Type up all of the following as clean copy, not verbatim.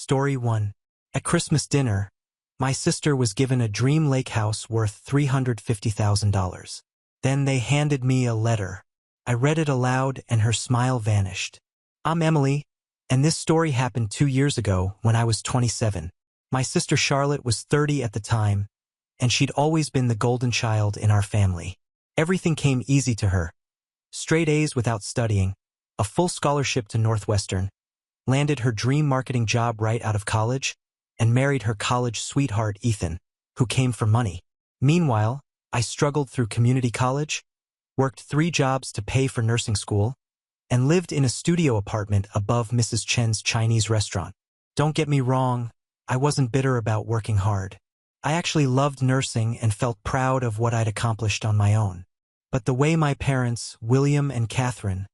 Story 1. At Christmas dinner, my sister was given a dream lake house worth $350,000. Then they handed me a letter. I read it aloud and her smile vanished. I'm Emily, and this story happened 2 years ago when I was 27. My sister Charlotte was 30 at the time, and she'd always been the golden child in our family. Everything came easy to her. Straight A's without studying, a full scholarship to Northwestern, landed her dream marketing job right out of college, and married her college sweetheart Ethan, who came for money. Meanwhile, I struggled through community college, worked 3 jobs to pay for nursing school, and lived in a studio apartment above Mrs. Chen's Chinese restaurant. Don't get me wrong, I wasn't bitter about working hard. I actually loved nursing and felt proud of what I'd accomplished on my own. But the way my parents, William and Catherine,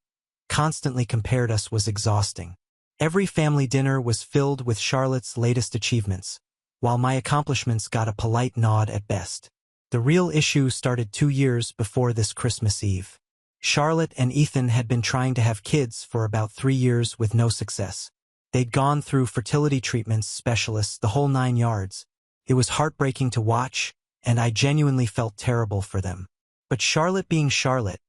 constantly compared us was exhausting. Every family dinner was filled with Charlotte's latest achievements, while my accomplishments got a polite nod at best. The real issue started 2 years before this Christmas Eve. Charlotte and Ethan had been trying to have kids for about 3 years with no success. They'd gone through fertility treatments, specialists, the whole 9 yards. It was heartbreaking to watch, and I genuinely felt terrible for them. But Charlotte being Charlotte,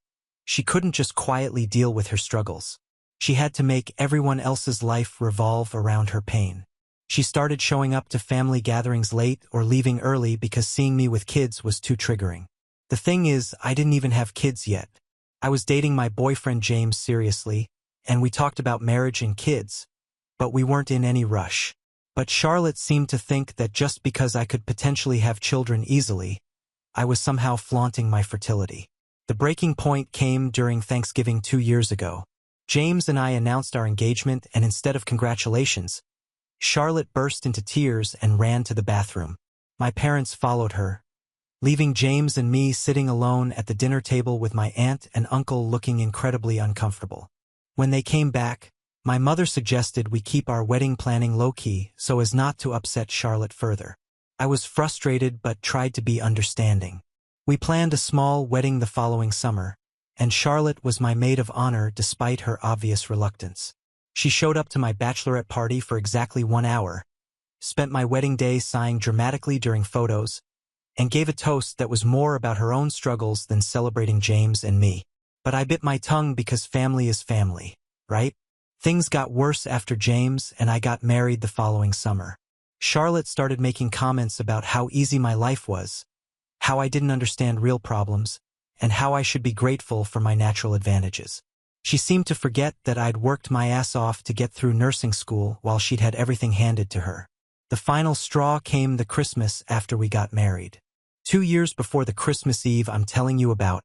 she couldn't just quietly deal with her struggles. She had to make everyone else's life revolve around her pain. She started showing up to family gatherings late or leaving early because seeing me with kids was too triggering. The thing is, I didn't even have kids yet. I was dating my boyfriend James seriously, and we talked about marriage and kids, but we weren't in any rush. But Charlotte seemed to think that just because I could potentially have children easily, I was somehow flaunting my fertility. The breaking point came during Thanksgiving 2 years ago. James and I announced our engagement, and instead of congratulations, Charlotte burst into tears and ran to the bathroom. My parents followed her, leaving James and me sitting alone at the dinner table with my aunt and uncle looking incredibly uncomfortable. When they came back, my mother suggested we keep our wedding planning low-key so as not to upset Charlotte further. I was frustrated but tried to be understanding. We planned a small wedding the following summer, and Charlotte was my maid of honor despite her obvious reluctance. She showed up to my bachelorette party for exactly 1 hour, spent my wedding day sighing dramatically during photos, and gave a toast that was more about her own struggles than celebrating James and me. But I bit my tongue because family is family, right? Things got worse after James and I got married the following summer. Charlotte started making comments about how easy my life was, how I didn't understand real problems, and how I should be grateful for my natural advantages. She seemed to forget that I'd worked my ass off to get through nursing school while she'd had everything handed to her. The final straw came the Christmas after we got married. 2 years before the Christmas Eve I'm telling you about,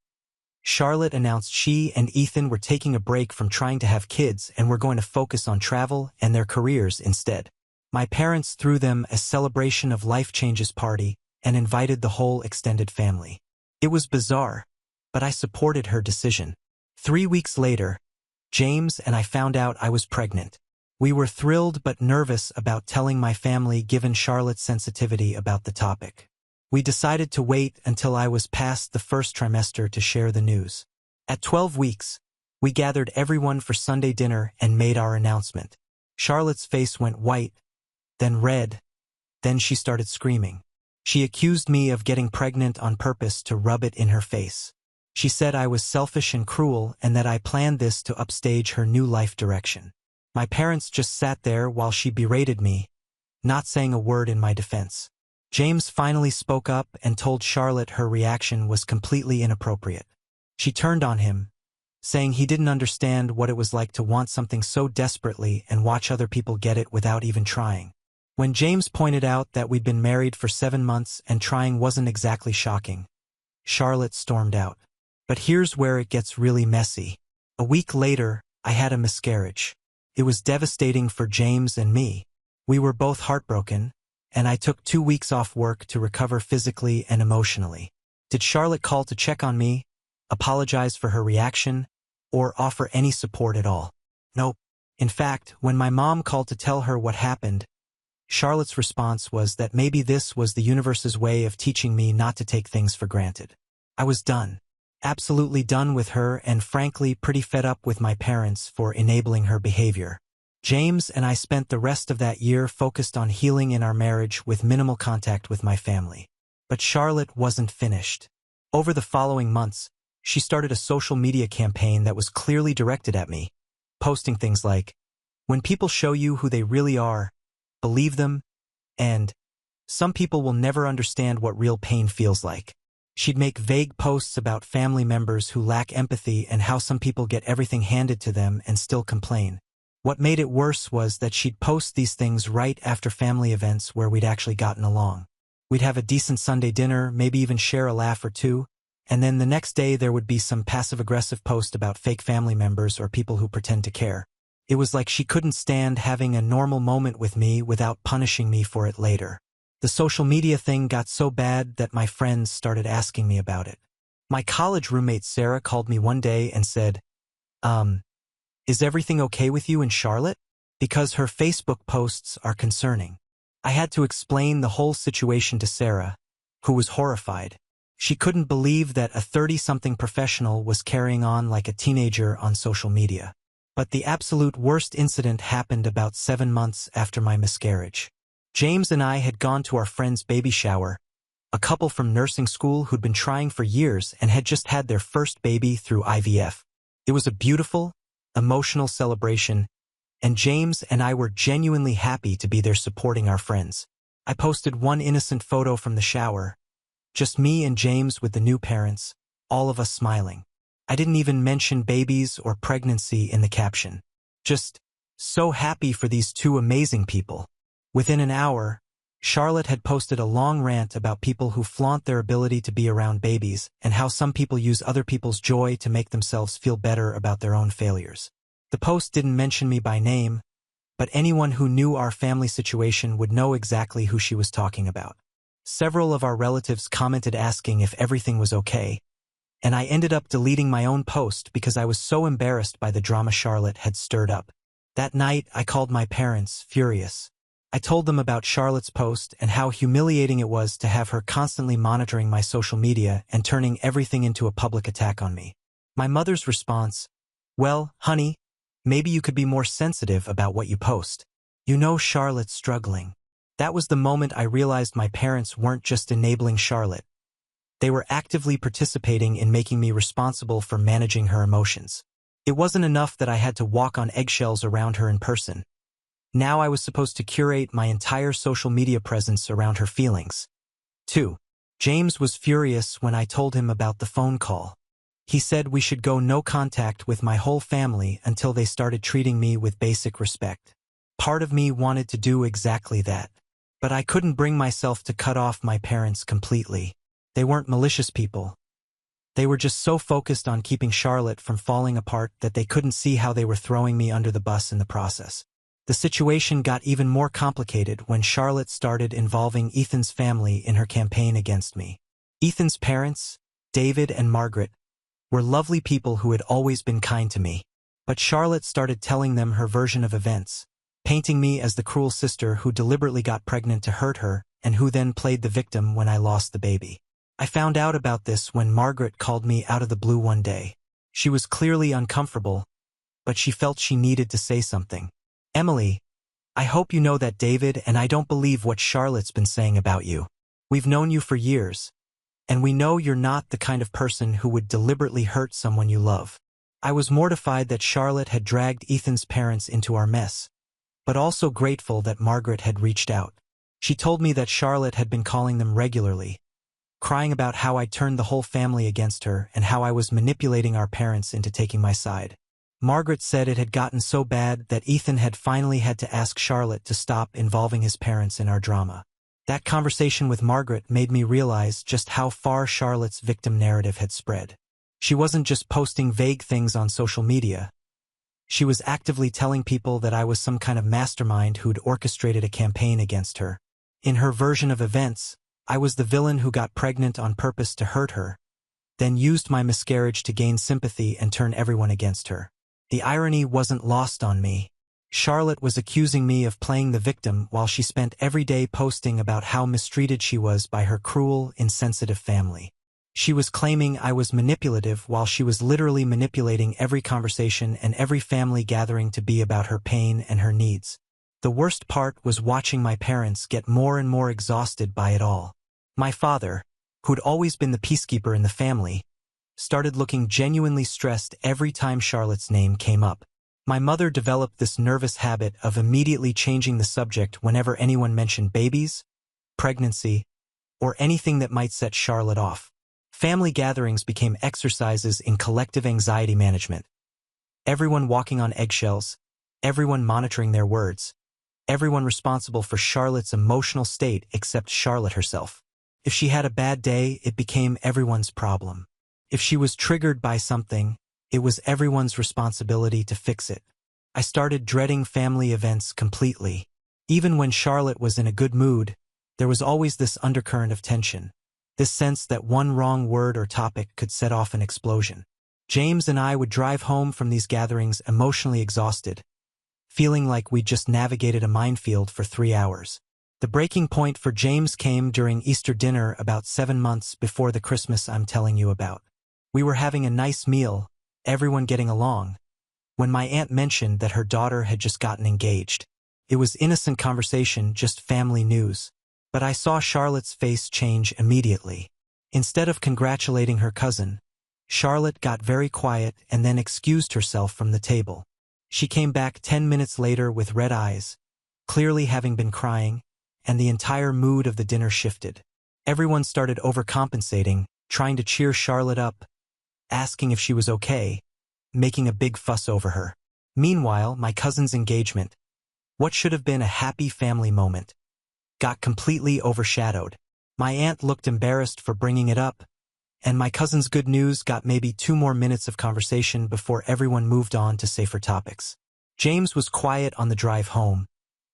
Charlotte announced she and Ethan were taking a break from trying to have kids and were going to focus on travel and their careers instead. My parents threw them a celebration of life changes party and invited the whole extended family. It was bizarre, but I supported her decision. 3 weeks later, James and I found out I was pregnant. We were thrilled but nervous about telling my family given Charlotte's sensitivity about the topic. We decided to wait until I was past the first trimester to share the news. At 12 weeks, we gathered everyone for Sunday dinner and made our announcement. Charlotte's face went white, then red, then she started screaming. She accused me of getting pregnant on purpose to rub it in her face. She said I was selfish and cruel and that I planned this to upstage her new life direction. My parents just sat there while she berated me, not saying a word in my defense. James finally spoke up and told Charlotte her reaction was completely inappropriate. She turned on him, saying he didn't understand what it was like to want something so desperately and watch other people get it without even trying. When James pointed out that we'd been married for 7 months and trying wasn't exactly shocking, Charlotte stormed out. But here's where it gets really messy. A week later, I had a miscarriage. It was devastating for James and me. We were both heartbroken, and I took 2 weeks off work to recover physically and emotionally. Did Charlotte call to check on me, apologize for her reaction, or offer any support at all? Nope. In fact, when my mom called to tell her what happened, Charlotte's response was that maybe this was the universe's way of teaching me not to take things for granted. I was done. Absolutely done with her and frankly pretty fed up with my parents for enabling her behavior. James and I spent the rest of that year focused on healing in our marriage with minimal contact with my family. But Charlotte wasn't finished. Over the following months, she started a social media campaign that was clearly directed at me, posting things like, "When people show you who they really are, believe them," and "Some people will never understand what real pain feels like." She'd make vague posts about family members who lack empathy and how some people get everything handed to them and still complain. What made it worse was that she'd post these things right after family events where we'd actually gotten along. We'd have a decent Sunday dinner, maybe even share a laugh or two, and then the next day there would be some passive-aggressive post about fake family members or people who pretend to care. It was like she couldn't stand having a normal moment with me without punishing me for it later. The social media thing got so bad that my friends started asking me about it. My college roommate Sarah called me one day and said, "Is everything okay with you and Charlotte?" Because her Facebook posts are concerning. I had to explain the whole situation to Sarah, who was horrified. She couldn't believe that a 30-something professional was carrying on like a teenager on social media. But the absolute worst incident happened about 7 months after my miscarriage. James and I had gone to our friend's baby shower, a couple from nursing school who'd been trying for years and had just had their first baby through IVF. It was a beautiful, emotional celebration, and James and I were genuinely happy to be there supporting our friends. I posted one innocent photo from the shower, just me and James with the new parents, all of us smiling. I didn't even mention babies or pregnancy in the caption. Just, so happy for these two amazing people. Within an hour, Charlotte had posted a long rant about people who flaunt their ability to be around babies and how some people use other people's joy to make themselves feel better about their own failures. The post didn't mention me by name, but anyone who knew our family situation would know exactly who she was talking about. Several of our relatives commented asking if everything was okay, and I ended up deleting my own post because I was so embarrassed by the drama Charlotte had stirred up. That night, I called my parents, furious. I told them about Charlotte's post and how humiliating it was to have her constantly monitoring my social media and turning everything into a public attack on me. My mother's response, "Well, honey, maybe you could be more sensitive about what you post. You know Charlotte's struggling." That was the moment I realized my parents weren't just enabling Charlotte. They were actively participating in making me responsible for managing her emotions. It wasn't enough that I had to walk on eggshells around her in person. Now I was supposed to curate my entire social media presence around her feelings. 2. James was furious when I told him about the phone call. He said we should go no contact with my whole family until they started treating me with basic respect. Part of me wanted to do exactly that. But I couldn't bring myself to cut off my parents completely. They weren't malicious people. They were just so focused on keeping Charlotte from falling apart that they couldn't see how they were throwing me under the bus in the process. The situation got even more complicated when Charlotte started involving Ethan's family in her campaign against me. Ethan's parents, David and Margaret, were lovely people who had always been kind to me. But Charlotte started telling them her version of events, painting me as the cruel sister who deliberately got pregnant to hurt her and who then played the victim when I lost the baby. I found out about this when Margaret called me out of the blue one day. She was clearly uncomfortable, but she felt she needed to say something. "Emily, I hope you know that David and I don't believe what Charlotte's been saying about you. We've known you for years, and we know you're not the kind of person who would deliberately hurt someone you love." I was mortified that Charlotte had dragged Ethan's parents into our mess, but also grateful that Margaret had reached out. She told me that Charlotte had been calling them regularly, crying about how I turned the whole family against her and how I was manipulating our parents into taking my side. Margaret said it had gotten so bad that Ethan had finally had to ask Charlotte to stop involving his parents in our drama. That conversation with Margaret made me realize just how far Charlotte's victim narrative had spread. She wasn't just posting vague things on social media. She was actively telling people that I was some kind of mastermind who'd orchestrated a campaign against her. In her version of events, I was the villain who got pregnant on purpose to hurt her, then used my miscarriage to gain sympathy and turn everyone against her. The irony wasn't lost on me. Charlotte was accusing me of playing the victim while she spent every day posting about how mistreated she was by her cruel, insensitive family. She was claiming I was manipulative while she was literally manipulating every conversation and every family gathering to be about her pain and her needs. The worst part was watching my parents get more and more exhausted by it all. My father, who'd always been the peacekeeper in the family, started looking genuinely stressed every time Charlotte's name came up. My mother developed this nervous habit of immediately changing the subject whenever anyone mentioned babies, pregnancy, or anything that might set Charlotte off. Family gatherings became exercises in collective anxiety management. Everyone walking on eggshells, everyone monitoring their words, everyone responsible for Charlotte's emotional state except Charlotte herself. If she had a bad day, it became everyone's problem. If she was triggered by something, it was everyone's responsibility to fix it. I started dreading family events completely. Even when Charlotte was in a good mood, there was always this undercurrent of tension, this sense that one wrong word or topic could set off an explosion. James and I would drive home from these gatherings emotionally exhausted, feeling like we'd just navigated a minefield for 3 hours. The breaking point for James came during Easter dinner about 7 months before the Christmas I'm telling you about. We were having a nice meal, everyone getting along, when my aunt mentioned that her daughter had just gotten engaged. It was innocent conversation, just family news. But I saw Charlotte's face change immediately. Instead of congratulating her cousin, Charlotte got very quiet and then excused herself from the table. She came back 10 minutes later with red eyes, clearly having been crying, and the entire mood of the dinner shifted. Everyone started overcompensating, trying to cheer Charlotte up, asking if she was okay, making a big fuss over her. Meanwhile, my cousin's engagement, what should have been a happy family moment, got completely overshadowed. My aunt looked embarrassed for bringing it up, and my cousin's good news got maybe 2 more minutes of conversation before everyone moved on to safer topics. James was quiet on the drive home,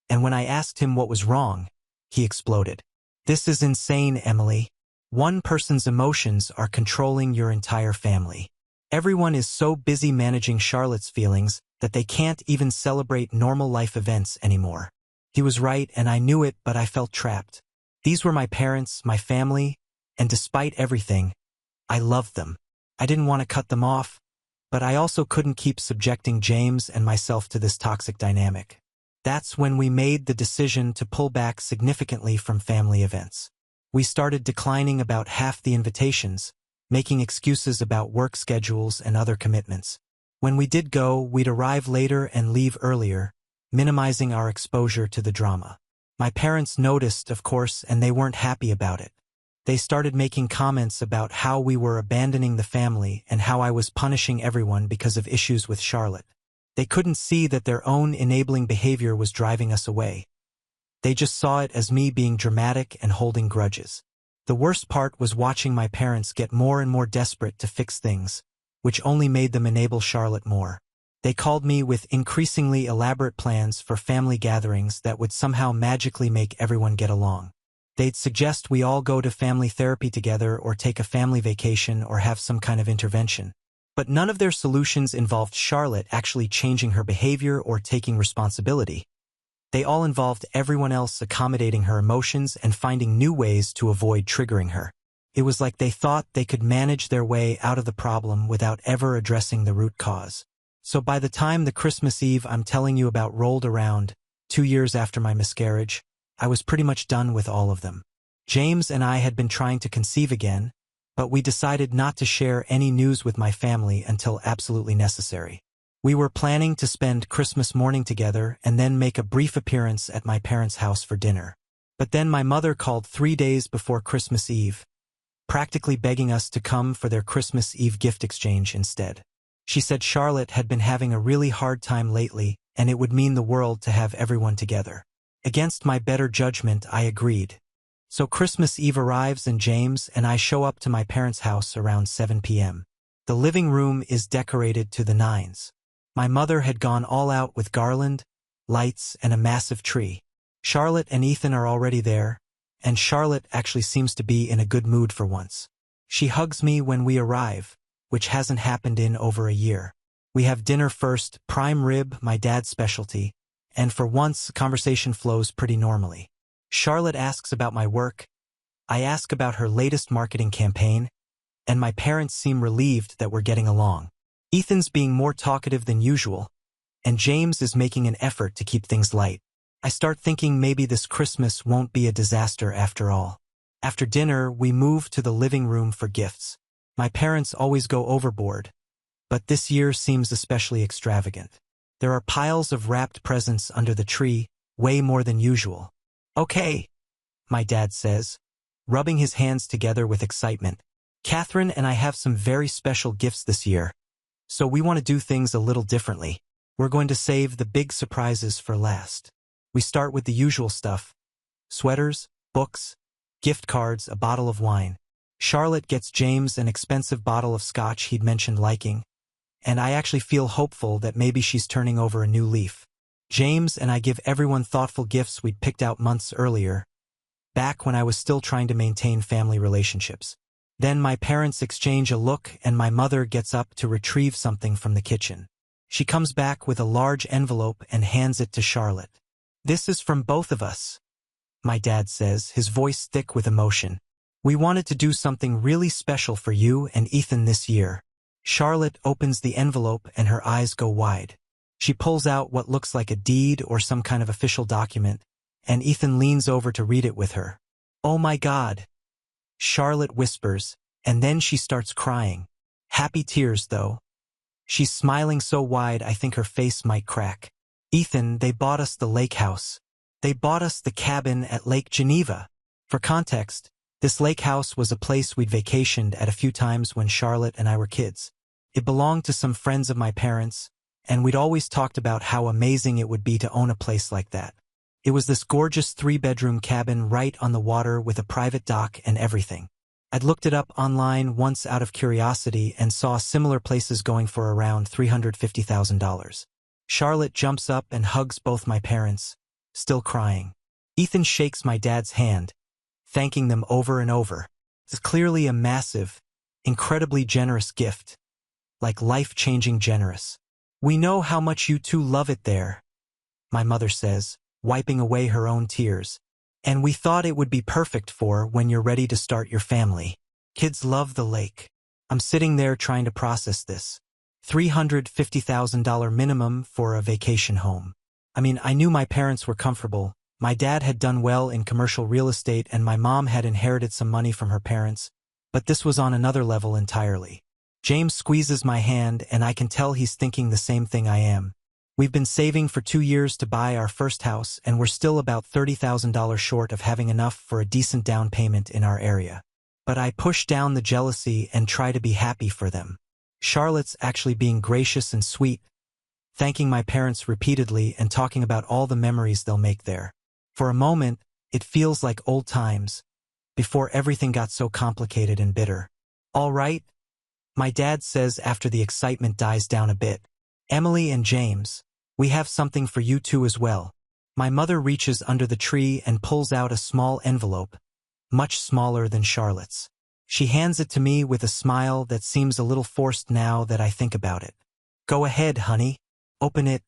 and when I asked him what was wrong, he exploded. "This is insane, Emily. One person's emotions are controlling your entire family. Everyone is so busy managing Charlotte's feelings that they can't even celebrate normal life events anymore." He was right, and I knew it, but I felt trapped. These were my parents, my family, and despite everything, I loved them. I didn't want to cut them off, but I also couldn't keep subjecting James and myself to this toxic dynamic. That's when we made the decision to pull back significantly from family events. We started declining about half the invitations, making excuses about work schedules and other commitments. When we did go, we'd arrive later and leave earlier, minimizing our exposure to the drama. My parents noticed, of course, and they weren't happy about it. They started making comments about how we were abandoning the family and how I was punishing everyone because of issues with Charlotte. They couldn't see that their own enabling behavior was driving us away. They just saw it as me being dramatic and holding grudges. The worst part was watching my parents get more and more desperate to fix things, which only made them enable Charlotte more. They called me with increasingly elaborate plans for family gatherings that would somehow magically make everyone get along. They'd suggest we all go to family therapy together or take a family vacation or have some kind of intervention. But none of their solutions involved Charlotte actually changing her behavior or taking responsibility. They all involved everyone else accommodating her emotions and finding new ways to avoid triggering her. It was like they thought they could manage their way out of the problem without ever addressing the root cause. So by the time the Christmas Eve I'm telling you about rolled around, 2 years after my miscarriage, I was pretty much done with all of them. James and I had been trying to conceive again, but we decided not to share any news with my family until absolutely necessary. We were planning to spend Christmas morning together and then make a brief appearance at my parents' house for dinner. But then my mother called 3 days before Christmas Eve, practically begging us to come for their Christmas Eve gift exchange instead. She said Charlotte had been having a really hard time lately, and it would mean the world to have everyone together. Against my better judgment, I agreed. So Christmas Eve arrives and James and I show up to my parents' house around 7 p.m. The living room is decorated to the nines. My mother had gone all out with garland, lights, and a massive tree. Charlotte and Ethan are already there, and Charlotte actually seems to be in a good mood for once. She hugs me when we arrive, which hasn't happened in over a year. We have dinner first, prime rib, my dad's specialty, and for once, conversation flows pretty normally. Charlotte asks about my work. I ask about her latest marketing campaign, and my parents seem relieved that we're getting along. Ethan's being more talkative than usual, and James is making an effort to keep things light. I start thinking maybe this Christmas won't be a disaster after all. After dinner, we move to the living room for gifts. My parents always go overboard, but this year seems especially extravagant. There are piles of wrapped presents under the tree, way more than usual. Okay, my dad says, rubbing his hands together with excitement. Catherine and I have some very special gifts this year, so we want to do things a little differently. We're going to save the big surprises for last. We start with the usual stuff: sweaters, books, gift cards, a bottle of wine. Charlotte gets James an expensive bottle of scotch he'd mentioned liking, and I actually feel hopeful that maybe she's turning over a new leaf. James and I give everyone thoughtful gifts we'd picked out months earlier, back when I was still trying to maintain family relationships. Then my parents exchange a look and my mother gets up to retrieve something from the kitchen. She comes back with a large envelope and hands it to Charlotte. "This is from both of us," my dad says, his voice thick with emotion. "We wanted to do something really special for you and Ethan this year." Charlotte opens the envelope and her eyes go wide. She pulls out what looks like a deed or some kind of official document, and Ethan leans over to read it with her. "Oh my God," Charlotte whispers, and then she starts crying. Happy tears, though. She's smiling so wide I think her face might crack. "Ethan, they bought us the lake house. They bought us the cabin at Lake Geneva." For context, this lake house was a place we'd vacationed at a few times when Charlotte and I were kids. It belonged to some friends of my parents, and we'd always talked about how amazing it would be to own a place like that. It was this gorgeous 3-bedroom cabin right on the water with a private dock and everything. I'd looked it up online once out of curiosity and saw similar places going for around $350,000. Charlotte jumps up and hugs both my parents, still crying. Ethan shakes my dad's hand, thanking them over and over. It's clearly a massive, incredibly generous gift, like life-changing generous. "We know how much you two love it there," my mother says, wiping away her own tears. "And we thought it would be perfect for when you're ready to start your family. Kids love the lake." I'm sitting there trying to process this. $350,000 minimum for a vacation home. I mean, I knew my parents were comfortable. My dad had done well in commercial real estate and my mom had inherited some money from her parents, but this was on another level entirely. James squeezes my hand and I can tell he's thinking the same thing I am. We've been saving for 2 years to buy our first house and we're still about $30,000 short of having enough for a decent down payment in our area. But I push down the jealousy and try to be happy for them. Charlotte's actually being gracious and sweet, thanking my parents repeatedly and talking about all the memories they'll make there. For a moment, it feels like old times, before everything got so complicated and bitter. "All right," my dad says after the excitement dies down a bit. "Emily and James, we have something for you two as well." My mother reaches under the tree and pulls out a small envelope, much smaller than Charlotte's. She hands it to me with a smile that seems a little forced now that I think about it. "Go ahead, honey. Open it,"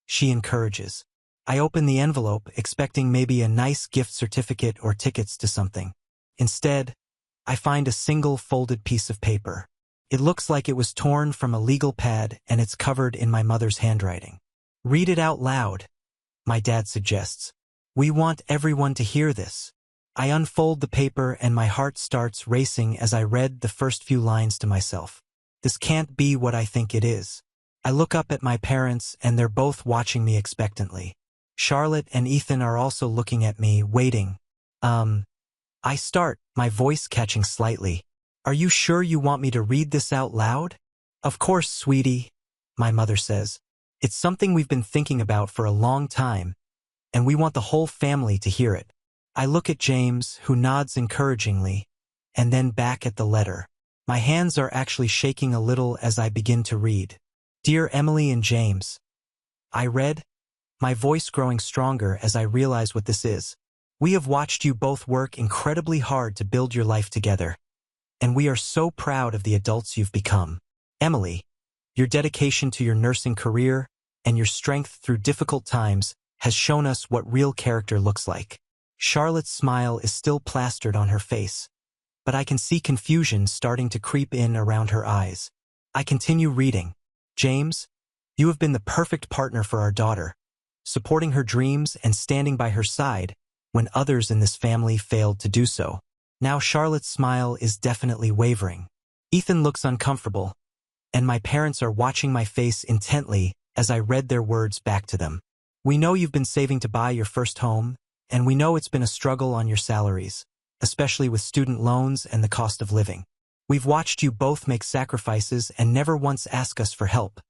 she encourages. I open the envelope, expecting maybe a nice gift certificate or tickets to something. Instead, I find a single folded piece of paper. It looks like it was torn from a legal pad and it's covered in my mother's handwriting. "Read it out loud," my dad suggests. "We want everyone to hear this." I unfold the paper and my heart starts racing as I read the first few lines to myself. This can't be what I think it is. I look up at my parents and they're both watching me expectantly. Charlotte and Ethan are also looking at me, waiting. I start, my voice catching slightly. "Are you sure you want me to read this out loud?" "Of course, sweetie," my mother says. "It's something we've been thinking about for a long time, and we want the whole family to hear it." I look at James, who nods encouragingly, and then back at the letter. My hands are actually shaking a little as I begin to read. "Dear Emily and James," I read, my voice growing stronger as I realize what this is. "We have watched you both work incredibly hard to build your life together, and we are so proud of the adults you've become. Emily, your dedication to your nursing career and your strength through difficult times has shown us what real character looks like." Charlotte's smile is still plastered on her face, but I can see confusion starting to creep in around her eyes. I continue reading. James, you have been the perfect partner for our daughter, supporting her dreams and standing by her side when others in this family failed to do so. Now Charlotte's smile is definitely wavering. Ethan looks uncomfortable, and my parents are watching my face intently as I read their words back to them. We know you've been saving to buy your first home, and we know it's been a struggle on your salaries, especially with student loans and the cost of living. We've watched you both make sacrifices and never once ask us for help,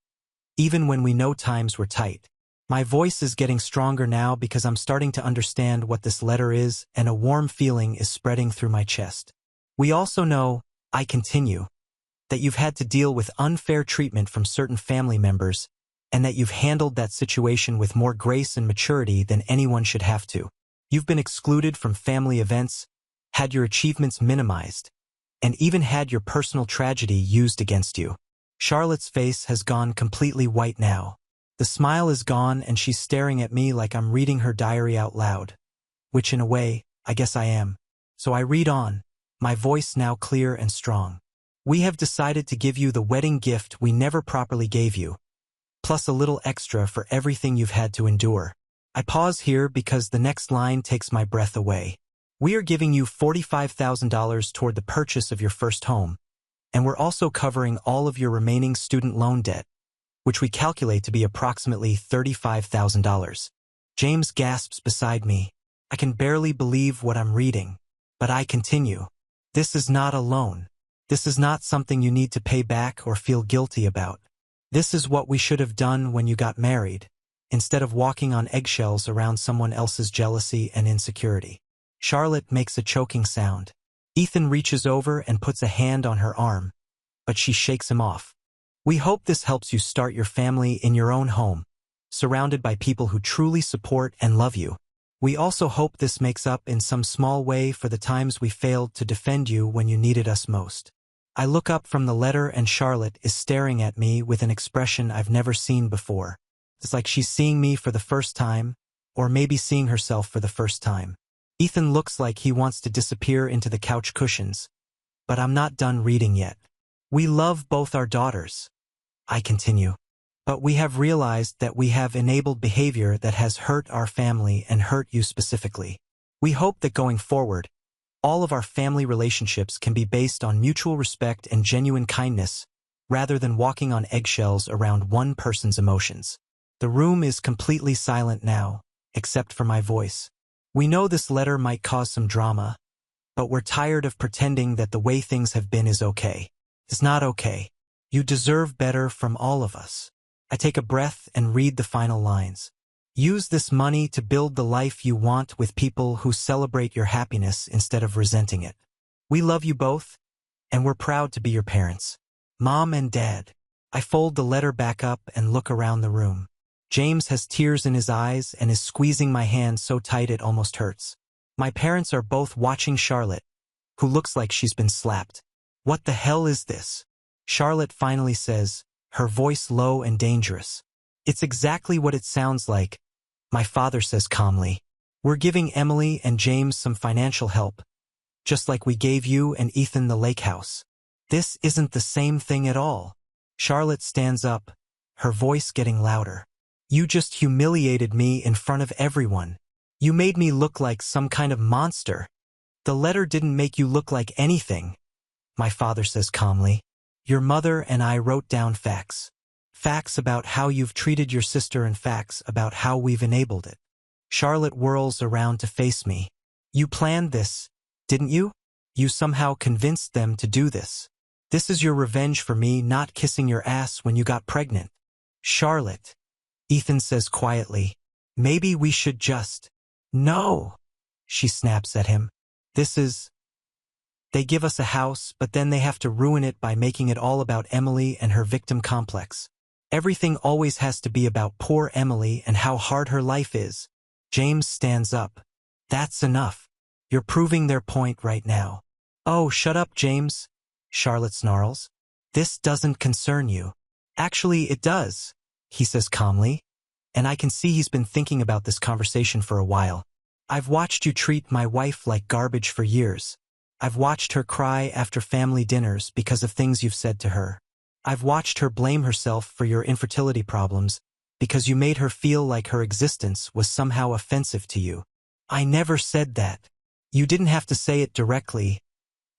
even when we know times were tight. My voice is getting stronger now because I'm starting to understand what this letter is, and a warm feeling is spreading through my chest. We also know, I continue, that you've had to deal with unfair treatment from certain family members, and that you've handled that situation with more grace and maturity than anyone should have to. You've been excluded from family events, had your achievements minimized, and even had your personal tragedy used against you. Charlotte's face has gone completely white now. The smile is gone and she's staring at me like I'm reading her diary out loud, which in a way, I guess I am. So I read on, my voice now clear and strong. We have decided to give you the wedding gift we never properly gave you, plus a little extra for everything you've had to endure. I pause here because the next line takes my breath away. We are giving you $45,000 toward the purchase of your first home, and we're also covering all of your remaining student loan debt, which we calculate to be approximately $35,000. James gasps beside me. I can barely believe what I'm reading, but I continue. This is not a loan. This is not something you need to pay back or feel guilty about. This is what we should have done when you got married, instead of walking on eggshells around someone else's jealousy and insecurity. Charlotte makes a choking sound. Ethan reaches over and puts a hand on her arm, but she shakes him off. We hope this helps you start your family in your own home, surrounded by people who truly support and love you. We also hope this makes up in some small way for the times we failed to defend you when you needed us most. I look up from the letter and Charlotte is staring at me with an expression I've never seen before. It's like she's seeing me for the first time, or maybe seeing herself for the first time. Ethan looks like he wants to disappear into the couch cushions, but I'm not done reading yet. We love both our daughters, I continue, but we have realized that we have enabled behavior that has hurt our family and hurt you specifically. We hope that going forward, all of our family relationships can be based on mutual respect and genuine kindness, rather than walking on eggshells around one person's emotions. The room is completely silent now, except for my voice. We know this letter might cause some drama, but we're tired of pretending that the way things have been is okay. It's not okay. You deserve better from all of us. I take a breath and read the final lines. Use this money to build the life you want with people who celebrate your happiness instead of resenting it. We love you both, and we're proud to be your parents. Mom and Dad. I fold the letter back up and look around the room. James has tears in his eyes and is squeezing my hand so tight it almost hurts. My parents are both watching Charlotte, who looks like she's been slapped. What the hell is this? Charlotte finally says, her voice low and dangerous. It's exactly what it sounds like, my father says calmly. We're giving Emily and James some financial help, just like we gave you and Ethan the lake house. This isn't the same thing at all. Charlotte stands up, her voice getting louder. You just humiliated me in front of everyone. You made me look like some kind of monster. The letter didn't make you look like anything, my father says calmly. Your mother and I wrote down facts. Facts about how you've treated your sister and facts about how we've enabled it. Charlotte whirls around to face me. You planned this, didn't you? You somehow convinced them to do this. This is your revenge for me not kissing your ass when you got pregnant. Charlotte, Ethan says quietly, maybe we should just... No, she snaps at him. They give us a house, but then they have to ruin it by making it all about Emily and her victim complex. Everything always has to be about poor Emily and how hard her life is. James stands up. That's enough. You're proving their point right now. Oh, shut up, James, Charlotte snarls. This doesn't concern you. Actually, it does, he says calmly, and I can see he's been thinking about this conversation for a while. I've watched you treat my wife like garbage for years. I've watched her cry after family dinners because of things you've said to her. I've watched her blame herself for your infertility problems because you made her feel like her existence was somehow offensive to you. I never said that. You didn't have to say it directly,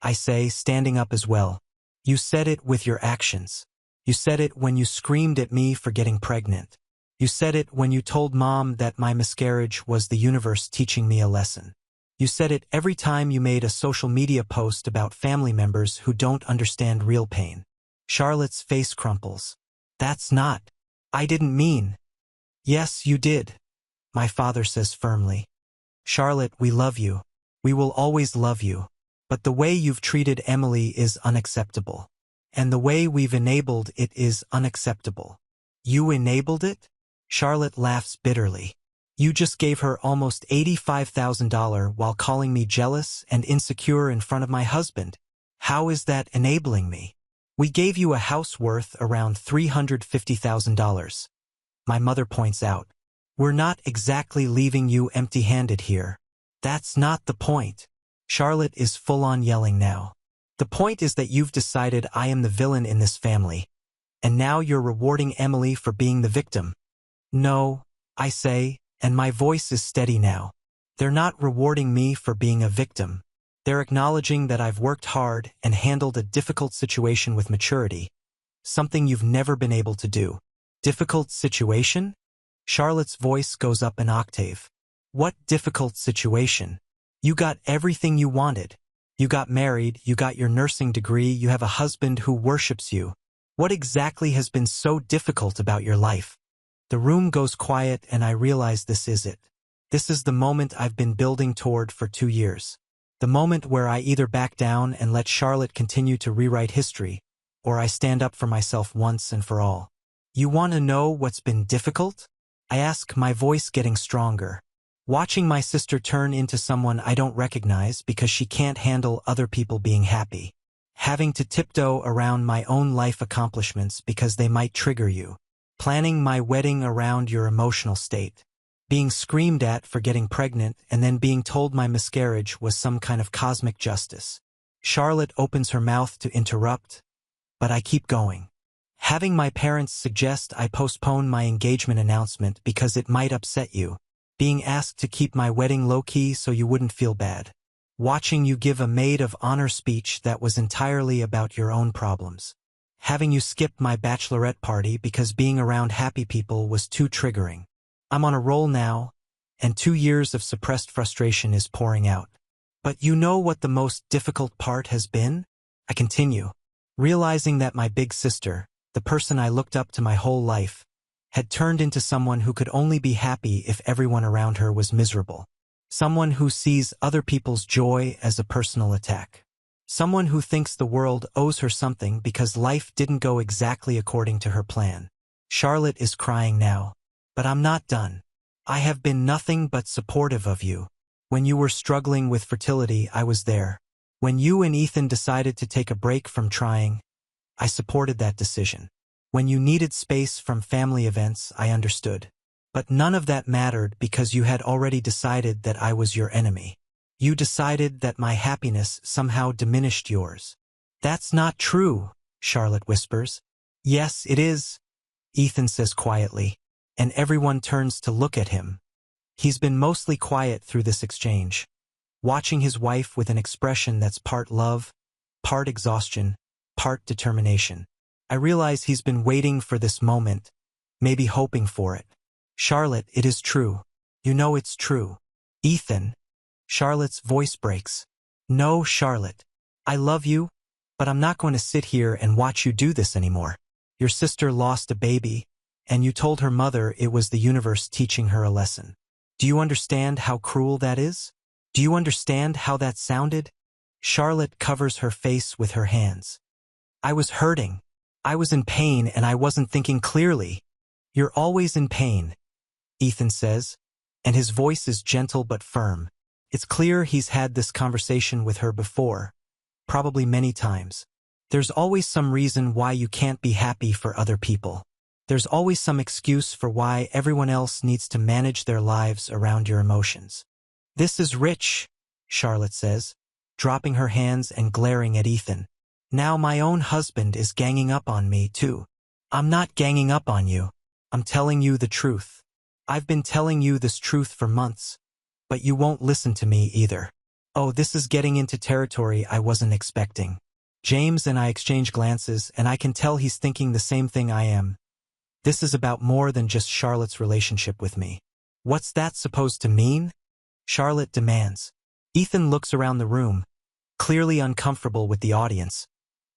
I say, standing up as well. You said it with your actions. You said it when you screamed at me for getting pregnant. You said it when you told Mom that my miscarriage was the universe teaching me a lesson. You said it every time you made a social media post about family members who don't understand real pain. Charlotte's face crumples. That's not. I didn't mean. Yes, you did, my father says firmly. Charlotte, we love you. We will always love you. But the way you've treated Emily is unacceptable. And the way we've enabled it is unacceptable. You enabled it? Charlotte laughs bitterly. You just gave her almost $85,000 while calling me jealous and insecure in front of my husband. How is that enabling me? We gave you a house worth around $350,000. My mother points out. We're not exactly leaving you empty-handed here. That's not the point. Charlotte is full-on yelling now. The point is that you've decided I am the villain in this family, and now you're rewarding Emily for being the victim. No, I say, and my voice is steady now. They're not rewarding me for being a victim. They're acknowledging that I've worked hard and handled a difficult situation with maturity, something you've never been able to do. Difficult situation? Charlotte's voice goes up an octave. What difficult situation? You got everything you wanted. You got married, you got your nursing degree, you have a husband who worships you. What exactly has been so difficult about your life? The room goes quiet and I realize this is it. This is the moment I've been building toward for 2 years. The moment where I either back down and let Charlotte continue to rewrite history, or I stand up for myself once and for all. You want to know what's been difficult? I ask, my voice getting stronger. Watching my sister turn into someone I don't recognize because she can't handle other people being happy. Having to tiptoe around my own life accomplishments because they might trigger you. Planning my wedding around your emotional state. Being screamed at for getting pregnant and then being told my miscarriage was some kind of cosmic justice. Charlotte opens her mouth to interrupt, but I keep going. Having my parents suggest I postpone my engagement announcement because it might upset you. Being asked to keep my wedding low-key so you wouldn't feel bad. Watching you give a maid of honor speech that was entirely about your own problems. Having you skip my bachelorette party because being around happy people was too triggering. I'm on a roll now, and 2 years of suppressed frustration is pouring out. But you know what the most difficult part has been? I continue. Realizing that my big sister, the person I looked up to my whole life, had turned into someone who could only be happy if everyone around her was miserable. Someone who sees other people's joy as a personal attack. Someone who thinks the world owes her something because life didn't go exactly according to her plan. Charlotte is crying now. But I'm not done. I have been nothing but supportive of you. When you were struggling with fertility, I was there. When you and Ethan decided to take a break from trying, I supported that decision. When you needed space from family events, I understood. But none of that mattered because you had already decided that I was your enemy. You decided that my happiness somehow diminished yours. That's not true, Charlotte whispers. Yes, it is, Ethan says quietly, and everyone turns to look at him. He's been mostly quiet through this exchange, watching his wife with an expression that's part love, part exhaustion, part determination. I realize he's been waiting for this moment, maybe hoping for it. Charlotte, it is true. You know it's true. Ethan. Charlotte's voice breaks. No, Charlotte. I love you, but I'm not going to sit here and watch you do this anymore. Your sister lost a baby, and you told her mother it was the universe teaching her a lesson. Do you understand how cruel that is? Do you understand how that sounded? Charlotte covers her face with her hands. I was hurting. I was in pain and I wasn't thinking clearly. You're always in pain, Ethan says, and his voice is gentle but firm. It's clear he's had this conversation with her before, probably many times. There's always some reason why you can't be happy for other people. There's always some excuse for why everyone else needs to manage their lives around your emotions. This is rich, Charlotte says. dropping her hands and glaring at Ethan. Now my own husband is ganging up on me, too. I'm not ganging up on you. I'm telling you the truth. I've been telling you this truth for months, but you won't listen to me either. Oh, this is getting into territory I wasn't expecting. James and I exchange glances, and I can tell he's thinking the same thing I am. This is about more than just Charlotte's relationship with me. What's that supposed to mean? Charlotte demands. Ethan looks around the room, clearly uncomfortable with the audience,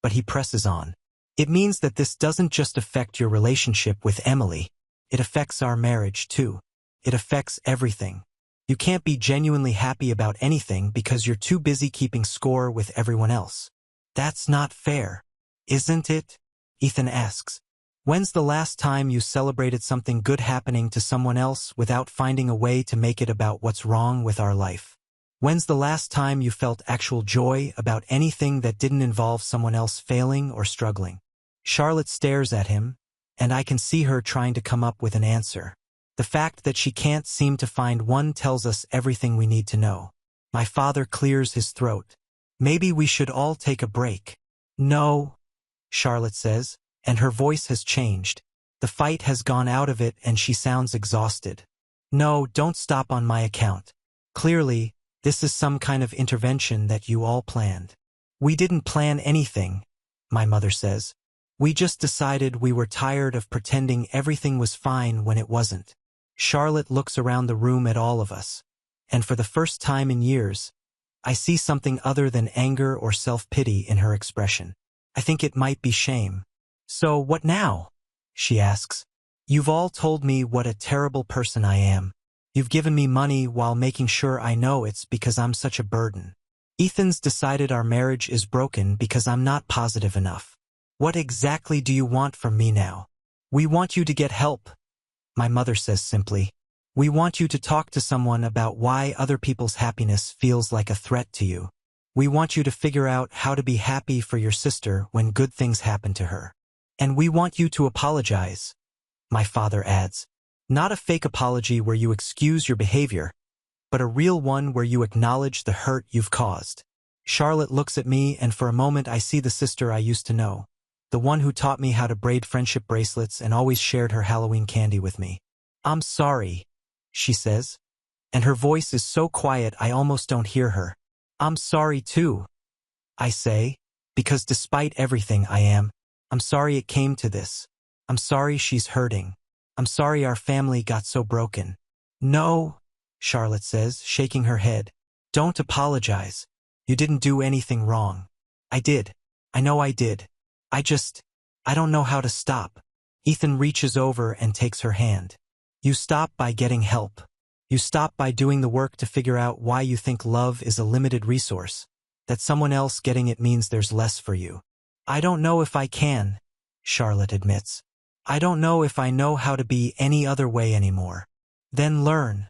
but he presses on. It means that this doesn't just affect your relationship with Emily. It affects our marriage, too. It affects everything. You can't be genuinely happy about anything because you're too busy keeping score with everyone else. That's not fair, isn't it? Ethan asks. When's the last time you celebrated something good happening to someone else without finding a way to make it about what's wrong with our life? When's the last time you felt actual joy about anything that didn't involve someone else failing or struggling? Charlotte stares at him, and I can see her trying to come up with an answer. The fact that she can't seem to find one tells us everything we need to know. My father clears his throat. Maybe we should all take a break. No, Charlotte says, and her voice has changed. The fight has gone out of it and she sounds exhausted. No, don't stop on my account. Clearly, this is some kind of intervention that you all planned. We didn't plan anything, my mother says. We just decided we were tired of pretending everything was fine when it wasn't. Charlotte looks around the room at all of us, and for the first time in years, I see something other than anger or self-pity in her expression. I think it might be shame. So what now? She asks. You've all told me what a terrible person I am. You've given me money while making sure I know it's because I'm such a burden. Ethan's decided our marriage is broken because I'm not positive enough. What exactly do you want from me now? We want you to get help, my mother says simply. We want you to talk to someone about why other people's happiness feels like a threat to you. We want you to figure out how to be happy for your sister when good things happen to her. And we want you to apologize, my father adds. Not a fake apology where you excuse your behavior, but a real one where you acknowledge the hurt you've caused. Charlotte looks at me, and for a moment I see the sister I used to know. The one who taught me how to braid friendship bracelets and always shared her Halloween candy with me. I'm sorry, she says, and her voice is so quiet I almost don't hear her. I'm sorry too, I say, because despite everything I'm sorry it came to this. I'm sorry she's hurting. I'm sorry our family got so broken. No, Charlotte says, shaking her head. Don't apologize. You didn't do anything wrong. I did. I know I did. I don't know how to stop. Ethan reaches over and takes her hand. You stop by getting help. You stop by doing the work to figure out why you think love is a limited resource, that someone else getting it means there's less for you. I don't know if I can, Charlotte admits. I don't know if I know how to be any other way anymore. Then learn,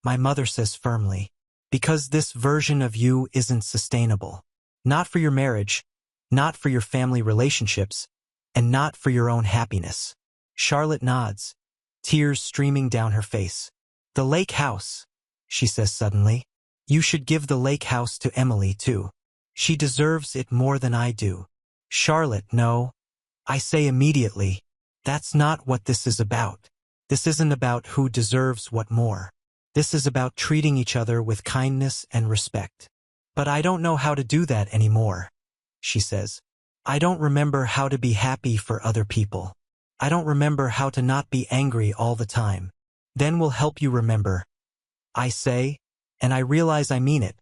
my mother says firmly, because this version of you isn't sustainable. Not for your marriage, not for your family relationships, and not for your own happiness. Charlotte nods, tears streaming down her face. The lake house, she says suddenly. You should give the lake house to Emily too. She deserves it more than I do. Charlotte, no. I say immediately, that's not what this is about. This isn't about who deserves what more. This is about treating each other with kindness and respect. But I don't know how to do that anymore, she says. I don't remember how to be happy for other people. I don't remember how to not be angry all the time. Then we'll help you remember, I say, and I realize I mean it.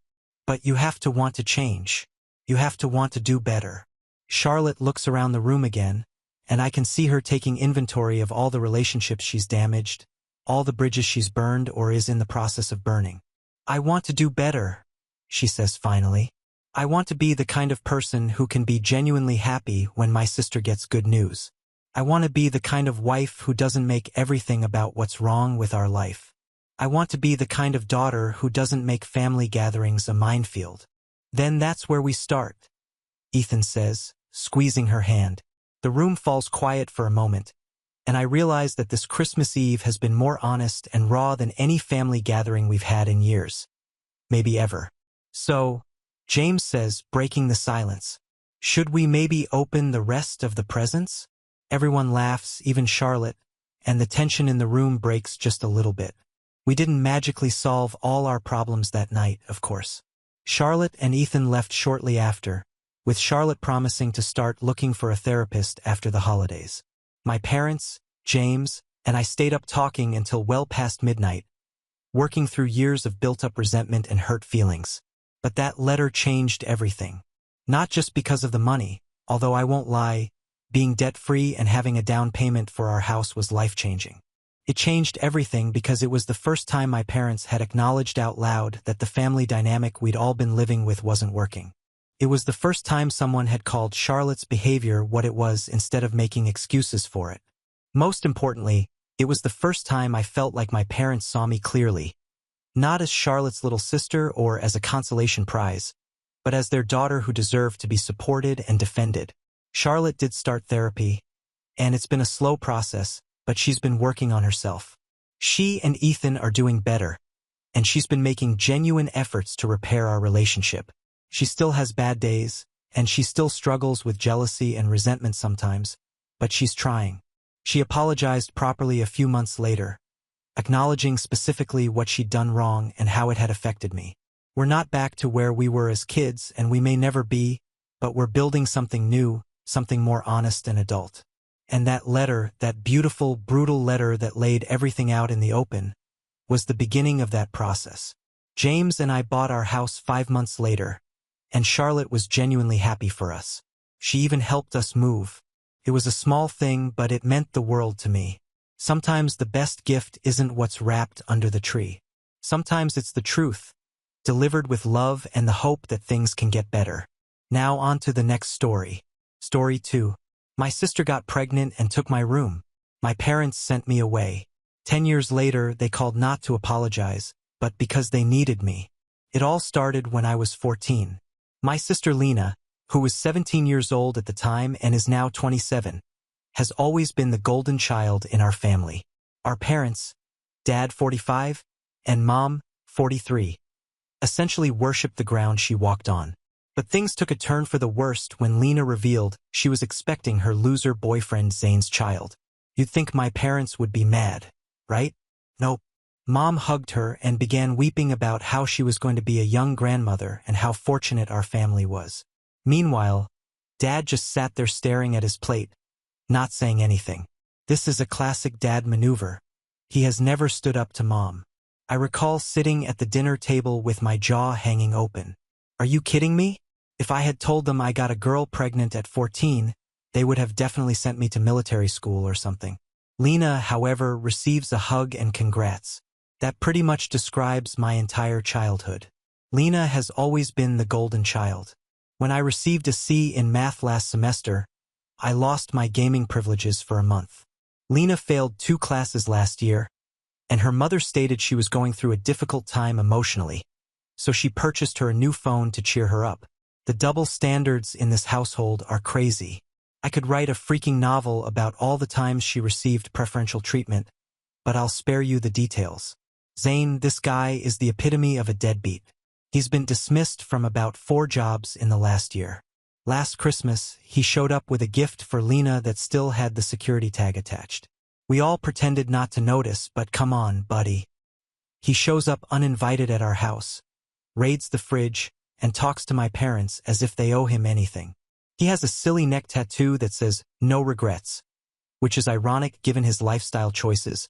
But you have to want to change. You have to want to do better. Charlotte looks around the room again, and I can see her taking inventory of all the relationships she's damaged, all the bridges she's burned or is in the process of burning. I want to do better, she says finally. I want to be the kind of person who can be genuinely happy when my sister gets good news. I want to be the kind of wife who doesn't make everything about what's wrong with our life. I want to be the kind of daughter who doesn't make family gatherings a minefield. Then that's where we start, Ethan says, squeezing her hand. The room falls quiet for a moment, and I realize that this Christmas Eve has been more honest and raw than any family gathering we've had in years. Maybe ever. So, James says, breaking the silence. Should we maybe open the rest of the presents? Everyone laughs, even Charlotte, and the tension in the room breaks just a little bit. We didn't magically solve all our problems that night, of course. Charlotte and Ethan left shortly after, with Charlotte promising to start looking for a therapist after the holidays. My parents, James, and I stayed up talking until well past midnight, working through years of built-up resentment and hurt feelings. But that letter changed everything. Not just because of the money, although I won't lie, being debt-free and having a down payment for our house was life-changing. It changed everything because it was the first time my parents had acknowledged out loud that the family dynamic we'd all been living with wasn't working. It was the first time someone had called Charlotte's behavior what it was instead of making excuses for it. Most importantly, it was the first time I felt like my parents saw me clearly, not as Charlotte's little sister or as a consolation prize, but as their daughter who deserved to be supported and defended. Charlotte did start therapy, and it's been a slow process, but she's been working on herself. She and Ethan are doing better, and she's been making genuine efforts to repair our relationship. She still has bad days, and she still struggles with jealousy and resentment sometimes, but she's trying. She apologized properly a few months later, acknowledging specifically what she'd done wrong and how it had affected me. We're not back to where we were as kids, and we may never be, but we're building something new, something more honest and adult. And that letter, that beautiful, brutal letter that laid everything out in the open, was the beginning of that process. James and I bought our house 5 months later, and Charlotte was genuinely happy for us. She even helped us move. It was a small thing, but it meant the world to me. Sometimes the best gift isn't what's wrapped under the tree. Sometimes it's the truth, delivered with love and the hope that things can get better. Now on to the next story. Story 2. My sister got pregnant and took my room. My parents sent me away. 10 years later, they called not to apologize, but because they needed me. It all started when I was 14. My sister Lena, who was 17 years old at the time and is now 27, has always been the golden child in our family. Our parents, Dad 45 and Mom 43, essentially worshipped the ground she walked on. But things took a turn for the worst when Lena revealed she was expecting her loser boyfriend Zane's child. You'd think my parents would be mad, right? Nope. Mom hugged her and began weeping about how she was going to be a young grandmother and how fortunate our family was. Meanwhile, Dad just sat there staring at his plate, not saying anything. This is a classic dad maneuver. He has never stood up to Mom. I recall sitting at the dinner table with my jaw hanging open. Are you kidding me? If I had told them I got a girl pregnant at 14, they would have definitely sent me to military school or something. Lena, however, receives a hug and congrats. That pretty much describes my entire childhood. Lena has always been the golden child. When I received a C in math last semester, I lost my gaming privileges for a month. Lena failed 2 classes last year, and her mother stated she was going through a difficult time emotionally, so she purchased her a new phone to cheer her up. The double standards in this household are crazy. I could write a freaking novel about all the times she received preferential treatment, but I'll spare you the details. Zane, this guy, is the epitome of a deadbeat. He's been dismissed from about 4 jobs in the last year. Last Christmas, he showed up with a gift for Lena that still had the security tag attached. We all pretended not to notice, but come on, buddy. He shows up uninvited at our house, raids the fridge, and talks to my parents as if they owe him anything. He has a silly neck tattoo that says, "No regrets," which is ironic given his lifestyle choices,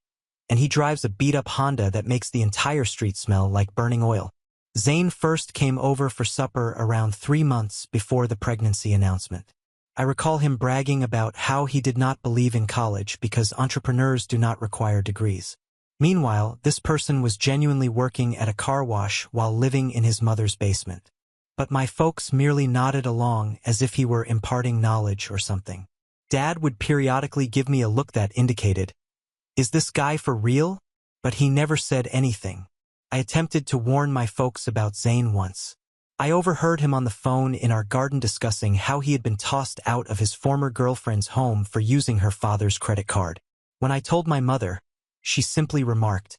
and he drives a beat-up Honda that makes the entire street smell like burning oil. Zane first came over for supper around 3 months before the pregnancy announcement. I recall him bragging about how he did not believe in college because entrepreneurs do not require degrees. Meanwhile, this person was genuinely working at a car wash while living in his mother's basement. But my folks merely nodded along as if he were imparting knowledge or something. Dad would periodically give me a look that indicated, "Is this guy for real?" But he never said anything. I attempted to warn my folks about Zane once. I overheard him on the phone in our garden discussing how he had been tossed out of his former girlfriend's home for using her father's credit card. When I told my mother, she simply remarked,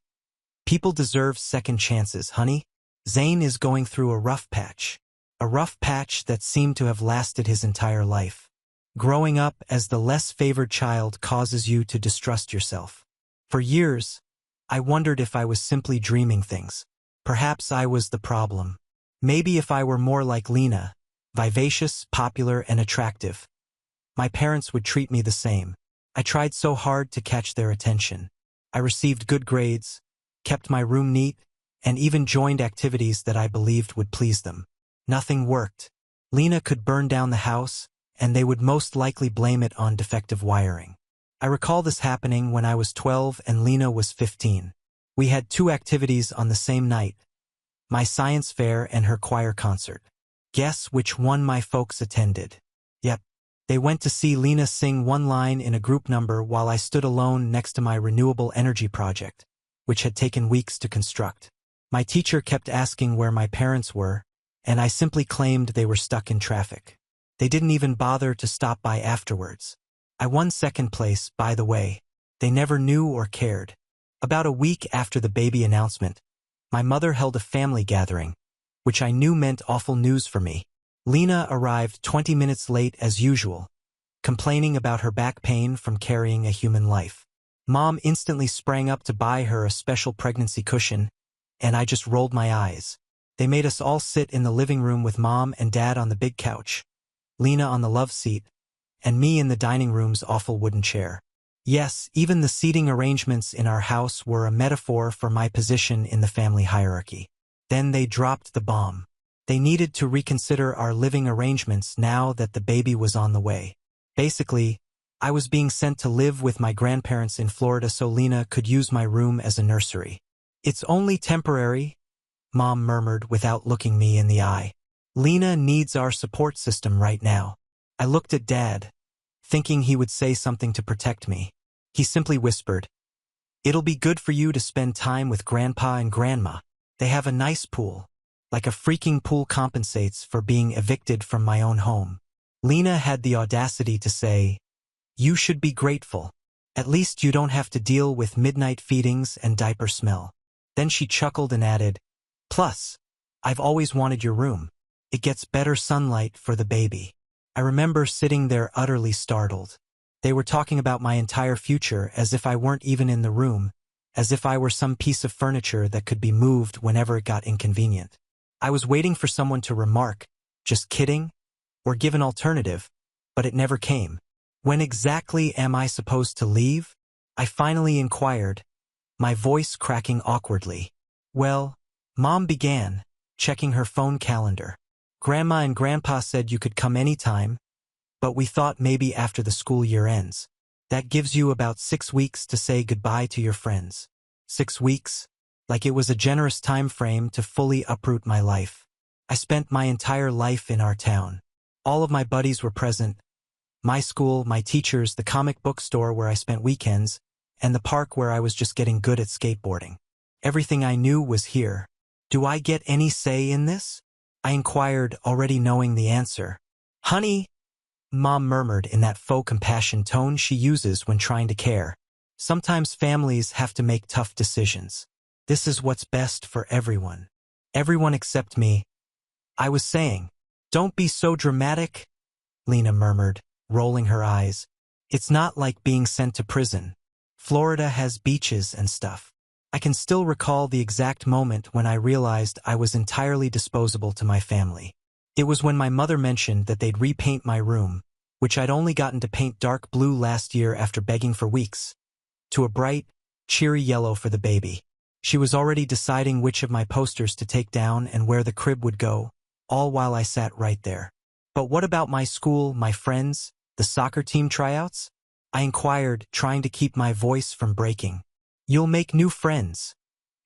"People deserve second chances, honey. Zane is going through a rough patch." a rough patch that seemed to have lasted his entire life. Growing up as the less favored child causes you to distrust yourself. For years, I wondered if I was simply dreaming things. Perhaps I was the problem. Maybe if I were more like Lena, vivacious, popular, and attractive, my parents would treat me the same. I tried so hard to catch their attention. I received good grades, kept my room neat, and even joined activities that I believed would please them. Nothing worked. Lena could burn down the house, and they would most likely blame it on defective wiring. I recall this happening when I was 12 and Lena was 15. We had two activities on the same night, my science fair and her choir concert. Guess which one my folks attended? Yep. They went to see Lena sing one line in a group number while I stood alone next to my renewable energy project, which had taken weeks to construct. My teacher kept asking where my parents were, and I simply claimed they were stuck in traffic. They didn't even bother to stop by afterwards. I won second place, by the way. They never knew or cared. About a week after the baby announcement, my mother held a family gathering, which I knew meant awful news for me. Lena arrived 20 minutes late as usual, complaining about her back pain from carrying a human life. Mom instantly sprang up to buy her a special pregnancy cushion, and I just rolled my eyes. They made us all sit in the living room with Mom and Dad on the big couch, Lena on the love seat, and me in the dining room's awful wooden chair. Yes, even the seating arrangements in our house were a metaphor for my position in the family hierarchy. Then they dropped the bomb. They needed to reconsider our living arrangements now that the baby was on the way. Basically, I was being sent to live with my grandparents in Florida so Lena could use my room as a nursery. It's only temporary, Mom murmured without looking me in the eye. Lena needs our support system right now. I looked at Dad, thinking he would say something to protect me. He simply whispered, "It'll be good for you to spend time with Grandpa and Grandma. They have a nice pool. Like a freaking pool compensates for being evicted from my own home." Lena had the audacity to say, "You should be grateful. At least you don't have to deal with midnight feedings and diaper smell." Then she chuckled and added, "Plus, I've always wanted your room. It gets better sunlight for the baby." I remember sitting there utterly startled. They were talking about my entire future as if I weren't even in the room, as if I were some piece of furniture that could be moved whenever it got inconvenient. I was waiting for someone to remark, "Just kidding," or give an alternative, but it never came. "When exactly am I supposed to leave?" I finally inquired, my voice cracking awkwardly. "Well," Mom began, checking her phone calendar. "Grandma and Grandpa said you could come anytime, but we thought maybe after the school year ends. That gives you about 6 weeks to say goodbye to your friends." 6 weeks? Like it was a generous time frame to fully uproot my life. I spent my entire life in our town. All of my buddies were present. My school, my teachers, the comic book store where I spent weekends, and the park where I was just getting good at skateboarding. Everything I knew was here. "Do I get any say in this?" I inquired, already knowing the answer. "Honey," Mom murmured in that faux compassion tone she uses when trying to care. "Sometimes families have to make tough decisions. This is what's best for everyone. Everyone except me." I was saying, "Don't be so dramatic," Lena murmured, rolling her eyes. "It's not like being sent to prison. Florida has beaches and stuff." I can still recall the exact moment when I realized I was entirely disposable to my family. It was when my mother mentioned that they'd repaint my room, which I'd only gotten to paint dark blue last year after begging for weeks, to a bright, cheery yellow for the baby. She was already deciding which of my posters to take down and where the crib would go, all while I sat right there. "But what about my school, my friends, the soccer team tryouts?" I inquired, trying to keep my voice from breaking. "You'll make new friends,"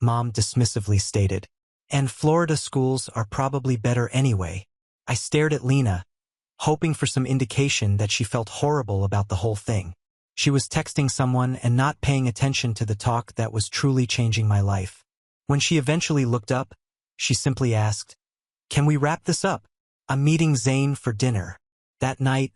Mom dismissively stated. "And Florida schools are probably better anyway." I stared at Lena, hoping for some indication that she felt horrible about the whole thing. She was texting someone and not paying attention to the talk that was truly changing my life. When she eventually looked up, she simply asked, "Can we wrap this up? I'm meeting Zane for dinner." That night,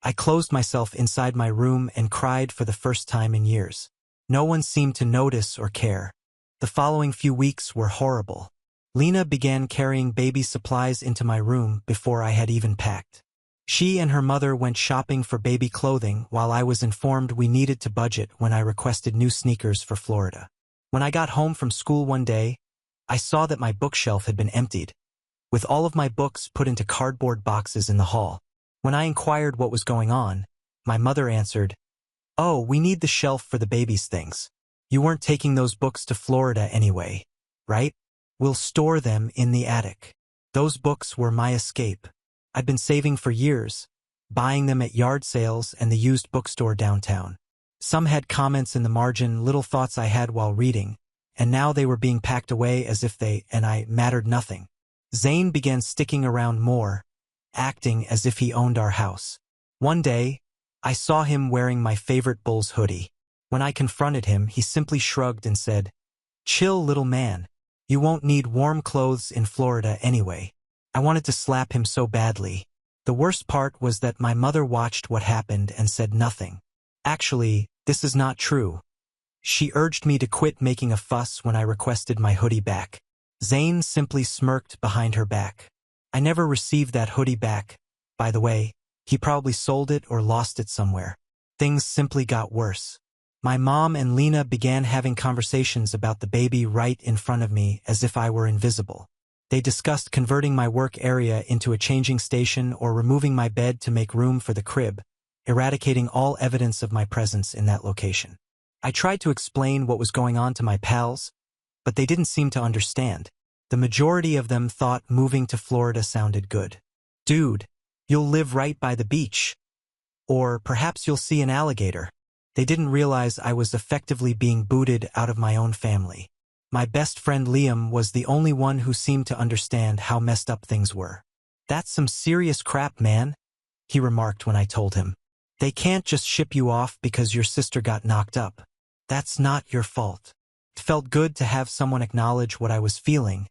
I closed myself inside my room and cried for the first time in years. No one seemed to notice or care. The following few weeks were horrible. Lena began carrying baby supplies into my room before I had even packed. She and her mother went shopping for baby clothing while I was informed we needed to budget when I requested new sneakers for Florida. When I got home from school one day, I saw that my bookshelf had been emptied, with all of my books put into cardboard boxes in the hall. When I inquired what was going on, my mother answered, "Oh, we need the shelf for the baby's things. You weren't taking those books to Florida anyway, right? We'll store them in the attic." Those books were my escape. I'd been saving for years, buying them at yard sales and the used bookstore downtown. Some had comments in the margin, little thoughts I had while reading, and now they were being packed away as if they and I mattered nothing. Zane began sticking around more, acting as if he owned our house. One day, I saw him wearing my favorite Bulls hoodie. When I confronted him, he simply shrugged and said, "Chill, little man. You won't need warm clothes in Florida anyway." I wanted to slap him so badly. The worst part was that my mother watched what happened and said nothing. "Actually, this is not true." She urged me to quit making a fuss when I requested my hoodie back. Zane simply smirked behind her back. I never received that hoodie back. By the way, he probably sold it or lost it somewhere. Things simply got worse. My mom and Lena began having conversations about the baby right in front of me as if I were invisible. They discussed converting my work area into a changing station or removing my bed to make room for the crib, eradicating all evidence of my presence in that location. I tried to explain what was going on to my pals, but they didn't seem to understand. The majority of them thought moving to Florida sounded good. "Dude, you'll live right by the beach. Or perhaps you'll see an alligator." They didn't realize I was effectively being booted out of my own family. My best friend Liam was the only one who seemed to understand how messed up things were. "That's some serious crap, man," he remarked when I told him. "They can't just ship you off because your sister got knocked up. That's not your fault." It felt good to have someone acknowledge what I was feeling,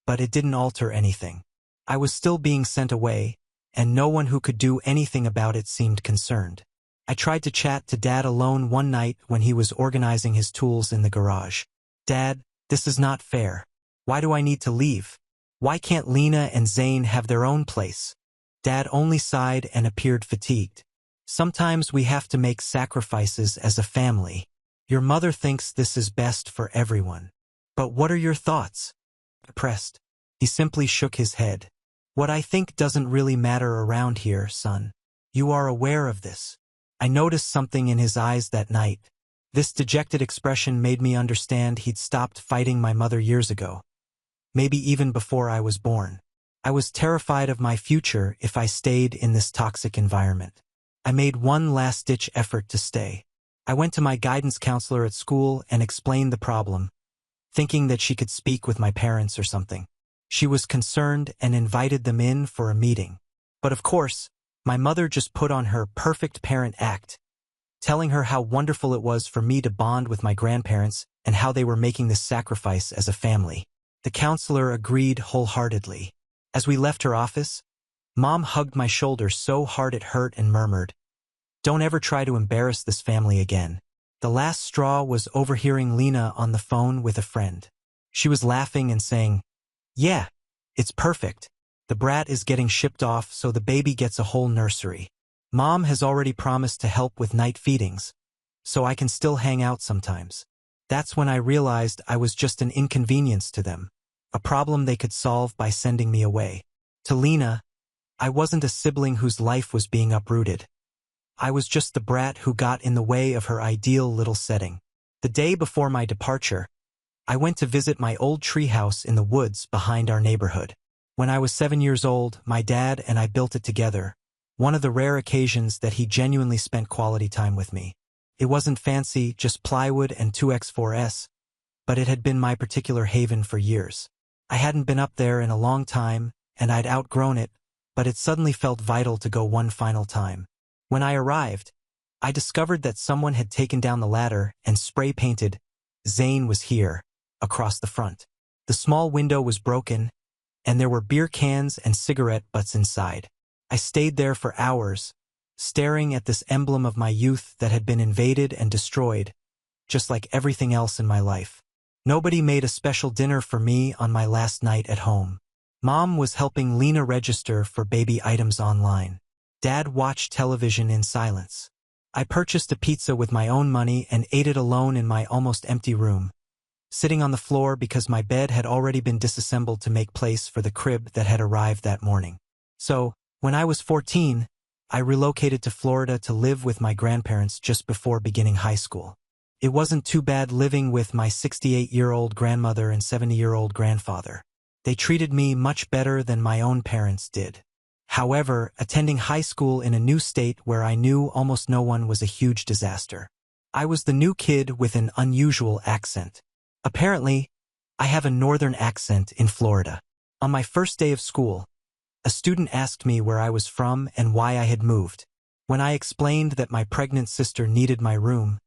but it didn't alter anything. I was still being sent away, and no one who could do anything about it seemed concerned. I tried to chat to Dad alone one night when he was organizing his tools in the garage. "Dad, this is not fair. Why do I need to leave? Why can't Lena and Zane have their own place?" Dad only sighed and appeared fatigued. "Sometimes we have to make sacrifices as a family. Your mother thinks this is best for everyone. But what are your thoughts?" Depressed. He simply shook his head. "What I think doesn't really matter around here, son. You are aware of this." I noticed something in his eyes that night. This dejected expression made me understand he'd stopped fighting my mother years ago, maybe even before I was born. I was terrified of my future if I stayed in this toxic environment. I made one last-ditch effort to stay. I went to my guidance counselor at school and explained the problem, thinking that she could speak with my parents or something. She was concerned and invited them in for a meeting. But of course, my mother just put on her perfect parent act, telling her how wonderful it was for me to bond with my grandparents and how they were making this sacrifice as a family. The counselor agreed wholeheartedly. As we left her office, Mom hugged my shoulder so hard it hurt and murmured, "Don't ever try to embarrass this family again." The last straw was overhearing Lena on the phone with a friend. She was laughing and saying, "Yeah, it's perfect. The brat is getting shipped off so the baby gets a whole nursery. Mom has already promised to help with night feedings, so I can still hang out sometimes." That's when I realized I was just an inconvenience to them, a problem they could solve by sending me away. To Lena, I wasn't a sibling whose life was being uprooted. I was just the brat who got in the way of her ideal little setting. The day before my departure, I went to visit my old treehouse in the woods behind our neighborhood. When I was 7 years old, my dad and I built it together, one of the rare occasions that he genuinely spent quality time with me. It wasn't fancy, just plywood and 2x4s, but it had been my particular haven for years. I hadn't been up there in a long time, and I'd outgrown it, but it suddenly felt vital to go one final time. When I arrived, I discovered that someone had taken down the ladder and spray-painted, "Zane was here," across the front. The small window was broken, and there were beer cans and cigarette butts inside. I stayed there for hours, staring at this emblem of my youth that had been invaded and destroyed, just like everything else in my life. Nobody made a special dinner for me on my last night at home. Mom was helping Lena register for baby items online. Dad watched television in silence. I purchased a pizza with my own money and ate it alone in my almost empty room, sitting on the floor because my bed had already been disassembled to make place for the crib that had arrived that morning. So, when I was 14, I relocated to Florida to live with my grandparents just before beginning high school. It wasn't too bad living with my 68-year-old grandmother and 70-year-old grandfather. They treated me much better than my own parents did. However, attending high school in a new state where I knew almost no one was a huge disaster. I was the new kid with an unusual accent. Apparently, I have a northern accent in Florida. On my first day of school, a student asked me where I was from and why I had moved. When I explained that my pregnant sister needed my room,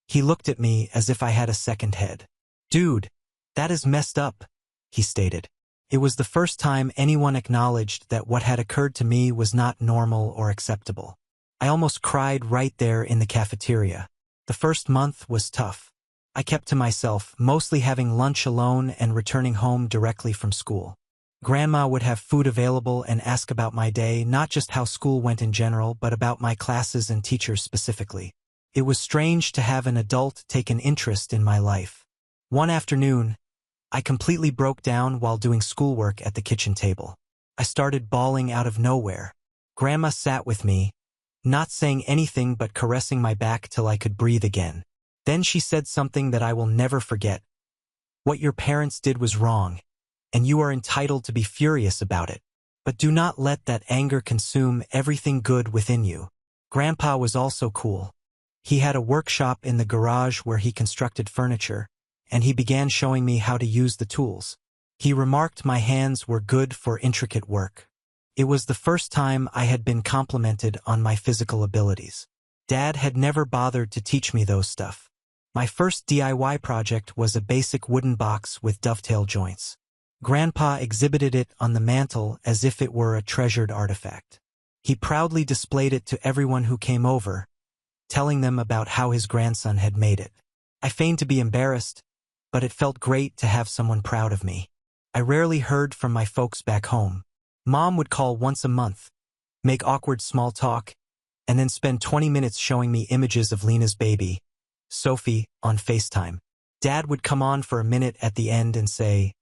he looked at me as if I had a second head. "Dude, that is messed up," he stated. It was the first time anyone acknowledged that what had occurred to me was not normal or acceptable. I almost cried right there in the cafeteria. The first month was tough. I kept to myself, mostly having lunch alone and returning home directly from school. Grandma would have food available and ask about my day, not just how school went in general, but about my classes and teachers specifically. It was strange to have an adult take an interest in my life. One afternoon, I completely broke down while doing schoolwork at the kitchen table. I started bawling out of nowhere. Grandma sat with me, not saying anything but caressing my back till I could breathe again. Then she said something that I will never forget. "What your parents did was wrong, and you are entitled to be furious about it. But do not let that anger consume everything good within you." Grandpa was also cool. He had a workshop in the garage where he constructed furniture, and he began showing me how to use the tools. He remarked my hands were good for intricate work. It was the first time I had been complimented on my physical abilities. Dad had never bothered to teach me those stuff. My first DIY project was a basic wooden box with dovetail joints. Grandpa exhibited it on the mantel as if it were a treasured artifact. He proudly displayed it to everyone who came over, telling them about how his grandson had made it. I feigned to be embarrassed, but it felt great to have someone proud of me. I rarely heard from my folks back home. Mom would call once a month, make awkward small talk, and then spend 20 minutes showing me images of Lena's baby, Sophie, on FaceTime. Dad would come on for a minute at the end and say,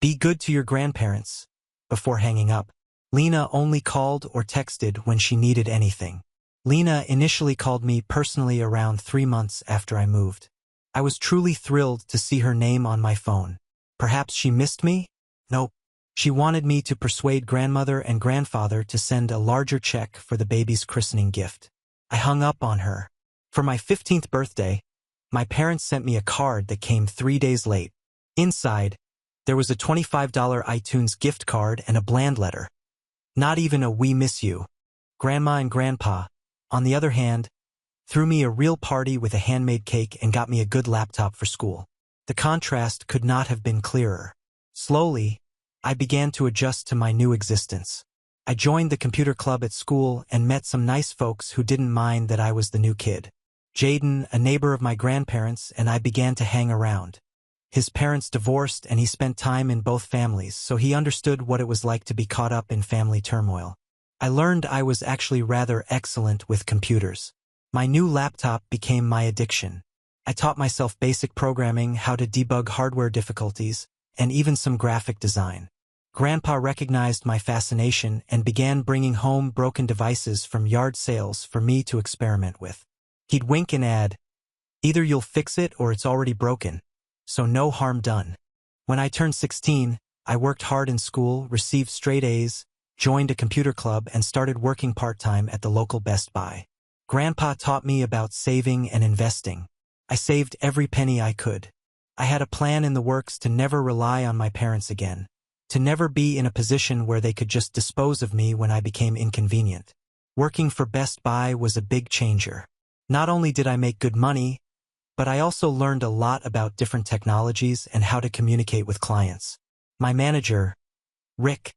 "Be good to your grandparents," before hanging up. Lena only called or texted when she needed anything. Lena initially called me personally around 3 months after I moved. I was truly thrilled to see her name on my phone. Perhaps she missed me? Nope. She wanted me to persuade grandmother and grandfather to send a larger check for the baby's christening gift. I hung up on her. For my 15th birthday, my parents sent me a card that came 3 days late. Inside, there was a $25 iTunes gift card and a bland letter. Not even a "we miss you." Grandma and Grandpa, on the other hand, threw me a real party with a handmade cake and got me a good laptop for school. The contrast could not have been clearer. Slowly, I began to adjust to my new existence. I joined the computer club at school and met some nice folks who didn't mind that I was the new kid. Jaden, a neighbor of my grandparents, and I began to hang around. His parents divorced and he spent time in both families, so he understood what it was like to be caught up in family turmoil. I learned I was actually rather excellent with computers. My new laptop became my addiction. I taught myself basic programming, how to debug hardware difficulties, and even some graphic design. Grandpa recognized my fascination and began bringing home broken devices from yard sales for me to experiment with. He'd wink and add, "Either you'll fix it or it's already broken, so no harm done." When I turned 16, I worked hard in school, received straight A's, joined a computer club, and started working part-time at the local Best Buy. Grandpa taught me about saving and investing. I saved every penny I could. I had a plan in the works to never rely on my parents again, to never be in a position where they could just dispose of me when I became inconvenient. Working for Best Buy was a big changer. Not only did I make good money, but I also learned a lot about different technologies and how to communicate with clients. My manager, Rick,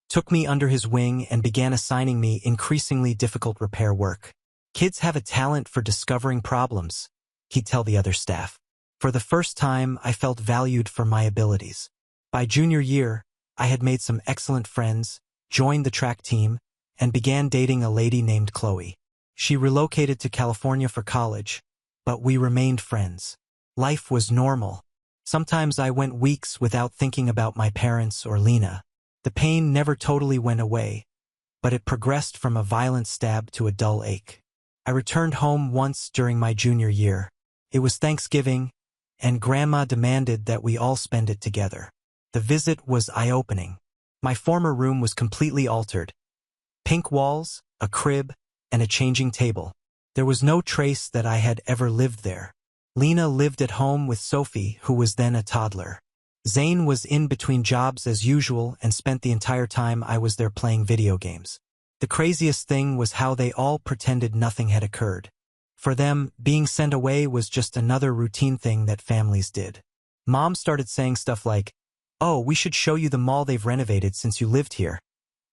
took me under his wing and began assigning me increasingly difficult repair work. "Kids have a talent for discovering problems," he'd tell the other staff. For the first time, I felt valued for my abilities. By junior year, I had made some excellent friends, joined the track team, and began dating a lady named Chloe. She relocated to California for college, but we remained friends. Life was normal. Sometimes I went weeks without thinking about my parents or Lena. The pain never totally went away, but it progressed from a violent stab to a dull ache. I returned home once during my junior year. It was Thanksgiving, and Grandma demanded that we all spend it together. The visit was eye-opening. My former room was completely altered. Pink walls, a crib, and a changing table. There was no trace that I had ever lived there. Lena lived at home with Sophie, who was then a toddler. Zane was in between jobs as usual and spent the entire time I was there playing video games. The craziest thing was how they all pretended nothing had occurred. For them, being sent away was just another routine thing that families did. Mom started saying stuff like, "Oh, we should show you the mall they've renovated since you lived here."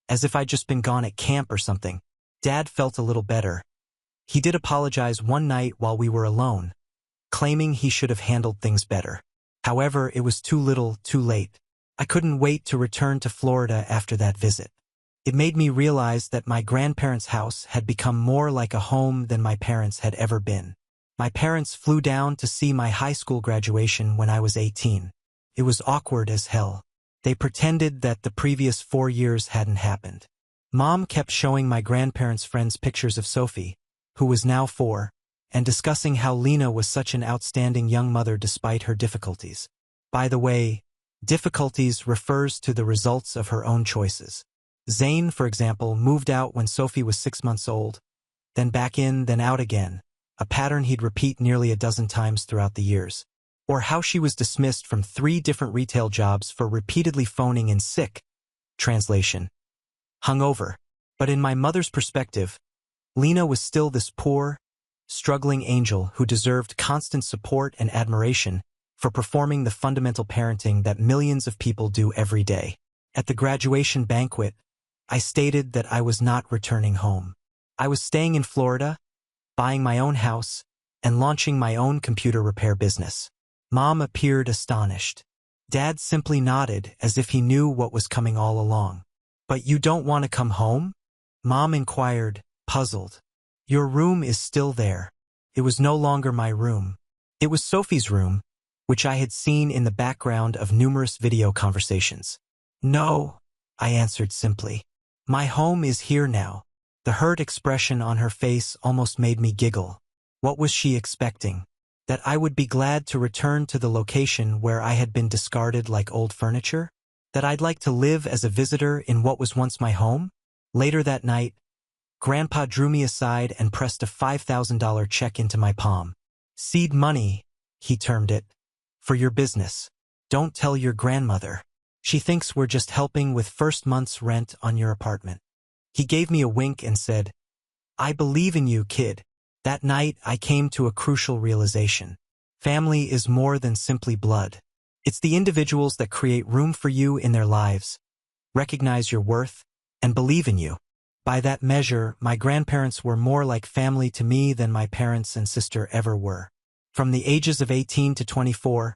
As if I'd just been gone at camp or something. Dad felt a little better. He did apologize one night while we were alone, claiming he should have handled things better. However, it was too little, too late. I couldn't wait to return to Florida after that visit. It made me realize that my grandparents' house had become more like a home than my parents had ever been. My parents flew down to see my high school graduation when I was 18. It was awkward as hell. They pretended that the previous 4 years hadn't happened. Mom kept showing my grandparents' friends pictures of Sophie, who was now 4, and discussing how Lena was such an outstanding young mother despite her difficulties. By the way, difficulties refers to the results of her own choices. Zane, for example, moved out when Sophie was 6 months old, then back in, then out again, a pattern he'd repeat nearly a dozen times throughout the years. Or how she was dismissed from 3 different retail jobs for repeatedly phoning in sick. Translation: hungover. But in my mother's perspective, Lena was still this poor, struggling angel who deserved constant support and admiration for performing the fundamental parenting that millions of people do every day. At the graduation banquet, I stated that I was not returning home. I was staying in Florida, buying my own house, and launching my own computer repair business. Mom appeared astonished. Dad simply nodded as if he knew what was coming all along. "But you don't want to come home?" Mom inquired, puzzled. "Your room is still there." It was no longer my room. It was Sophie's room, which I had seen in the background of numerous video conversations. "No," I answered simply. "My home is here now." The hurt expression on her face almost made me giggle. What was she expecting? That I would be glad to return to the location where I had been discarded like old furniture? That I'd like to live as a visitor in what was once my home? Later that night, Grandpa drew me aside and pressed a $5,000 check into my palm. "Seed money," he termed it, "for your business. Don't tell your grandmother. She thinks we're just helping with first month's rent on your apartment." He gave me a wink and said, "I believe in you, kid." That night, I came to a crucial realization. Family is more than simply blood. It's the individuals that create room for you in their lives, recognize your worth, and believe in you. By that measure, my grandparents were more like family to me than my parents and sister ever were. From the ages of 18 to 24,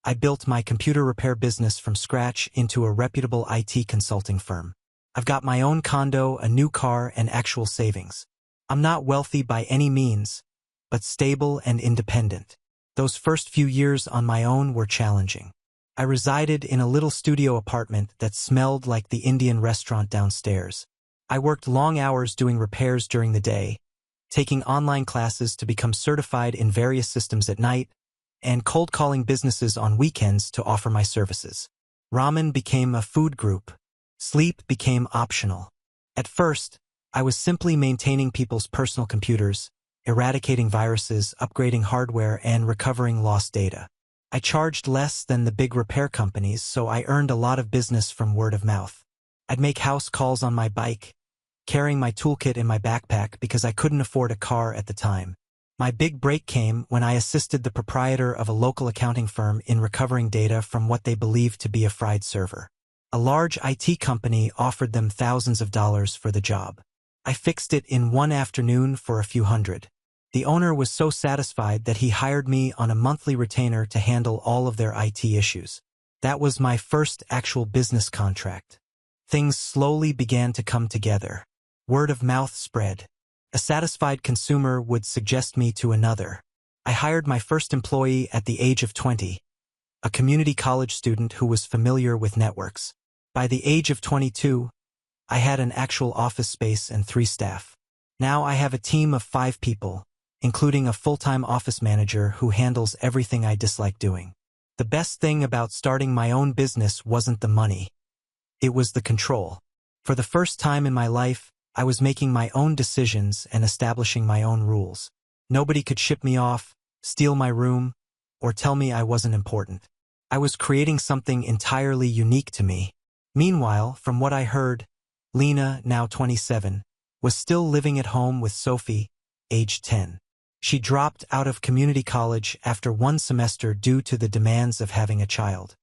I built my computer repair business from scratch into a reputable IT consulting firm. I've got my own condo, a new car, and actual savings. I'm not wealthy by any means, but stable and independent. Those first few years on my own were challenging. I resided in a little studio apartment that smelled like the Indian restaurant downstairs. I worked long hours doing repairs during the day, taking online classes to become certified in various systems at night, and cold calling businesses on weekends to offer my services. Ramen became a food group. Sleep became optional. At first, I was simply maintaining people's personal computers, eradicating viruses, upgrading hardware, and recovering lost data. I charged less than the big repair companies, so I earned a lot of business from word of mouth. I'd make house calls on my bike, carrying my toolkit in my backpack because I couldn't afford a car at the time. My big break came when I assisted the proprietor of a local accounting firm in recovering data from what they believed to be a fried server. A large IT company offered them thousands of dollars for the job. I fixed it in one afternoon for a few hundred. The owner was so satisfied that he hired me on a monthly retainer to handle all of their IT issues. That was my first actual business contract. Things slowly began to come together. Word of mouth spread. A satisfied consumer would suggest me to another. I hired my first employee at the age of 20, a community college student who was familiar with networks. By the age of 22, I had an actual office space and 3 staff. Now I have a team of 5 people, including a full-time office manager who handles everything I dislike doing. The best thing about starting my own business wasn't the money. It was the control. For the first time in my life, I was making my own decisions and establishing my own rules. Nobody could ship me off, steal my room, or tell me I wasn't important. I was creating something entirely unique to me. Meanwhile, from what I heard, Lena, now 27, was still living at home with Sophie, aged 10. She dropped out of community college after 1 semester due to the demands of having a child.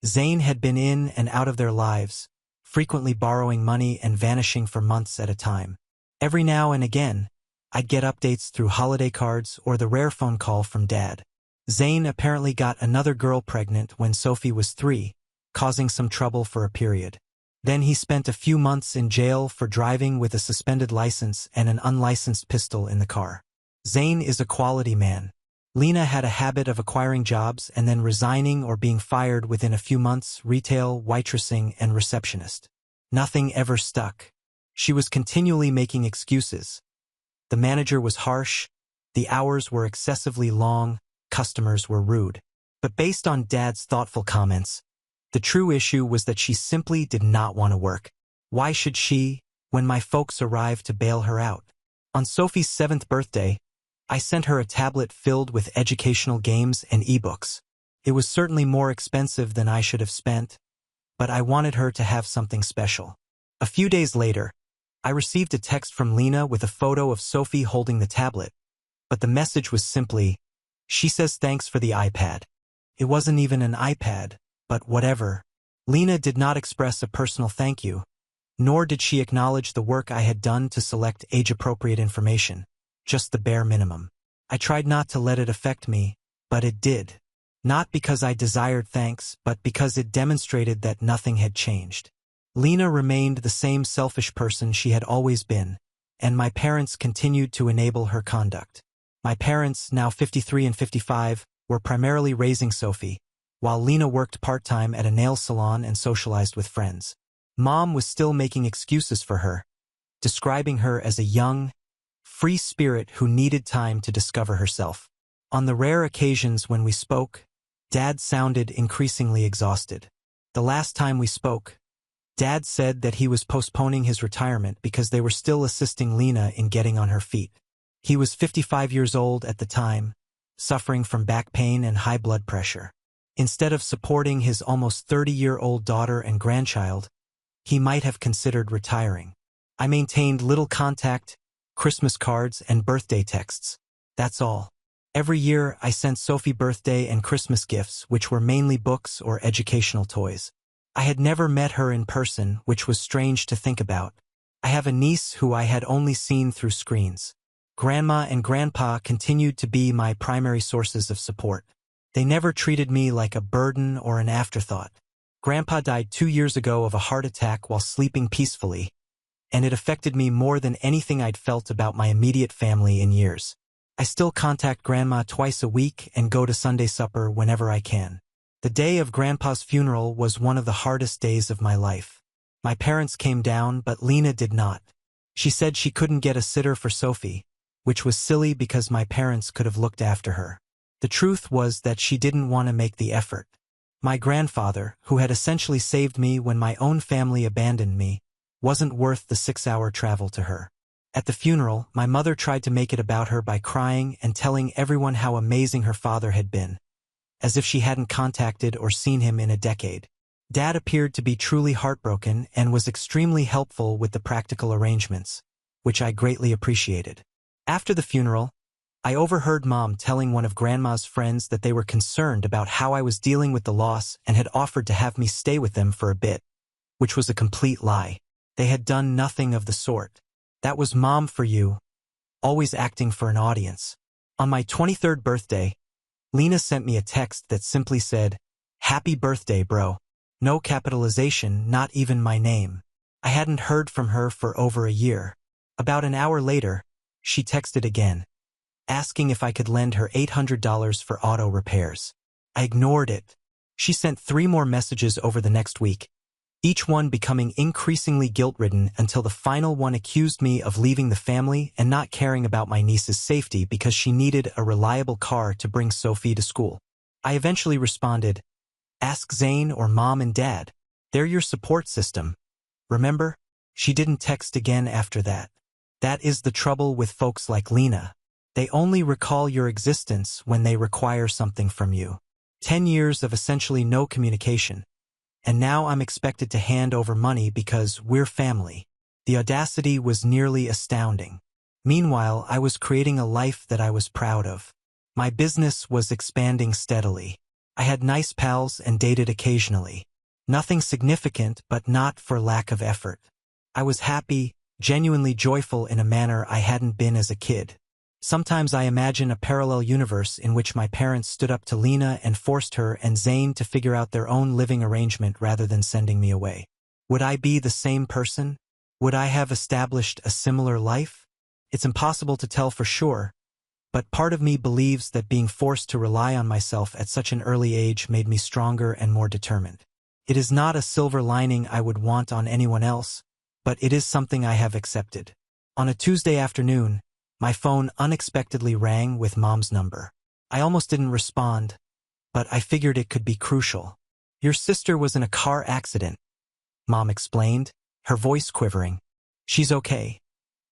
Zane had been in and out of their lives, frequently borrowing money and vanishing for months at a time. Every now and again, I'd get updates through holiday cards or the rare phone call from Dad. Zane apparently got another girl pregnant when Sophie was 3, causing some trouble for a period. Then he spent a few months in jail for driving with a suspended license and an unlicensed pistol in the car. Zane is a quality man. Lena had a habit of acquiring jobs and then resigning or being fired within a few months: retail, waitressing, and receptionist. Nothing ever stuck. She was continually making excuses. The manager was harsh, the hours were excessively long, customers were rude. But based on Dad's thoughtful comments, the true issue was that she simply did not want to work. Why should she, when my folks arrived to bail her out? On Sophie's 7th birthday, I sent her a tablet filled with educational games and ebooks. It was certainly more expensive than I should have spent, but I wanted her to have something special. A few days later, I received a text from Lena with a photo of Sophie holding the tablet, but the message was simply, "She says thanks for the iPad." It wasn't even an iPad, but whatever. Lena did not express a personal thank you, nor did she acknowledge the work I had done to select age-appropriate information. Just the bare minimum. I tried not to let it affect me, but it did. Not because I desired thanks, but because it demonstrated that nothing had changed. Lena remained the same selfish person she had always been, and my parents continued to enable her conduct. My parents, now 53 and 55, were primarily raising Sophie, while Lena worked part-time at a nail salon and socialized with friends. Mom was still making excuses for her, describing her as a young, free spirit who needed time to discover herself. On the rare occasions when we spoke, Dad sounded increasingly exhausted. The last time we spoke, Dad said that he was postponing his retirement because they were still assisting Lena in getting on her feet. He was 55 years old at the time, suffering from back pain and high blood pressure. Instead of supporting his almost 30-year-old daughter and grandchild, he might have considered retiring. I maintained little contact, Christmas cards, and birthday texts. That's all. Every year, I sent Sophie birthday and Christmas gifts, which were mainly books or educational toys. I had never met her in person, which was strange to think about. I have a niece who I had only seen through screens. Grandma and Grandpa continued to be my primary sources of support. They never treated me like a burden or an afterthought. Grandpa died 2 years ago of a heart attack while sleeping peacefully, and it affected me more than anything I'd felt about my immediate family in years. I still contact Grandma twice a week and go to Sunday supper whenever I can. The day of Grandpa's funeral was one of the hardest days of my life. My parents came down, but Lena did not. She said she couldn't get a sitter for Sophie, which was silly because my parents could have looked after her. The truth was that she didn't want to make the effort. My grandfather, who had essentially saved me when my own family abandoned me, wasn't worth the 6-hour travel to her. At the funeral, my mother tried to make it about her by crying and telling everyone how amazing her father had been, as if she hadn't contacted or seen him in a decade. Dad appeared to be truly heartbroken and was extremely helpful with the practical arrangements, which I greatly appreciated. After the funeral, I overheard Mom telling one of Grandma's friends that they were concerned about how I was dealing with the loss and had offered to have me stay with them for a bit, which was a complete lie. They had done nothing of the sort. That was Mom for you. always acting for an audience. On my 23rd birthday, Lena sent me a text that simply said, "Happy birthday, bro." No capitalization, not even my name. I hadn't heard from her for over a year. About an hour later, she texted again, asking if I could lend her $800 for auto repairs. I ignored it. She sent 3 more messages over the next week, each one becoming increasingly guilt-ridden until the final one accused me of leaving the family and not caring about my niece's safety because she needed a reliable car to bring Sophie to school. I eventually responded, "Ask Zane or Mom and Dad. They're your support system. Remember?" She didn't text again after that. That is the trouble with folks like Lena. They only recall your existence when they require something from you. 10 years of essentially no communication. And now I'm expected to hand over money because we're family. The audacity was nearly astounding. Meanwhile, I was creating a life that I was proud of. My business was expanding steadily. I had nice pals and dated occasionally. Nothing significant, but not for lack of effort. I was happy, genuinely joyful in a manner I hadn't been as a kid. Sometimes I imagine a parallel universe in which my parents stood up to Lena and forced her and Zane to figure out their own living arrangement rather than sending me away. Would I be the same person? Would I have established a similar life? It's impossible to tell for sure, but part of me believes that being forced to rely on myself at such an early age made me stronger and more determined. It is not a silver lining I would want on anyone else, but it is something I have accepted. On a Tuesday afternoon, my phone unexpectedly rang with Mom's number. I almost didn't respond, but I figured it could be crucial. "Your sister was in a car accident," Mom explained, her voice quivering. "She's okay,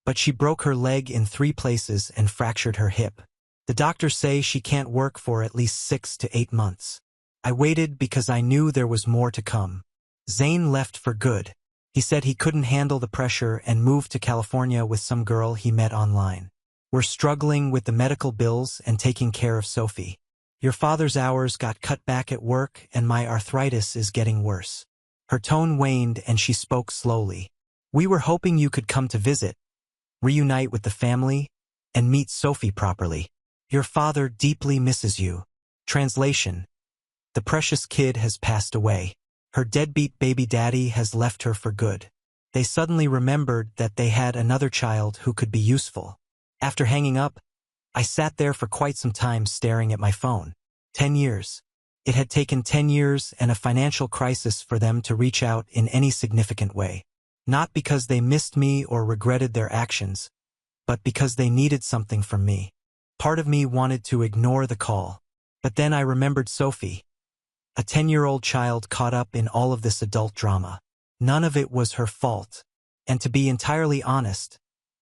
but she broke her leg in 3 places and fractured her hip. The doctors say she can't work for at least 6 to 8 months. I waited because I knew there was more to come. Zane left for good. He said he couldn't handle the pressure and moved to California with some girl he met online. We're struggling with the medical bills and taking care of Sophie. Your father's hours got cut back at work and my arthritis is getting worse." Her tone waned and she spoke slowly. "We were hoping you could come to visit, reunite with the family, and meet Sophie properly. Your father deeply misses you." Translation: the precious kid has passed away. Her deadbeat baby daddy has left her for good. They suddenly remembered that they had another child who could be useful. After hanging up, I sat there for quite some time staring at my phone. 10 years. It had taken 10 years and a financial crisis for them to reach out in any significant way. Not because they missed me or regretted their actions, but because they needed something from me. Part of me wanted to ignore the call. But then I remembered Sophie, a 10-year-old child caught up in all of this adult drama. None of it was her fault. And to be entirely honest,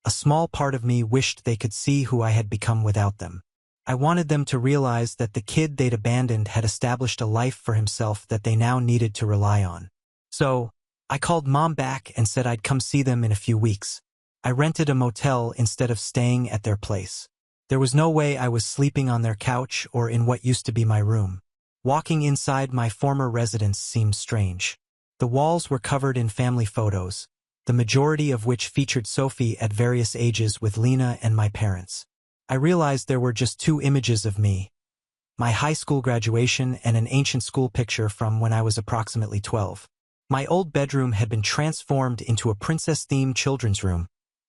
a small part of me wished they could see who I had become without them. I wanted them to realize that the kid they'd abandoned had established a life for himself that they now needed to rely on. So, I called Mom back and said I'd come see them in a few weeks. I rented a motel instead of staying at their place. There was no way I was sleeping on their couch or in what used to be my room. Walking inside my former residence seemed strange. The walls were covered in family photos, the majority of which featured Sophie at various ages with Lena and my parents. I realized there were just 2 images of me, my high school graduation and an ancient school picture from when I was approximately 12. My old bedroom had been transformed into a princess-themed children's room,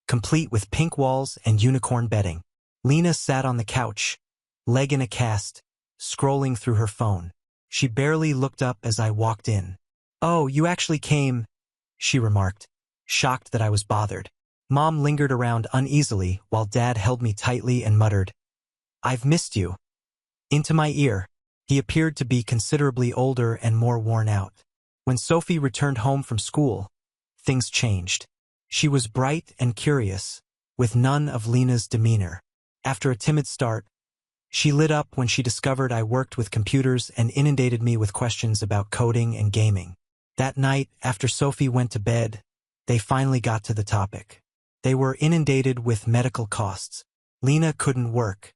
complete with pink walls and unicorn bedding. Lena sat on the couch, leg in a cast, scrolling through her phone. She barely looked up as I walked in. "Oh, you actually came," she remarked, shocked that I was bothered. Mom lingered around uneasily while Dad held me tightly and muttered, "I've missed you." Into my ear, he appeared to be considerably older and more worn out. When Sophie returned home from school, things changed. She was bright and curious, with none of Lena's demeanor. After a timid start, she lit up when she discovered I worked with computers and inundated me with questions about coding and gaming. That night, after Sophie went to bed, they finally got to the topic. They were inundated with medical costs. Lena couldn't work.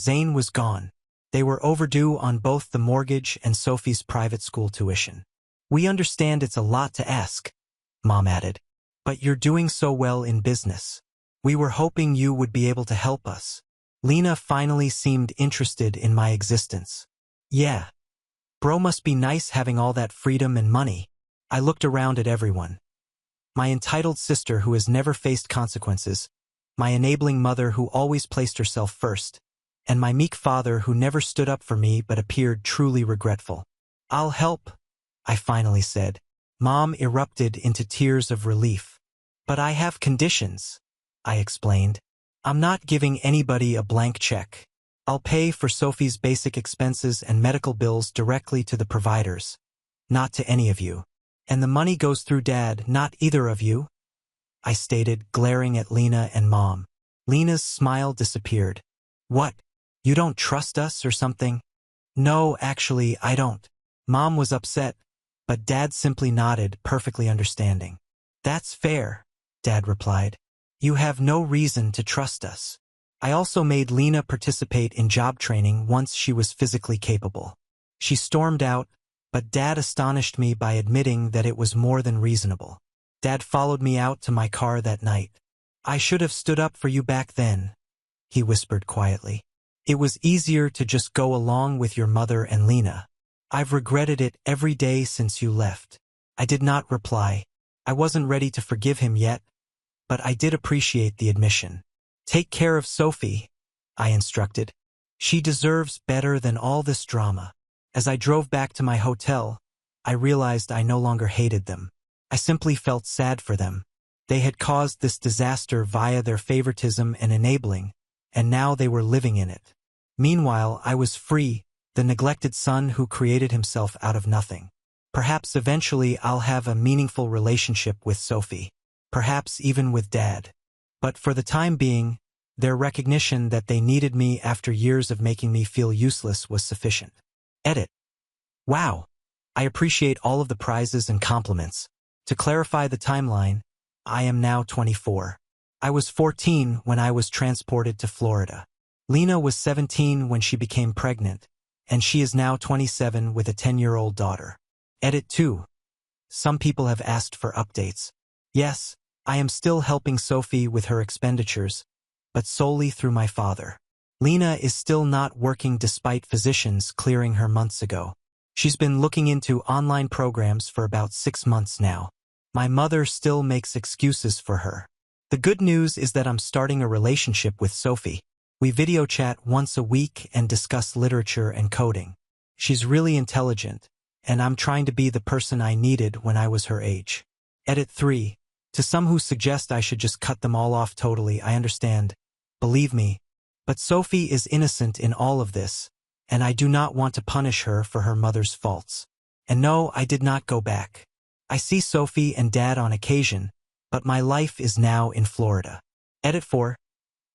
Zane was gone. They were overdue on both the mortgage and Sophie's private school tuition. "We understand it's a lot to ask," Mom added, "but you're doing so well in business. We were hoping you would be able to help us. Lena finally seemed interested in my existence. Yeah. Bro must be nice having all that freedom and money. I looked around at everyone. My entitled sister who has never faced consequences, my enabling mother who always placed herself first, and my meek father who never stood up for me but appeared truly regretful. I'll help, I finally said. Mom erupted into tears of relief. But I have conditions, I explained. I'm not giving anybody a blank check. I'll pay for Sophie's basic expenses and medical bills directly to the providers, not to any of you. And the money goes through Dad, not either of you, I stated, glaring at Lena and Mom. Lena's smile disappeared. What? You don't trust us or something? No, actually, I don't. Mom was upset, but Dad simply nodded, perfectly understanding. That's fair, Dad replied. You have no reason to trust us. I also made Lena participate in job training once she was physically capable. She stormed out, but Dad astonished me by admitting that it was more than reasonable. Dad followed me out to my car that night. I should have stood up for you back then, he whispered quietly. It was easier to just go along with your mother and Lena. I've regretted it every day since you left. I did not reply. I wasn't ready to forgive him yet, but I did appreciate the admission. Take care of Sophie, I instructed. She deserves better than all this drama. As I drove back to my hotel, I realized I no longer hated them. I simply felt sad for them. They had caused this disaster via their favoritism and enabling, and now they were living in it. Meanwhile, I was free, the neglected son who created himself out of nothing. Perhaps eventually I'll have a meaningful relationship with Sophie. Perhaps even with Dad. But for the time being, their recognition that they needed me after years of making me feel useless was sufficient. Edit. Wow. I appreciate all of the prizes and compliments. To clarify the timeline, I am now 24. I was 14 when I was transported to Florida. Lena was 17 when she became pregnant, and she is now 27 with a 10-year-old daughter. Edit 2. Some people have asked for updates. Yes, I am still helping Sophie with her expenditures, but solely through my father. Lena is still not working despite physicians clearing her months ago. She's been looking into online programs for about 6 months now. My mother still makes excuses for her. The good news is that I'm starting a relationship with Sophie. We video chat once a week and discuss literature and coding. She's really intelligent, and I'm trying to be the person I needed when I was her age. Edit 3. To some who suggest I should just cut them all off totally, I understand. Believe me. But Sophie is innocent in all of this, and I do not want to punish her for her mother's faults. And no, I did not go back. I see Sophie and Dad on occasion, but my life is now in Florida. Edit 4.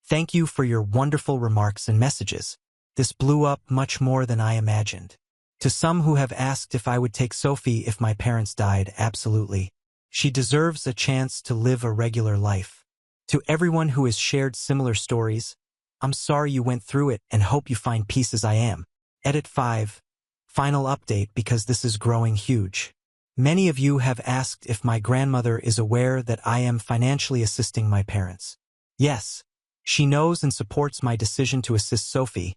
Thank you for your wonderful remarks and messages. This blew up much more than I imagined. To some who have asked if I would take Sophie if my parents died, absolutely. She deserves a chance to live a regular life. To everyone who has shared similar stories, I'm sorry you went through it and hope you find peace as I am. Edit 5. Final update because this is growing huge. Many of you have asked if my grandmother is aware that I am financially assisting my parents. Yes, she knows and supports my decision to assist Sophie,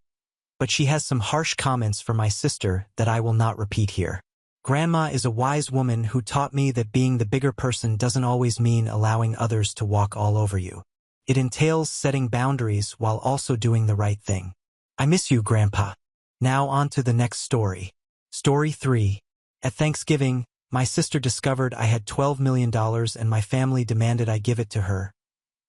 but she has some harsh comments for my sister that I will not repeat here. Grandma is a wise woman who taught me that being the bigger person doesn't always mean allowing others to walk all over you. It entails setting boundaries while also doing the right thing. I miss you, Grandpa. Now on to the next story. Story 3. At Thanksgiving, my sister discovered I had $12 million and my family demanded I give it to her,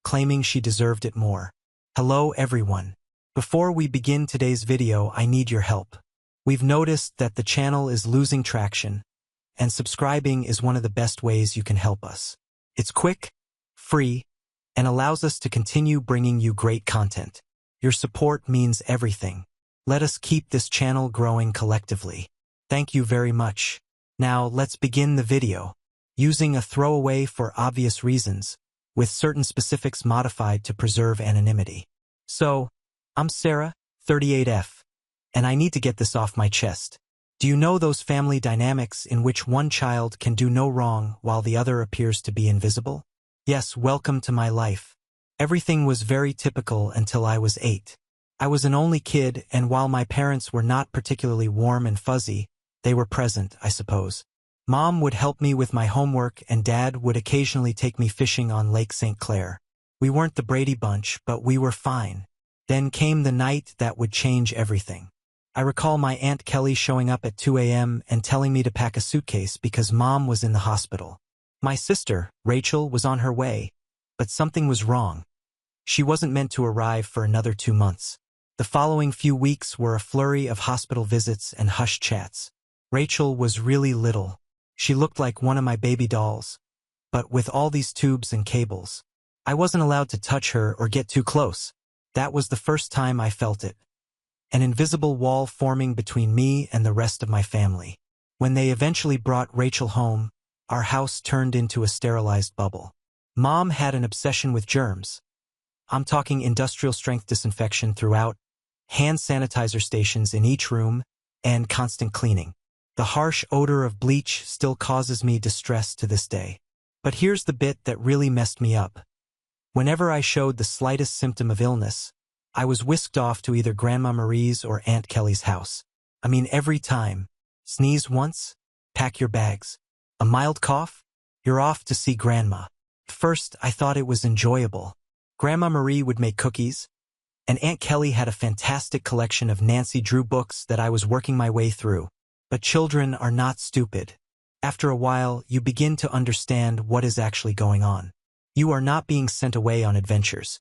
claiming she deserved it more. Hello, everyone. Before we begin today's video, I need your help. We've noticed that the channel is losing traction, and subscribing is one of the best ways you can help us. It's quick, free, and allows us to continue bringing you great content. Your support means everything. Let us keep this channel growing collectively. Thank you very much. Now let's begin the video. Using a throwaway for obvious reasons, with certain specifics modified to preserve anonymity. So, I'm Sarah, 38F, and I need to get this off my chest. Do you know those family dynamics in which one child can do no wrong while the other appears to be invisible? Yes, welcome to my life. Everything was very typical until I was 8. I was an only kid, and while my parents were not particularly warm and fuzzy, they were present, I suppose. Mom would help me with my homework, and Dad would occasionally take me fishing on Lake St. Clair. We weren't the Brady Bunch, but we were fine. Then came the night that would change everything. I recall my Aunt Kelly showing up at 2 a.m. and telling me to pack a suitcase because Mom was in the hospital. My sister, Rachel, was on her way, but something was wrong. She wasn't meant to arrive for another 2 months. The following few weeks were a flurry of hospital visits and hushed chats. Rachel was really little. She looked like one of my baby dolls, but with all these tubes and cables. I wasn't allowed to touch her or get too close. That was the first time I felt it. An invisible wall forming between me and the rest of my family. When they eventually brought Rachel home, our house turned into a sterilized bubble. Mom had an obsession with germs. I'm talking industrial-strength disinfection throughout, hand sanitizer stations in each room, and constant cleaning. The harsh odor of bleach still causes me distress to this day. But here's the bit that really messed me up. Whenever I showed the slightest symptom of illness, I was whisked off to either Grandma Marie's or Aunt Kelly's house. I mean, every time. Sneeze once? Pack your bags. A mild cough? You're off to see Grandma. At first, I thought it was enjoyable. Grandma Marie would make cookies, and Aunt Kelly had a fantastic collection of Nancy Drew books that I was working my way through. But children are not stupid. After a while, you begin to understand what is actually going on. You are not being sent away on adventures.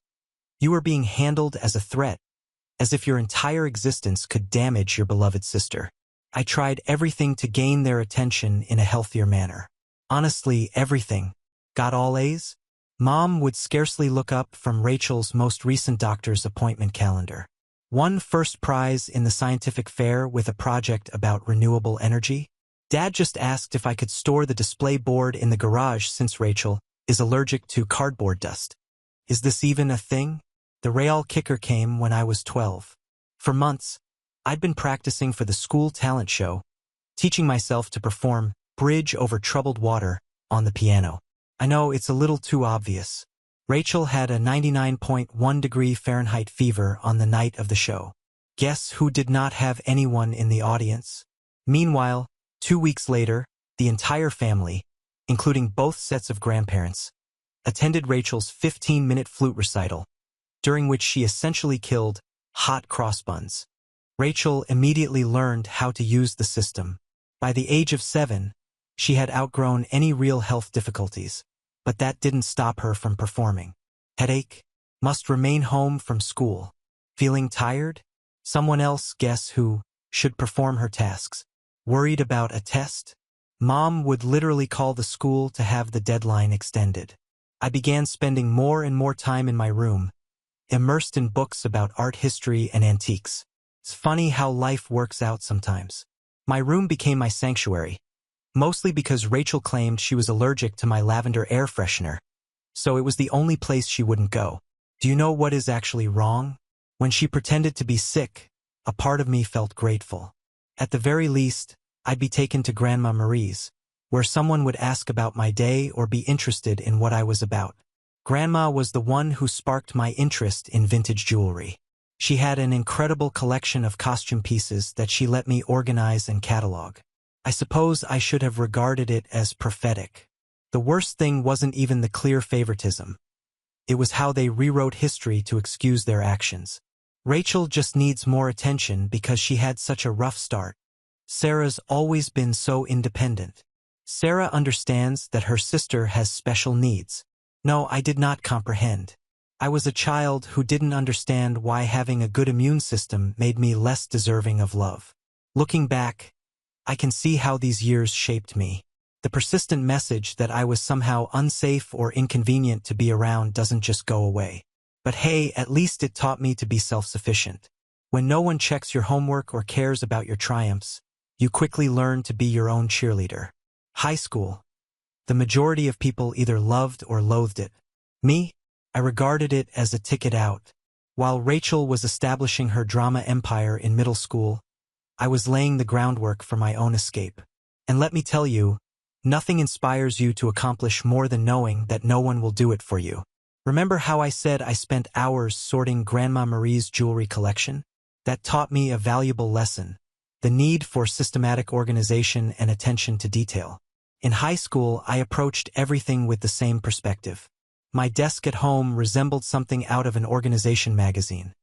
You are being handled as a threat, as if your entire existence could damage your beloved sister. I tried everything to gain their attention in a healthier manner. Honestly, everything. Got all A's? Mom would scarcely look up from Rachel's most recent doctor's appointment calendar. Won first prize in the scientific fair with a project about renewable energy. Dad just asked if I could store the display board in the garage since Rachel is allergic to cardboard dust. Is this even a thing? The real kicker came when I was 12. For months, I'd been practicing for the school talent show, teaching myself to perform Bridge Over Troubled Water on the piano. I know it's a little too obvious. Rachel had a 99.1 degree Fahrenheit fever on the night of the show. Guess who did not have anyone in the audience? Meanwhile, 2 weeks later, the entire family, including both sets of grandparents, attended Rachel's 15-minute flute recital, during which she essentially killed hot cross buns. Rachel immediately learned how to use the system. By the age of 7, she had outgrown any real health difficulties, but that didn't stop her from performing. Headache? Must remain home from school. Feeling tired? Someone else, guess who, should perform her tasks. Worried about a test? Mom would literally call the school to have the deadline extended. I began spending more and more time in my room, immersed in books about art history and antiques. It's funny how life works out sometimes. My room became my sanctuary, mostly because Rachel claimed she was allergic to my lavender air freshener, so it was the only place she wouldn't go. Do you know what is actually wrong? When she pretended to be sick, a part of me felt grateful. At the very least, I'd be taken to Grandma Marie's, where someone would ask about my day or be interested in what I was about. Grandma was the one who sparked my interest in vintage jewelry. She had an incredible collection of costume pieces that she let me organize and catalog. I suppose I should have regarded it as prophetic. The worst thing wasn't even the clear favoritism. It was how they rewrote history to excuse their actions. Rachel just needs more attention because she had such a rough start. Sarah's always been so independent. Sarah understands that her sister has special needs. No, I did not comprehend. I was a child who didn't understand why having a good immune system made me less deserving of love. Looking back, I can see how these years shaped me. The persistent message that I was somehow unsafe or inconvenient to be around doesn't just go away. But hey, at least it taught me to be self-sufficient. When no one checks your homework or cares about your triumphs, you quickly learn to be your own cheerleader. High school. The majority of people either loved or loathed it. Me? I regarded it as a ticket out. While Rachel was establishing her drama empire in middle school, I was laying the groundwork for my own escape. And let me tell you, nothing inspires you to accomplish more than knowing that no one will do it for you. Remember how I said I spent hours sorting Grandma Marie's jewelry collection? That taught me a valuable lesson: the need for systematic organization and attention to detail. In high school, I approached everything with the same perspective. My desk at home resembled something out of an organization magazine.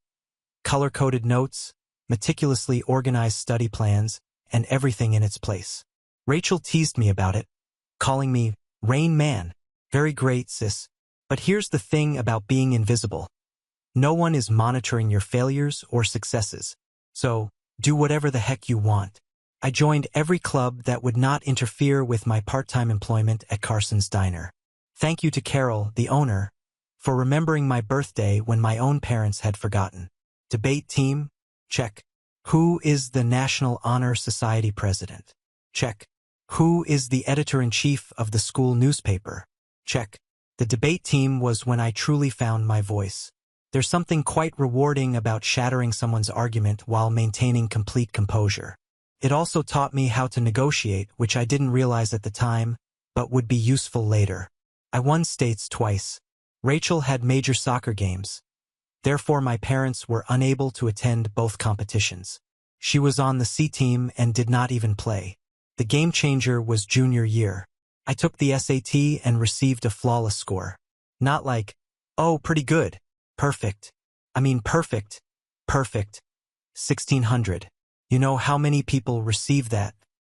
Color-coded notes, meticulously organized study plans, and everything in its place. Rachel teased me about it, calling me Rain Man. Very great, sis. But here's the thing about being invisible. No one is monitoring your failures or successes. So, do whatever the heck you want. I joined every club that would not interfere with my part-time employment at Carson's Diner. Thank you to Carol, the owner, for remembering my birthday when my own parents had forgotten. Debate team? Check. Who is the National Honor Society president? Check. Who is the editor-in-chief of the school newspaper? Check. The debate team was when I truly found my voice. There's something quite rewarding about shattering someone's argument while maintaining complete composure. It also taught me how to negotiate, which I didn't realize at the time, but would be useful later. I won states twice. Rachel had major soccer games. Therefore, my parents were unable to attend both competitions. She was on the C team and did not even play. The game changer was junior year. I took the SAT and received a flawless score. Not like, oh, pretty good. Perfect. I mean perfect. Perfect. 1600. You know how many people receive that?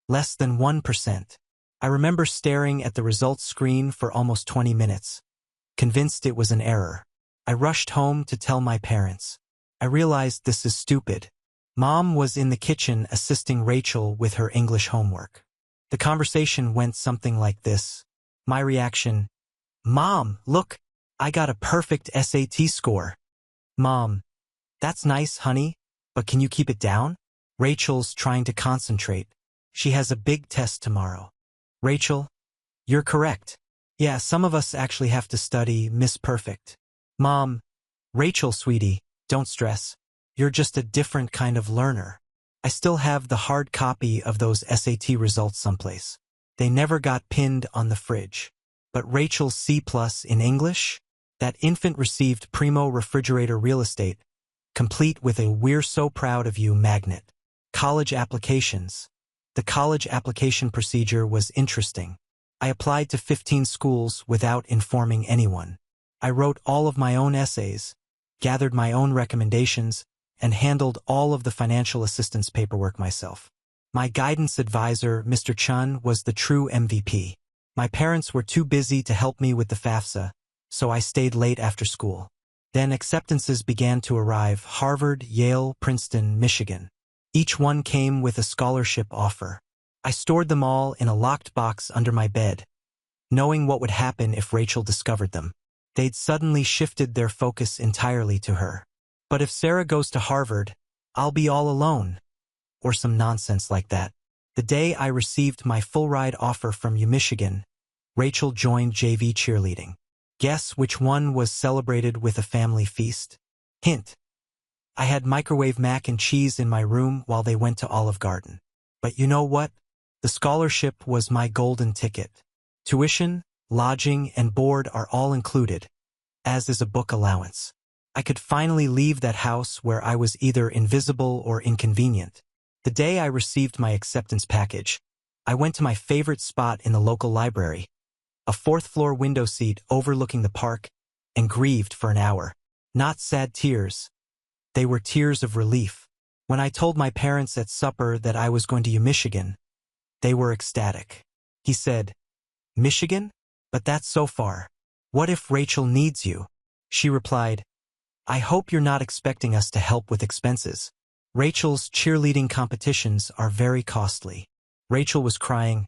Less than 1%. I remember staring at the results screen for almost 20 minutes, convinced it was an error. I rushed home to tell my parents. I realized this is stupid. Mom was in the kitchen assisting Rachel with her English homework. The conversation went something like this. My reaction: Mom, look, I got a perfect SAT score. Mom: that's nice, honey, but can you keep it down? Rachel's trying to concentrate. She has a big test tomorrow. Rachel: you're correct. Yeah, some of us actually have to study Miss Perfect. Mom: Rachel, sweetie, don't stress. You're just a different kind of learner. I still have the hard copy of those SAT results someplace. They never got pinned on the fridge. But Rachel's C+ in English? That infant received primo refrigerator real estate, complete with a "we're so proud of you" magnet. College applications. The college application procedure was interesting. I applied to 15 schools without informing anyone. I wrote all of my own essays, gathered my own recommendations, and handled all of the financial assistance paperwork myself. My guidance advisor, Mr. Chun, was the true MVP. My parents were too busy to help me with the FAFSA, so I stayed late after school. Then acceptances began to arrive: Harvard, Yale, Princeton, Michigan. Each one came with a scholarship offer. I stored them all in a locked box under my bed, knowing what would happen if Rachel discovered them. They'd suddenly shifted their focus entirely to her. But if Sarah goes to Harvard, I'll be all alone. Or some nonsense like that. The day I received my full-ride offer from UMichigan, Rachel joined JV cheerleading. Guess which one was celebrated with a family feast? Hint: I had microwave mac and cheese in my room while they went to Olive Garden. But you know what? The scholarship was my golden ticket. Tuition, lodging, and board are all included, as is a book allowance. I could finally leave that house where I was either invisible or inconvenient. The day I received my acceptance package, I went to my favorite spot in the local library, a fourth-floor window seat overlooking the park, and grieved for an hour. Not sad tears. They were tears of relief. When I told my parents at supper that I was going to UMichigan, they were ecstatic. He said, "Michigan? But that's so far. What if Rachel needs you?" She replied, "I hope you're not expecting us to help with expenses. Rachel's cheerleading competitions are very costly." Rachel was crying,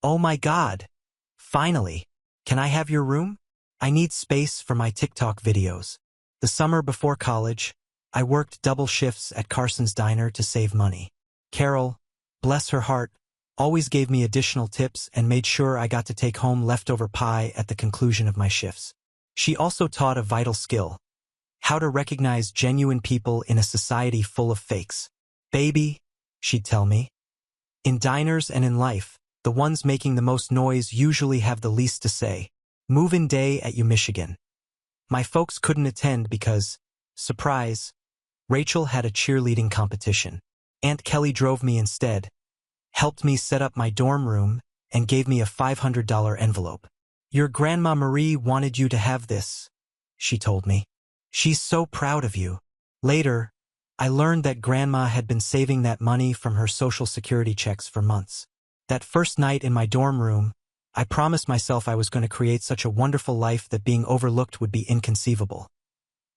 "Oh my God! Finally! Can I have your room? I need space for my TikTok videos." The summer before college, I worked double shifts at Carson's Diner to save money. Carol, bless her heart, always gave me additional tips and made sure I got to take home leftover pie at the conclusion of my shifts. She also taught a vital skill: how to recognize genuine people in a society full of fakes. "Baby," she'd tell me, "in diners and in life, the ones making the most noise usually have the least to say. Move-in day at UMichigan. My folks couldn't attend because, surprise, Rachel had a cheerleading competition. Aunt Kelly drove me instead, helped me set up my dorm room, and gave me a $500 envelope. "Your Grandma Marie wanted you to have this," she told me. "She's so proud of you." Later, I learned that Grandma had been saving that money from her Social Security checks for months. That first night in my dorm room, I promised myself I was going to create such a wonderful life that being overlooked would be inconceivable.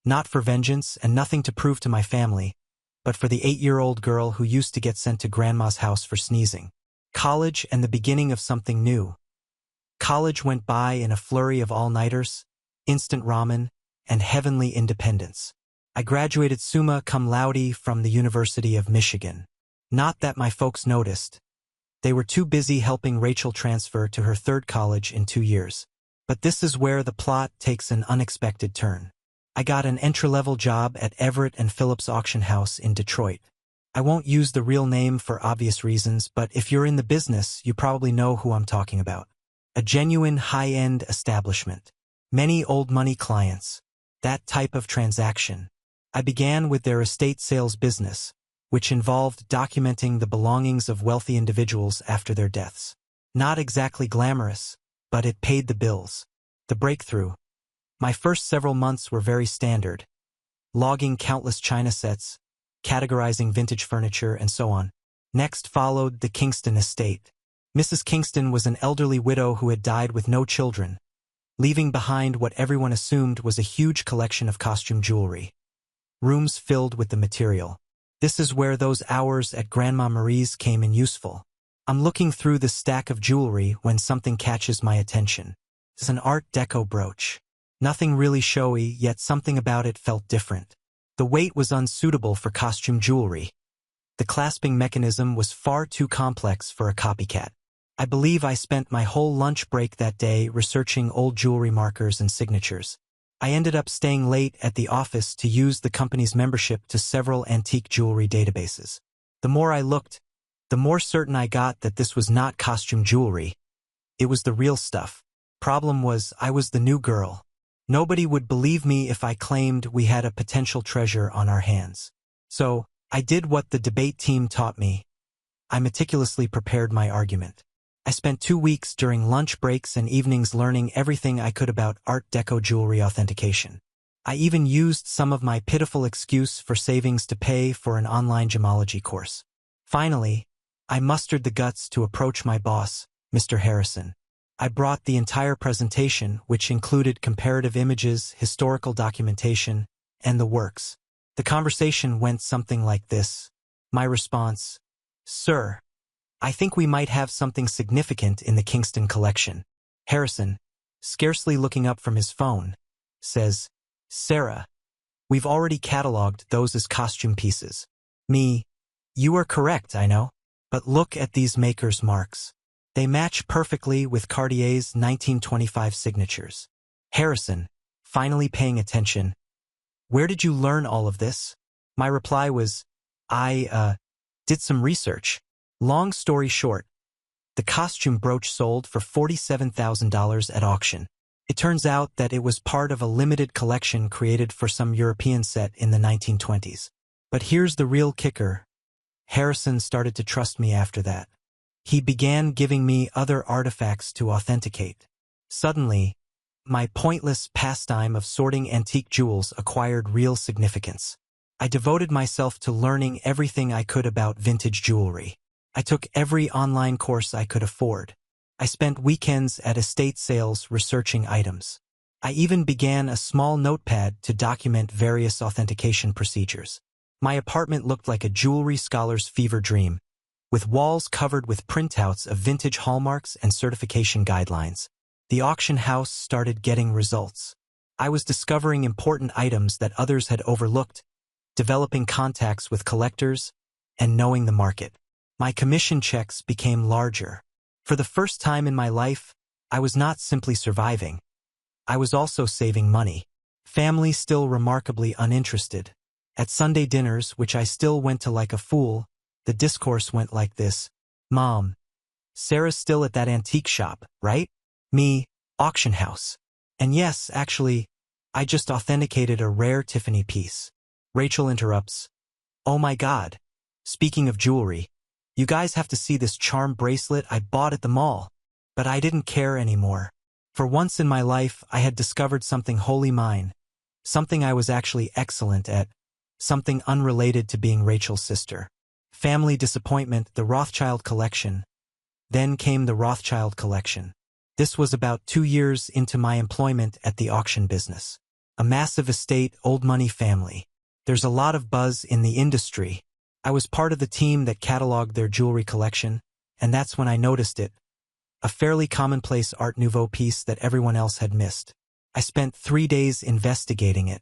Not for vengeance and nothing to prove to my family, but for the 8-year-old girl who used to get sent to Grandma's house for sneezing. College and the beginning of something new. College went by in a flurry of all-nighters, instant ramen, and heavenly independence. I graduated summa cum laude from the University of Michigan. Not that my folks noticed. They were too busy helping Rachel transfer to her third college in 2 years. But this is where the plot takes an unexpected turn. I got an entry-level job at Everett and Phillips Auction House in Detroit. I won't use the real name for obvious reasons, but if you're in the business, you probably know who I'm talking about. A genuine high-end establishment. Many old money clients. That type of transaction. I began with their estate sales business, which involved documenting the belongings of wealthy individuals after their deaths. Not exactly glamorous, but it paid the bills. The breakthrough. My first several months were very standard. Logging countless china sets, categorizing vintage furniture, and so on. Next followed the Kingston estate. Mrs. Kingston was an elderly widow who had died with no children, leaving behind what everyone assumed was a huge collection of costume jewelry. Rooms filled with the material. This is where those hours at Grandma Marie's came in useful. I'm looking through the stack of jewelry when something catches my attention. It's an Art Deco brooch. Nothing really showy, yet something about it felt different. The weight was unsuitable for costume jewelry. The clasping mechanism was far too complex for a copycat. I believe I spent my whole lunch break that day researching old jewelry markers and signatures. I ended up staying late at the office to use the company's membership to several antique jewelry databases. The more I looked, the more certain I got that this was not costume jewelry. It was the real stuff. Problem was, I was the new girl. Nobody would believe me if I claimed we had a potential treasure on our hands. So, I did what the debate team taught me. I meticulously prepared my argument. I spent 2 weeks during lunch breaks and evenings learning everything I could about Art Deco jewelry authentication. I even used some of my pitiful excuse for savings to pay for an online gemology course. Finally, I mustered the guts to approach my boss, Mr. Harrison. I brought the entire presentation, which included comparative images, historical documentation, and the works. The conversation went something like this. My response: "Sir, I think we might have something significant in the Kingston collection." Harrison, scarcely looking up from his phone, says, "Sarah, we've already cataloged those as costume pieces." Me: "You are correct, I know. But look at these makers' marks. They match perfectly with Cartier's 1925 signatures." Harrison, finally paying attention: "Where did you learn all of this?" My reply was, I did some research. Long story short, the costume brooch sold for $47,000 at auction. It turns out that it was part of a limited collection created for some European set in the 1920s. But here's the real kicker. Harrison started to trust me after that. He began giving me other artifacts to authenticate. Suddenly, my pointless pastime of sorting antique jewels acquired real significance. I devoted myself to learning everything I could about vintage jewelry. I took every online course I could afford. I spent weekends at estate sales researching items. I even began a small notepad to document various authentication procedures. My apartment looked like a jewelry scholar's fever dream, with walls covered with printouts of vintage hallmarks and certification guidelines. The auction house started getting results. I was discovering important items that others had overlooked, developing contacts with collectors, and knowing the market. My commission checks became larger. For the first time in my life, I was not simply surviving. I was also saving money. Family still remarkably uninterested. At Sunday dinners, which I still went to like a fool, the discourse went like this: "Mom, Sarah's still at that antique shop, right?" Me: "Auction house. And yes, actually, I just authenticated a rare Tiffany piece. Rachel interrupts. Oh my God. Speaking of jewelry, you guys have to see this charm bracelet I bought at the mall. But I didn't care anymore. For once in my life, I had discovered something wholly mine. Something I was actually excellent at. Something unrelated to being Rachel's sister. Family disappointment, the Rothschild collection. Then came the Rothschild collection. This was about 2 years into my employment at the auction business. A massive estate, old money family. There's a lot of buzz in the industry. I was part of the team that cataloged their jewelry collection, and that's when I noticed it. A fairly commonplace Art Nouveau piece that everyone else had missed. I spent 3 days investigating it.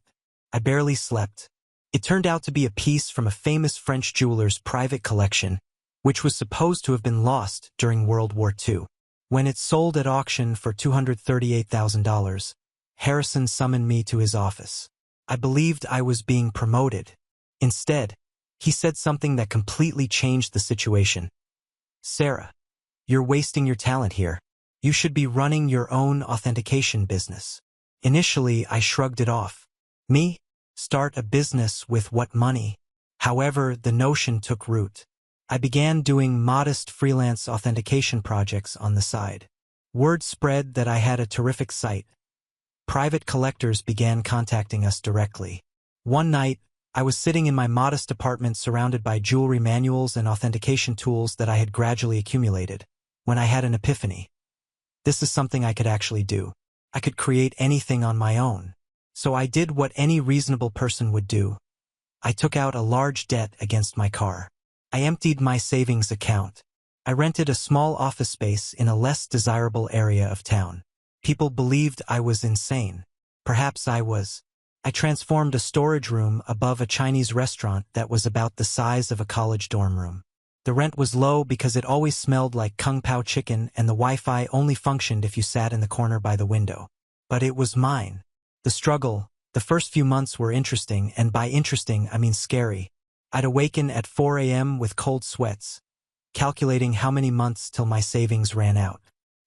I barely slept. It turned out to be a piece from a famous French jeweler's private collection, which was supposed to have been lost during World War II. When it sold at auction for $238,000, Harrison summoned me to his office. I believed I was being promoted. Instead, he said something that completely changed the situation. Sarah, you're wasting your talent here. You should be running your own authentication business. Initially, I shrugged it off. Me? Start a business with what money? However, the notion took root. I began doing modest freelance authentication projects on the side. Word spread that I had a terrific site. Private collectors began contacting us directly. One night, I was sitting in my modest apartment surrounded by jewelry manuals and authentication tools that I had gradually accumulated, when I had an epiphany. This is something I could actually do. I could create anything on my own. So I did what any reasonable person would do. I took out a large debt against my car. I emptied my savings account. I rented a small office space in a less desirable area of town. People believed I was insane. Perhaps I was. I transformed a storage room above a Chinese restaurant that was about the size of a college dorm room. The rent was low because it always smelled like Kung Pao chicken and the Wi-Fi only functioned if you sat in the corner by the window. But it was mine. The struggle, the first few months were interesting, and by interesting I mean scary. I'd awaken at 4 a.m. with cold sweats, calculating how many months till my savings ran out.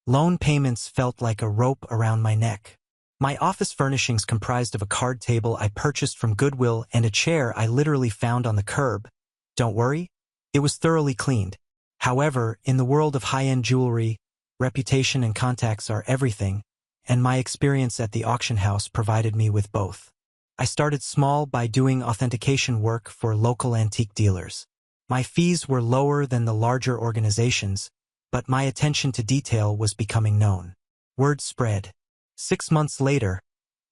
Loan payments felt like a rope around my neck. My office furnishings comprised of a card table I purchased from Goodwill and a chair I literally found on the curb. Don't worry, it was thoroughly cleaned. However, in the world of high-end jewelry, reputation and contacts are everything, and my experience at the auction house provided me with both. I started small by doing authentication work for local antique dealers. My fees were lower than the larger organizations, but my attention to detail was becoming known. Word spread. 6 months later,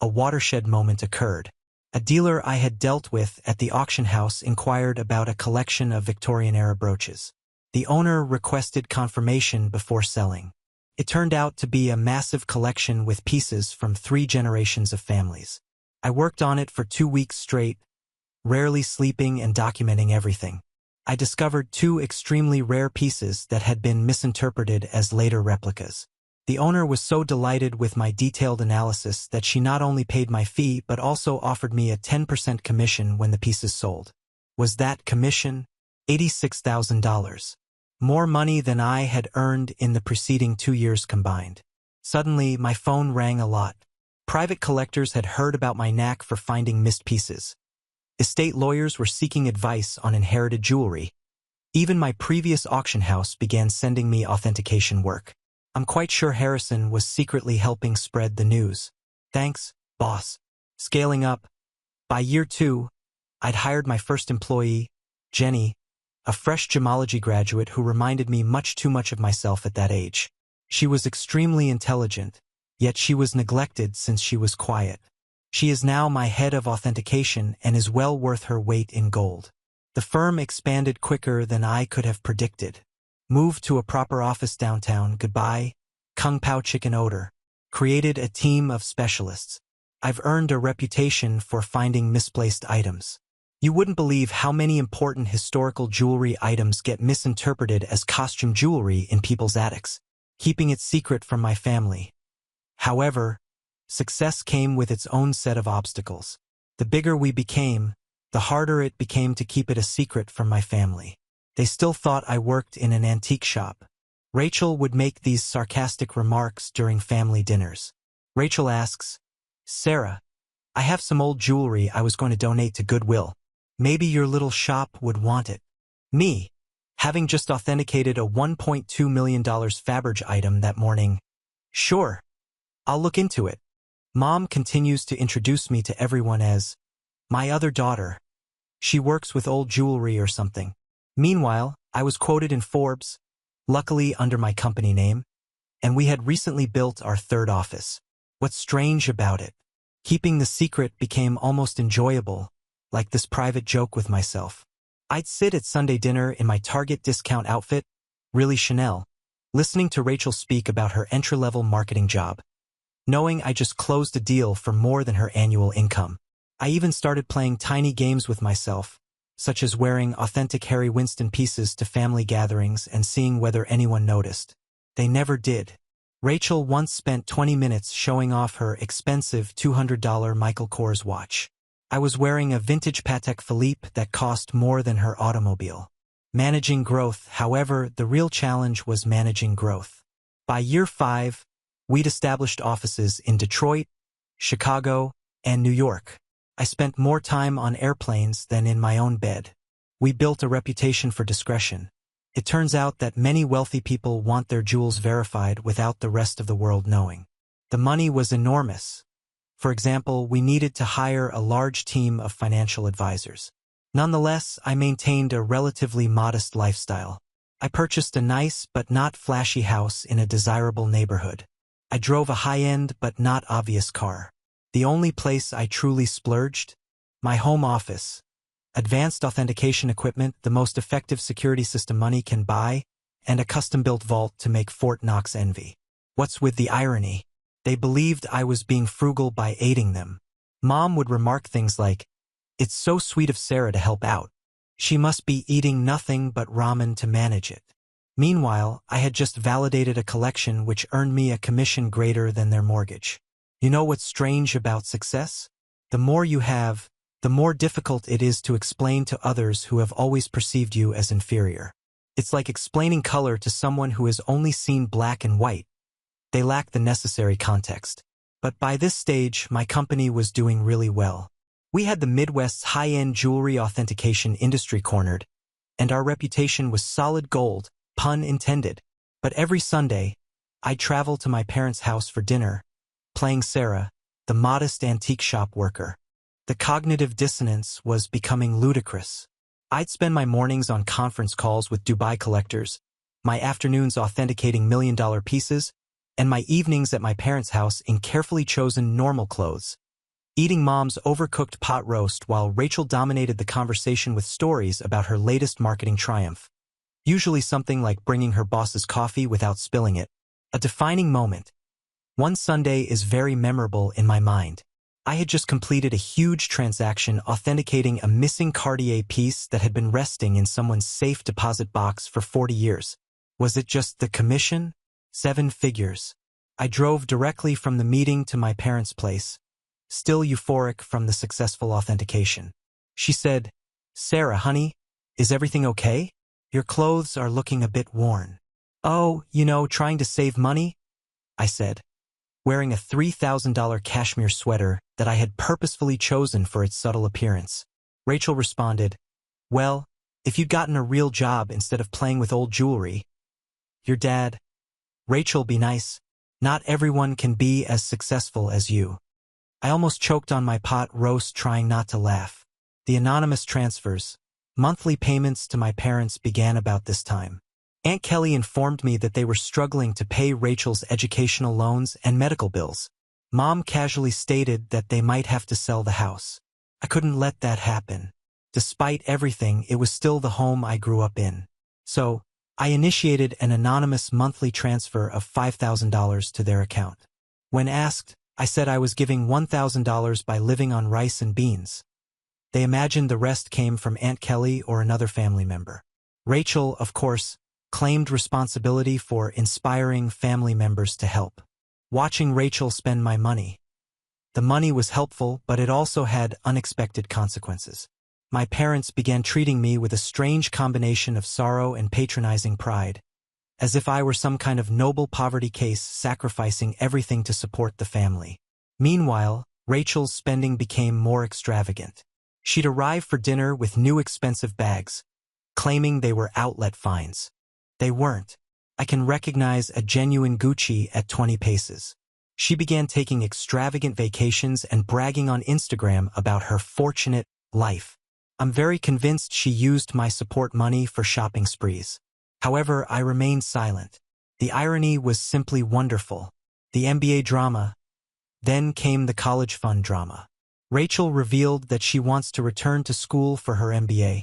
a watershed moment occurred. A dealer I had dealt with at the auction house inquired about a collection of Victorian-era brooches. The owner requested confirmation before selling. It turned out to be a massive collection with pieces from 3 generations of families. I worked on it for 2 weeks straight, rarely sleeping and documenting everything. I discovered 2 extremely rare pieces that had been misinterpreted as later replicas. The owner was so delighted with my detailed analysis that she not only paid my fee but also offered me a 10% commission when the pieces sold. Was that commission? $86,000. More money than I had earned in the preceding 2 years combined. Suddenly, my phone rang a lot. Private collectors had heard about my knack for finding missed pieces. Estate lawyers were seeking advice on inherited jewelry. Even my previous auction house began sending me authentication work. I'm quite sure Harrison was secretly helping spread the news. Thanks, boss. Scaling up. By year 2, I'd hired my first employee, Jenny, a fresh gemology graduate who reminded me much too much of myself at that age. She was extremely intelligent, yet she was neglected since she was quiet. She is now my head of authentication and is well worth her weight in gold. The firm expanded quicker than I could have predicted. Moved to a proper office downtown, goodbye, Kung Pao chicken odor. Created a team of specialists. I've earned a reputation for finding misplaced items. You wouldn't believe how many important historical jewelry items get misinterpreted as costume jewelry in people's attics, keeping it secret from my family. However, success came with its own set of obstacles. The bigger we became, the harder it became to keep it a secret from my family. They still thought I worked in an antique shop. Rachel would make these sarcastic remarks during family dinners. Rachel asks, Sarah, I have some old jewelry I was going to donate to Goodwill. Maybe your little shop would want it. Me, having just authenticated a $1.2 million Faberge item that morning. Sure, I'll look into it. Mom continues to introduce me to everyone as my other daughter. She works with old jewelry or something. Meanwhile, I was quoted in Forbes, luckily under my company name, and we had recently built our third office. What's strange about it? Keeping the secret became almost enjoyable, like this private joke with myself. I'd sit at Sunday dinner in my Target discount outfit, really Chanel, listening to Rachel speak about her entry-level marketing job, knowing I just closed a deal for more than her annual income. I even started playing tiny games with myself, such as wearing authentic Harry Winston pieces to family gatherings and seeing whether anyone noticed. They never did. Rachel once spent 20 minutes showing off her expensive $200 Michael Kors watch. I was wearing a vintage Patek Philippe that cost more than her automobile. Managing growth, however, the real challenge was managing growth. By year 5, we'd established offices in Detroit, Chicago, and New York. I spent more time on airplanes than in my own bed. We built a reputation for discretion. It turns out that many wealthy people want their jewels verified without the rest of the world knowing. The money was enormous. For example, we needed to hire a large team of financial advisors. Nonetheless, I maintained a relatively modest lifestyle. I purchased a nice but not flashy house in a desirable neighborhood. I drove a high-end but not obvious car. The only place I truly splurged? My home office. Advanced authentication equipment, the most effective security system money can buy, and a custom-built vault to make Fort Knox envy. What's with the irony? They believed I was being frugal by aiding them. Mom would remark things like, "It's so sweet of Sarah to help out. She must be eating nothing but ramen to manage it." Meanwhile, I had just validated a collection which earned me a commission greater than their mortgage. You know what's strange about success? The more you have, the more difficult it is to explain to others who have always perceived you as inferior. It's like explaining color to someone who has only seen black and white. They lack the necessary context. But by this stage, my company was doing really well. We had the Midwest's high-end jewelry authentication industry cornered, and our reputation was solid gold, pun intended. But every Sunday, I'd travel to my parents' house for dinner, playing Sarah, the modest antique shop worker. The cognitive dissonance was becoming ludicrous. I'd spend my mornings on conference calls with Dubai collectors, my afternoons authenticating million-dollar pieces, and my evenings at my parents' house in carefully chosen normal clothes, eating Mom's overcooked pot roast while Rachel dominated the conversation with stories about her latest marketing triumph. Usually something like bringing her boss's coffee without spilling it. A defining moment. One Sunday is very memorable in my mind. I had just completed a huge transaction authenticating a missing Cartier piece that had been resting in someone's safe deposit box for 40 years. Was it just the commission? 7 figures. I drove directly from the meeting to my parents' place, still euphoric from the successful authentication. She said, "Sarah, honey, is everything okay? Your clothes are looking a bit worn." "Oh, trying to save money," I said, wearing a $3,000 cashmere sweater that I had purposefully chosen for its subtle appearance. Rachel responded, "Well, if you'd gotten a real job instead of playing with old jewelry, your dad." Rachel, be nice. Not everyone can be as successful as you. I almost choked on my pot roast trying not to laugh. The anonymous transfers, monthly payments to my parents began about this time. Aunt Kelly informed me that they were struggling to pay Rachel's educational loans and medical bills. Mom casually stated that they might have to sell the house. I couldn't let that happen. Despite everything, it was still the home I grew up in. So, I initiated an anonymous monthly transfer of $5,000 to their account. When asked, I said I was giving $1,000 by living on rice and beans. They imagined the rest came from Aunt Kelly or another family member. Rachel, of course, claimed responsibility for inspiring family members to help. Watching Rachel spend my money. The money was helpful, but it also had unexpected consequences. My parents began treating me with a strange combination of sorrow and patronizing pride, as if I were some kind of noble poverty case sacrificing everything to support the family. Meanwhile, Rachel's spending became more extravagant. She'd arrive for dinner with new expensive bags, claiming they were outlet finds. They weren't. I can recognize a genuine Gucci at 20 paces. She began taking extravagant vacations and bragging on Instagram about her fortunate life. I'm very convinced she used my support money for shopping sprees. However, I remained silent. The irony was simply wonderful. The MBA drama. Then came the college fund drama. Rachel revealed that she wants to return to school for her MBA.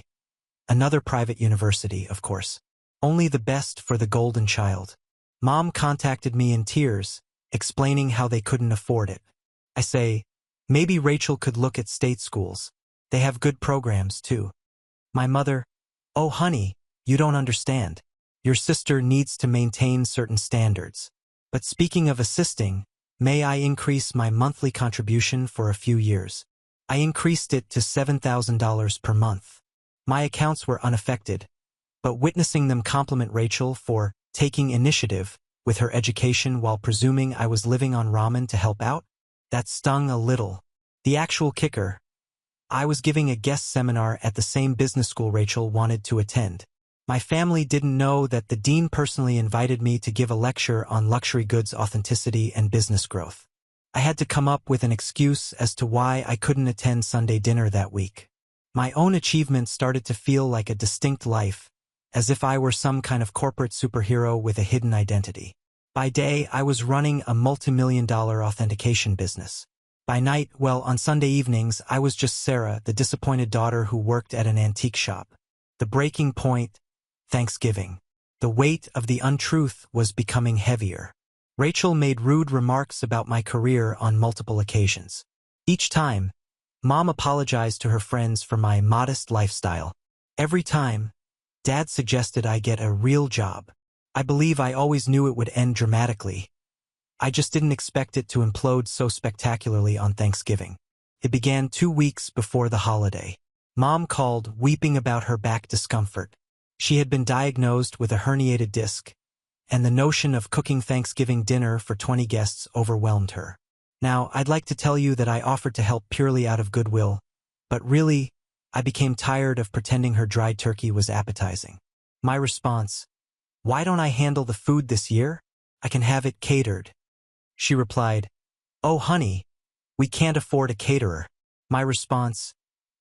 Another private university, of course. Only the best for the golden child. Mom contacted me in tears, explaining how they couldn't afford it. I say, maybe Rachel could look at state schools. They have good programs, too. My mother, oh honey, you don't understand. Your sister needs to maintain certain standards. But speaking of assisting, may I increase my monthly contribution for a few years? I increased it to $7,000 per month. My accounts were unaffected, but witnessing them compliment Rachel for taking initiative with her education while presuming I was living on ramen to help out, that stung a little. The actual kicker, I was giving a guest seminar at the same business school Rachel wanted to attend. My family didn't know that the dean personally invited me to give a lecture on luxury goods authenticity and business growth. I had to come up with an excuse as to why I couldn't attend Sunday dinner that week. My own achievements started to feel like a distinct life, as if I were some kind of corporate superhero with a hidden identity. By day, I was running a multi-million-dollar authentication business. By night, well, on Sunday evenings, I was just Sarah, the disappointed daughter who worked at an antique shop. The breaking point, Thanksgiving. The weight of the untruth was becoming heavier. Rachel made rude remarks about my career on multiple occasions. Each time, Mom apologized to her friends for my modest lifestyle. Every time, Dad suggested I get a real job. I believe I always knew it would end dramatically. I just didn't expect it to implode so spectacularly on Thanksgiving. It began 2 weeks before the holiday. Mom called, weeping about her back discomfort. She had been diagnosed with a herniated disc, and the notion of cooking Thanksgiving dinner for 20 guests overwhelmed her. Now, I'd like to tell you that I offered to help purely out of goodwill, but really, I became tired of pretending her dried turkey was appetizing. My response, why don't I handle the food this year? I can have it catered. She replied, oh honey, we can't afford a caterer. My response,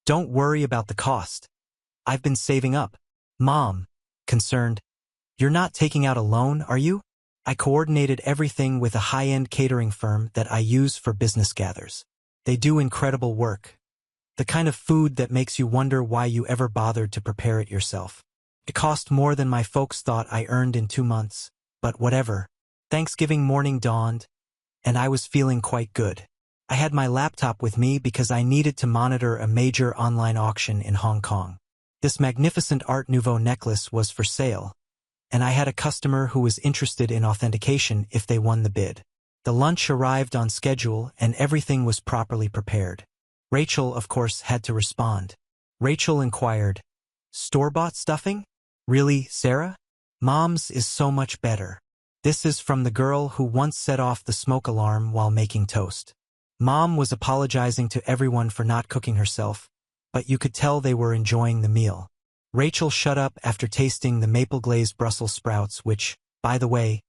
don't worry about the cost. I've been saving up. Mom, concerned, you're not taking out a loan, are you? I coordinated everything with a high-end catering firm that I use for business gathers. They do incredible work. The kind of food that makes you wonder why you ever bothered to prepare it yourself. It cost more than my folks thought I earned in 2 months, but whatever. Thanksgiving morning dawned, and I was feeling quite good. I had my laptop with me because I needed to monitor a major online auction in Hong Kong. This magnificent Art Nouveau necklace was for sale, and I had a customer who was interested in authentication if they won the bid. The lunch arrived on schedule and everything was properly prepared. Rachel, of course, had to respond. Rachel inquired, store-bought stuffing? Really, Sarah? Mom's is so much better. This is from the girl who once set off the smoke alarm while making toast. Mom was apologizing to everyone for not cooking herself, but you could tell they were enjoying the meal. Rachel shut up after tasting the maple-glazed Brussels sprouts, which, by the way,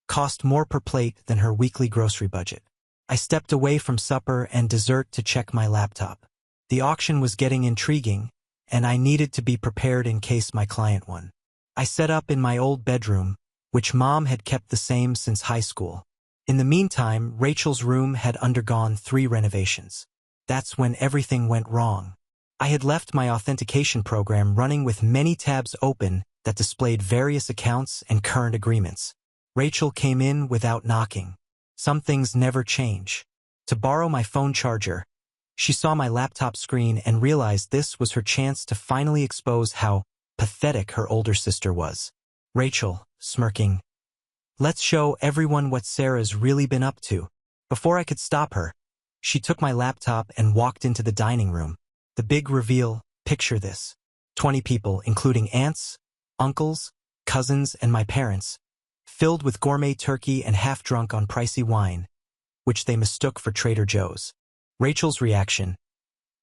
cost more per plate than her weekly grocery budget. I stepped away from supper and dessert to check my laptop. The auction was getting intriguing, and I needed to be prepared in case my client won. I set up in my old bedroom, which Mom had kept the same since high school. In the meantime, Rachel's room had undergone 3 renovations. That's when everything went wrong. I had left my authentication program running with many tabs open that displayed various accounts and current agreements. Rachel came in without knocking. Some things never change. To borrow my phone charger, she saw my laptop screen and realized this was her chance to finally expose how pathetic her older sister was. Rachel, smirking, let's show everyone what Sarah's really been up to. Before I could stop her, she took my laptop and walked into the dining room. The big reveal, picture this. 20 people, including aunts, uncles, cousins, and my parents, filled with gourmet turkey and half drunk on pricey wine, which they mistook for Trader Joe's. Rachel's reaction.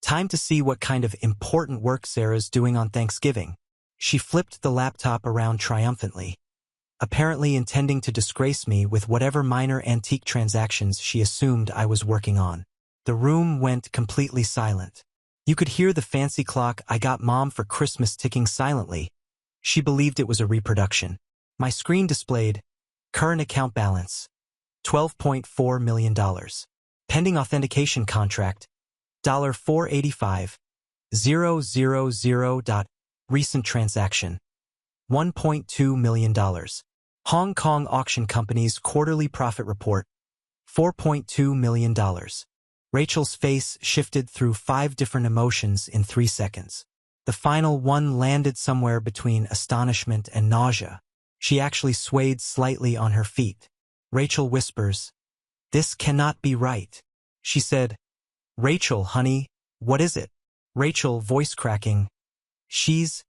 Time to see what kind of important work Sarah's doing on Thanksgiving. She flipped the laptop around triumphantly, apparently intending to disgrace me with whatever minor antique transactions she assumed I was working on. The room went completely silent. You could hear the fancy clock I got Mom for Christmas ticking silently. She believed it was a reproduction. My screen displayed, current account balance, $12.4 million. Pending authentication contract, $485,000. Recent transaction, $1.2 million. Hong Kong Auction Company's quarterly profit report, $4.2 million. Rachel's face shifted through 5 different emotions in 3 seconds. The final one landed somewhere between astonishment and nausea. She actually swayed slightly on her feet. Rachel whispers, "This cannot be right." She said, "Rachel, honey, what is it?" Rachel, voice cracking, She's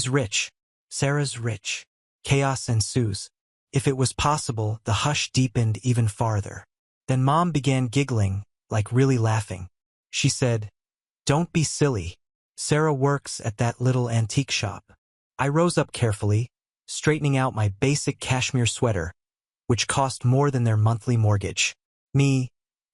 rich. Sarah's rich." Chaos ensues. If it was possible, the hush deepened even farther. Then Mom began giggling, like really laughing. She said, "Don't be silly. Sarah works at that little antique shop." I rose up carefully, straightening out my basic cashmere sweater, which cost more than their monthly mortgage.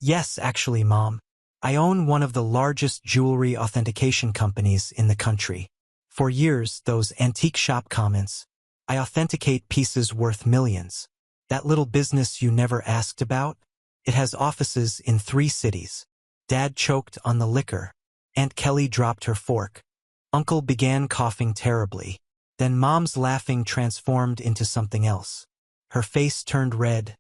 Yes, actually, Mom. I own one of the largest jewelry authentication companies in the country. For years, those antique shop comments, I authenticate pieces worth millions. That little business you never asked about? It has offices in 3 cities. Dad choked on the liquor. Aunt Kelly dropped her fork. Uncle began coughing terribly. Then Mom's laughing transformed into something else. Her face turned red,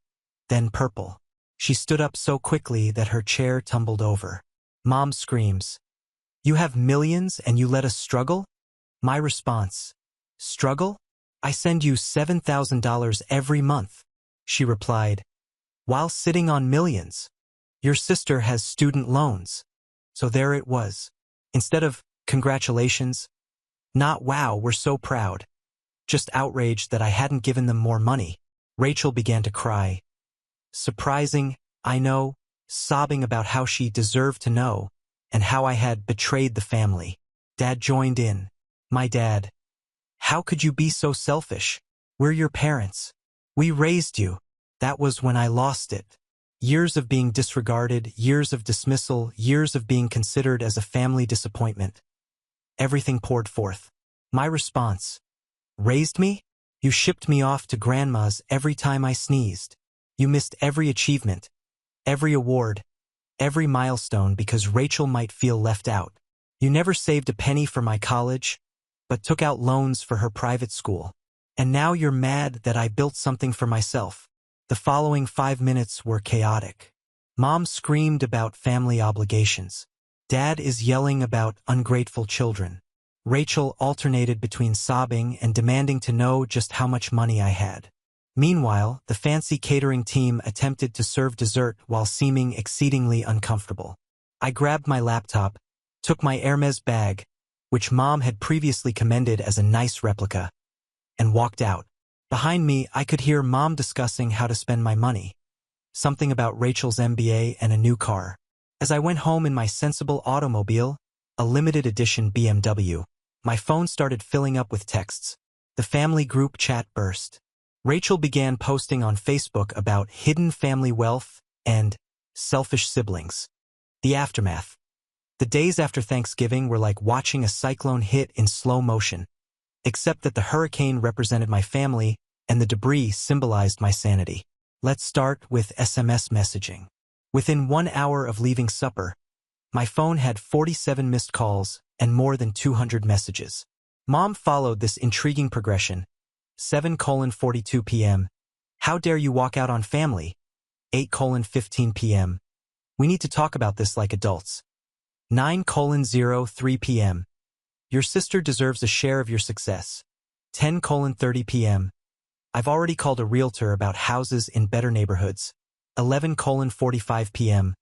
then purple. She stood up so quickly that her chair tumbled over. Mom screams, "You have millions and you let us struggle?" My response, "Struggle? I send you $7,000 every month." She replied, "While sitting on millions. Your sister has student loans." So there it was. Instead of congratulations, not wow, we're so proud, just outraged that I hadn't given them more money. Rachel began to cry. Surprising, I know, sobbing about how she deserved to know, and how I had betrayed the family. Dad joined in. My dad, "How could you be so selfish? We're your parents. We raised you." That was when I lost it. Years of being disregarded, years of dismissal, years of being considered as a family disappointment. Everything poured forth. My response, "Raised me? You shipped me off to grandma's every time I sneezed. You missed every achievement, every award, every milestone because Rachel might feel left out. You never saved a penny for my college, but took out loans for her private school. And now you're mad that I built something for myself." The following 5 minutes were chaotic. Mom screamed about family obligations. Dad is yelling about ungrateful children. Rachel alternated between sobbing and demanding to know just how much money I had. Meanwhile, the fancy catering team attempted to serve dessert while seeming exceedingly uncomfortable. I grabbed my laptop, took my Hermes bag, which Mom had previously commended as a nice replica, and walked out. Behind me, I could hear Mom discussing how to spend my money. Something about Rachel's MBA and a new car. As I went home in my sensible automobile, a limited edition BMW, my phone started filling up with texts. The family group chat burst. Rachel began posting on Facebook about hidden family wealth and selfish siblings. The aftermath. The days after Thanksgiving were like watching a cyclone hit in slow motion, except that the hurricane represented my family and the debris symbolized my sanity. Let's start with SMS messaging. Within 1 hour of leaving supper, my phone had 47 missed calls and more than 200 messages. Mom followed this intriguing progression. 7:42 p.m. How dare you walk out on family? 8:15 p.m. We need to talk about this like adults. 9:03 p.m. Your sister deserves a share of your success. 10:30 p.m. I've already called a realtor about houses in better neighborhoods. 11:45 p.m.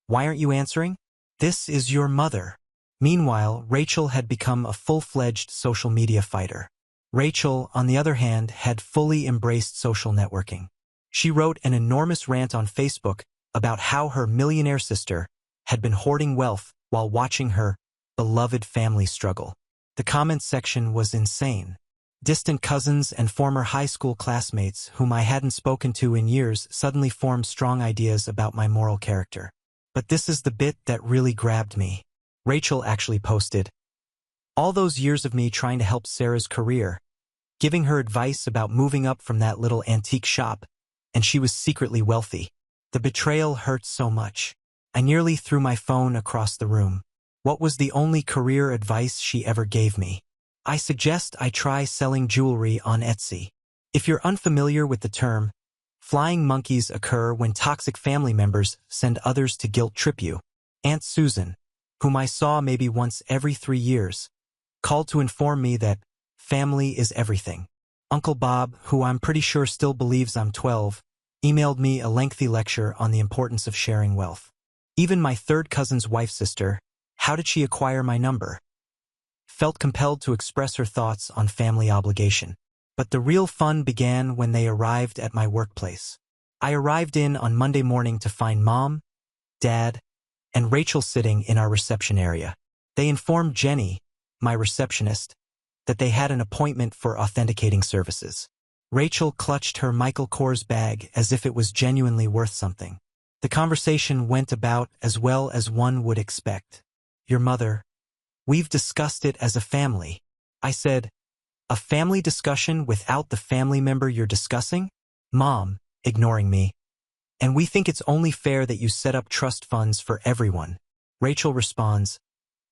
Why aren't you answering? This is your mother. Meanwhile, Rachel had become a full-fledged social media fighter. Rachel, on the other hand, had fully embraced social networking. She wrote an enormous rant on Facebook about how her millionaire sister had been hoarding wealth while watching her beloved family struggle. The comments section was insane. Distant cousins and former high school classmates whom I hadn't spoken to in years suddenly formed strong ideas about my moral character. But this is the bit that really grabbed me. Rachel actually posted, "All those years of me trying to help Sarah's career, giving her advice about moving up from that little antique shop, and she was secretly wealthy. The betrayal hurt so much. I nearly threw my phone across the room. What was the only career advice she ever gave me? I suggest I try selling jewelry on Etsy." If you're unfamiliar with the term, flying monkeys occur when toxic family members send others to guilt trip you. Aunt Susan, whom I saw maybe once every 3 years, called to inform me that family is everything. Uncle Bob, who I'm pretty sure still believes I'm 12, emailed me a lengthy lecture on the importance of sharing wealth. Even my third cousin's wife's sister, how did she acquire my number, felt compelled to express her thoughts on family obligation. But the real fun began when they arrived at my workplace. I arrived in on Monday morning to find Mom, Dad, and Rachel sitting in our reception area. They informed Jenny, my receptionist, that they had an appointment for authenticating services. Rachel clutched her Michael Kors bag as if it was genuinely worth something. The conversation went about as well as one would expect. "Your mother, we've discussed it as a family." I said, "A family discussion without the family member you're discussing?" Mom, ignoring me, "And we think it's only fair that you set up trust funds for everyone." Rachel responds,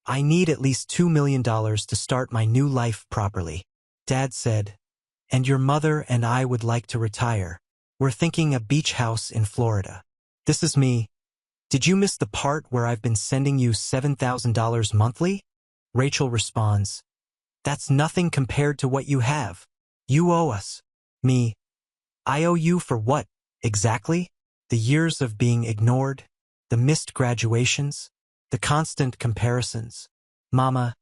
"I need at least $2 million to start my new life properly." Dad said, "And your mother and I would like to retire. We're thinking a beach house in Florida." This is me. "Did you miss the part where I've been sending you $7,000 monthly?" Rachel responds, "That's nothing compared to what you have. You owe us." Me, "I owe you for what, exactly? The years of being ignored, the missed graduations, the constant comparisons." Mama,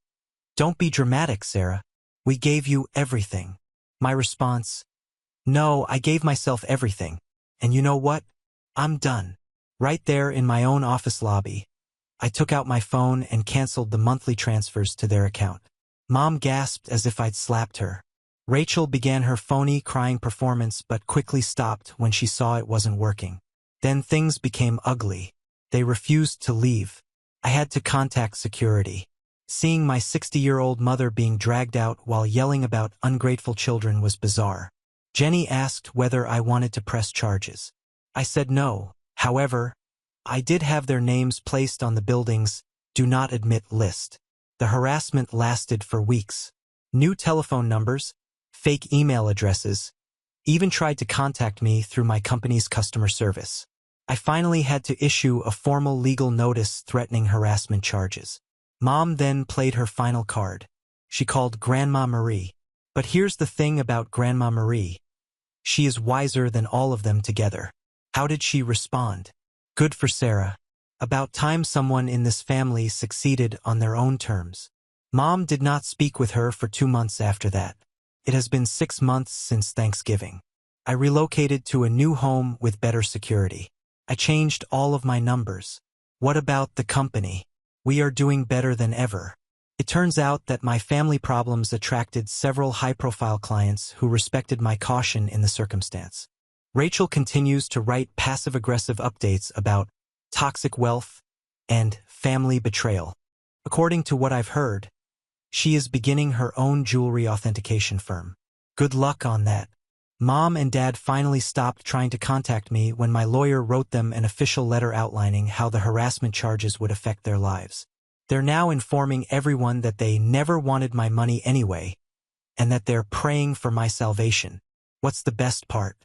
"Don't be dramatic, Sarah. We gave you everything." My response, "No, I gave myself everything. And you know what? I'm done." Right there in my own office lobby, I took out my phone and canceled the monthly transfers to their account. Mom gasped as if I'd slapped her. Rachel began her phony crying performance but quickly stopped when she saw it wasn't working. Then things became ugly. They refused to leave. I had to contact security. Seeing my 60-year-old mother being dragged out while yelling about ungrateful children was bizarre. Jenny asked whether I wanted to press charges. I said no. However, I did have their names placed on the building's "Do Not Admit" list. The harassment lasted for weeks. New telephone numbers, fake email addresses, even tried to contact me through my company's customer service. I finally had to issue a formal legal notice threatening harassment charges. Mom then played her final card. She called Grandma Marie. But here's the thing about Grandma Marie. She is wiser than all of them together. How did she respond? Good for Sarah. About time someone in this family succeeded on their own terms. Mom did not speak with her for 2 months after that. It has been 6 months since Thanksgiving. I relocated to a new home with better security. I changed all of my numbers. What about the company? We are doing better than ever. It turns out that my family problems attracted several high-profile clients who respected my caution in the circumstance. Rachel continues to write passive-aggressive updates about toxic wealth and family betrayal. According to what I've heard, she is beginning her own jewelry authentication firm. Good luck on that. Mom and Dad finally stopped trying to contact me when my lawyer wrote them an official letter outlining how the harassment charges would affect their lives. They're now informing everyone that they never wanted my money anyway, and that they're praying for my salvation. What's the best part?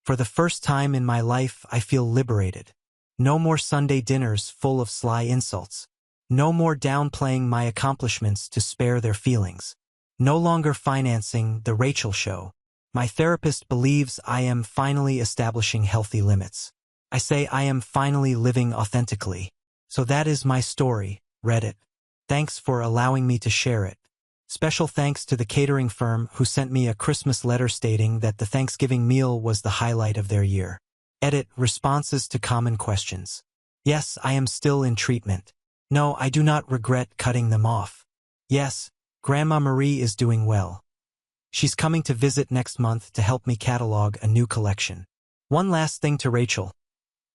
For the first time in my life, I feel liberated. No more Sunday dinners full of sly insults. No more downplaying my accomplishments to spare their feelings. No longer financing the Rachel show. My therapist believes I am finally establishing healthy limits. I say I am finally living authentically. So that is my story, Reddit. Thanks for allowing me to share it. Special thanks to the catering firm who sent me a Christmas letter stating that the Thanksgiving meal was the highlight of their year. Edit responses to common questions. Yes, I am still in treatment. No, I do not regret cutting them off. Yes, Grandma Marie is doing well. She's coming to visit next month to help me catalog a new collection. One last thing to Rachel.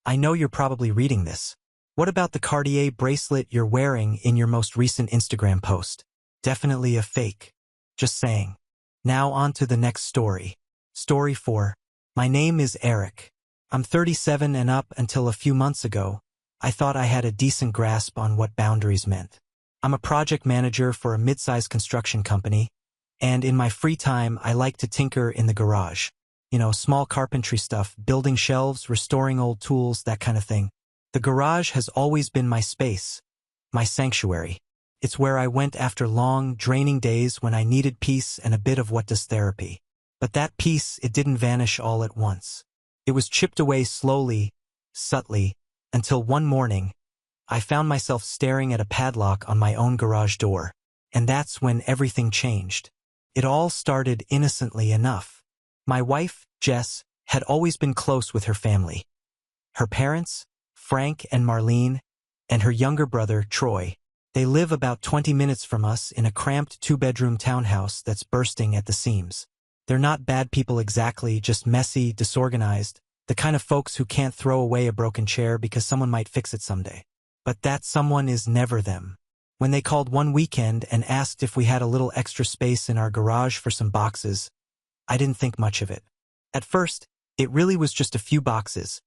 I know you're probably reading this. What about the Cartier bracelet you're wearing in your most recent Instagram post? Definitely a fake. Just saying. Now on to the next story. Story 4. My name is Eric. I'm 37 and up until a few months ago, I thought I had a decent grasp on what boundaries meant. I'm a project manager for a mid-sized construction company, and in my free time I like to tinker in the garage. Small carpentry stuff, building shelves, restoring old tools, that kind of thing. The garage has always been my space, my sanctuary. It's where I went after long, draining days when I needed peace and a bit of what does therapy. But that peace, it didn't vanish all at once. It was chipped away slowly, subtly, until one morning, I found myself staring at a padlock on my own garage door. And that's when everything changed. It all started innocently enough. My wife, Jess, had always been close with her family. Her parents, Frank and Marlene, and her younger brother, Troy. They live about 20 minutes from us in a cramped 2-bedroom townhouse that's bursting at the seams. They're not bad people exactly, just messy, disorganized, the kind of folks who can't throw away a broken chair because someone might fix it someday. But that someone is never them. When they called one weekend and asked if we had a little extra space in our garage for some boxes, I didn't think much of it. At first, it really was just a few boxes.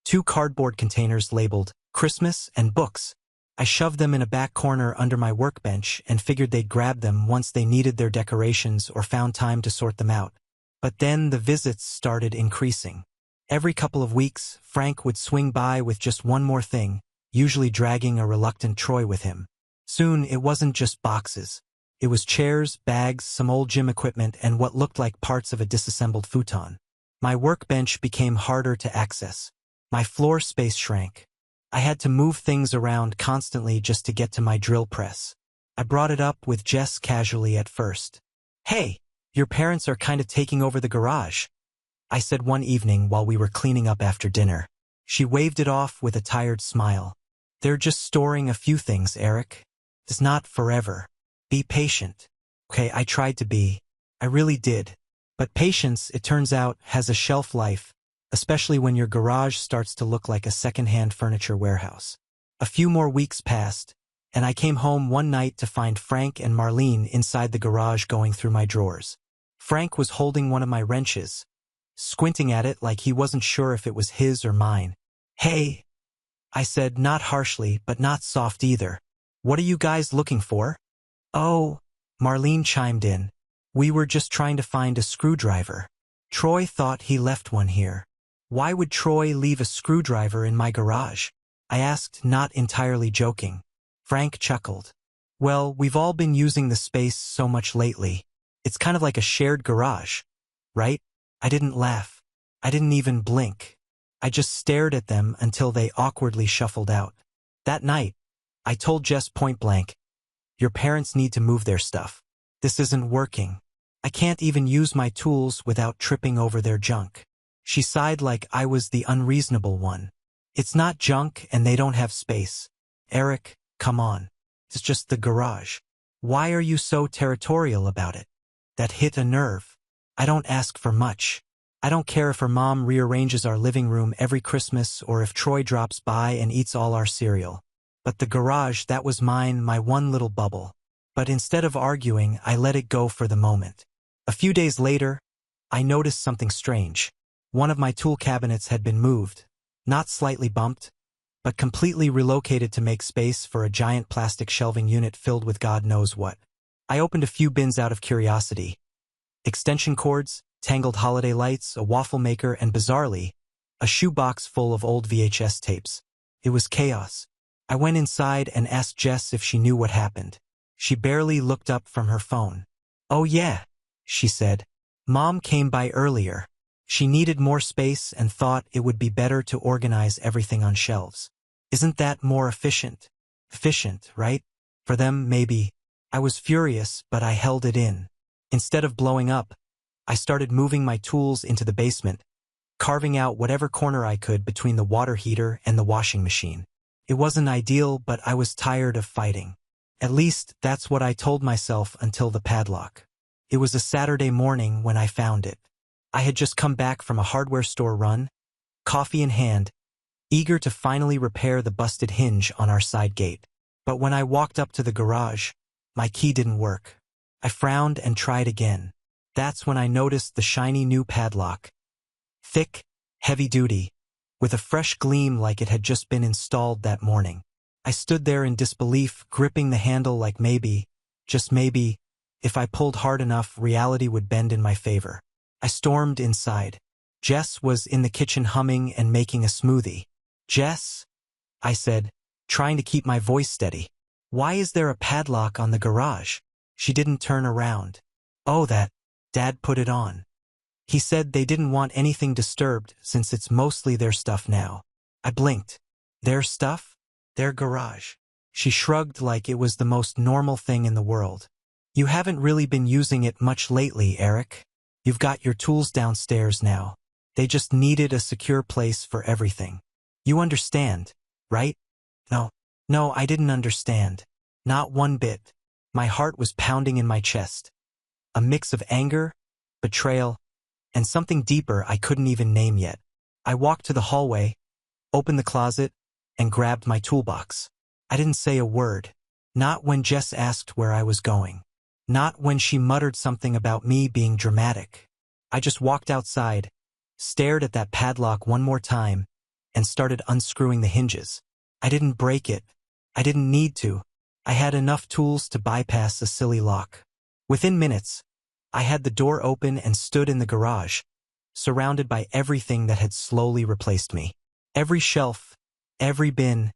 2 cardboard containers labeled Christmas and books. I shoved them in a back corner under my workbench and figured they'd grab them once they needed their decorations or found time to sort them out. But then the visits started increasing. Every couple of weeks, Frank would swing by with just one more thing, usually dragging a reluctant Troy with him. Soon, it wasn't just boxes. It was chairs, bags, some old gym equipment, and what looked like parts of a disassembled futon. My workbench became harder to access. My floor space shrank. I had to move things around constantly just to get to my drill press. I brought it up with Jess casually at first. "Hey, your parents are kind of taking over the garage," I said one evening while we were cleaning up after dinner. She waved it off with a tired smile. "They're just storing a few things, Eric. It's not forever. Be patient." Okay, I tried to be. I really did. But patience, it turns out, has a shelf life, especially when your garage starts to look like a second-hand furniture warehouse. A few more weeks passed, and I came home one night to find Frank and Marlene inside the garage going through my drawers. Frank was holding one of my wrenches, squinting at it like he wasn't sure if it was his or mine. "Hey," I said, not harshly, but not soft either. "What are you guys looking for?" "Oh," Marlene chimed in. "We were just trying to find a screwdriver. Troy thought he left one here." "Why would Troy leave a screwdriver in my garage?" I asked, not entirely joking. Frank chuckled. "Well, we've all been using the space so much lately. It's kind of like a shared garage, right?" I didn't laugh. I didn't even blink. I just stared at them until they awkwardly shuffled out. That night, I told Jess point blank, "Your parents need to move their stuff. This isn't working. I can't even use my tools without tripping over their junk." She sighed like I was the unreasonable one. "It's not junk and they don't have space. Eric, come on. It's just the garage. Why are you so territorial about it?" That hit a nerve. I don't ask for much. I don't care if her mom rearranges our living room every Christmas or if Troy drops by and eats all our cereal. But the garage, that was mine, my one little bubble. But instead of arguing, I let it go for the moment. A few days later, I noticed something strange. One of my tool cabinets had been moved, not slightly bumped, but completely relocated to make space for a giant plastic shelving unit filled with God knows what. I opened a few bins out of curiosity. Extension cords, tangled holiday lights, a waffle maker, and bizarrely, a shoebox full of old VHS tapes. It was chaos. I went inside and asked Jess if she knew what happened. She barely looked up from her phone. "Oh yeah," she said. "Mom came by earlier. She needed more space and thought it would be better to organize everything on shelves. Isn't that more efficient?" Efficient, right? For them, maybe. I was furious, but I held it in. Instead of blowing up, I started moving my tools into the basement, carving out whatever corner I could between the water heater and the washing machine. It wasn't ideal, but I was tired of fighting. At least, that's what I told myself until the padlock. It was a Saturday morning when I found it. I had just come back from a hardware store run, coffee in hand, eager to finally repair the busted hinge on our side gate. But when I walked up to the garage, my key didn't work. I frowned and tried again. That's when I noticed the shiny new padlock. Thick, heavy-duty, with a fresh gleam like it had just been installed that morning. I stood there in disbelief, gripping the handle like maybe, just maybe, if I pulled hard enough, reality would bend in my favor. I stormed inside. Jess was in the kitchen humming and making a smoothie. "Jess," I said, trying to keep my voice steady. "Why is there a padlock on the garage?" She didn't turn around. "Oh, that. Dad put it on. He said they didn't want anything disturbed since it's mostly their stuff now." I blinked. Their stuff? Their garage. She shrugged like it was the most normal thing in the world. "You haven't really been using it much lately, Eric. You've got your tools downstairs now. They just needed a secure place for everything. You understand, right?" No, I didn't understand. Not one bit. My heart was pounding in my chest. A mix of anger, betrayal, and something deeper I couldn't even name yet. I walked to the hallway, opened the closet, and grabbed my toolbox. I didn't say a word. Not when Jess asked where I was going. Not when she muttered something about me being dramatic. I just walked outside, stared at that padlock one more time, and started unscrewing the hinges. I didn't break it. I didn't need to. I had enough tools to bypass a silly lock. Within minutes, I had the door open and stood in the garage, surrounded by everything that had slowly replaced me. Every shelf, every bin,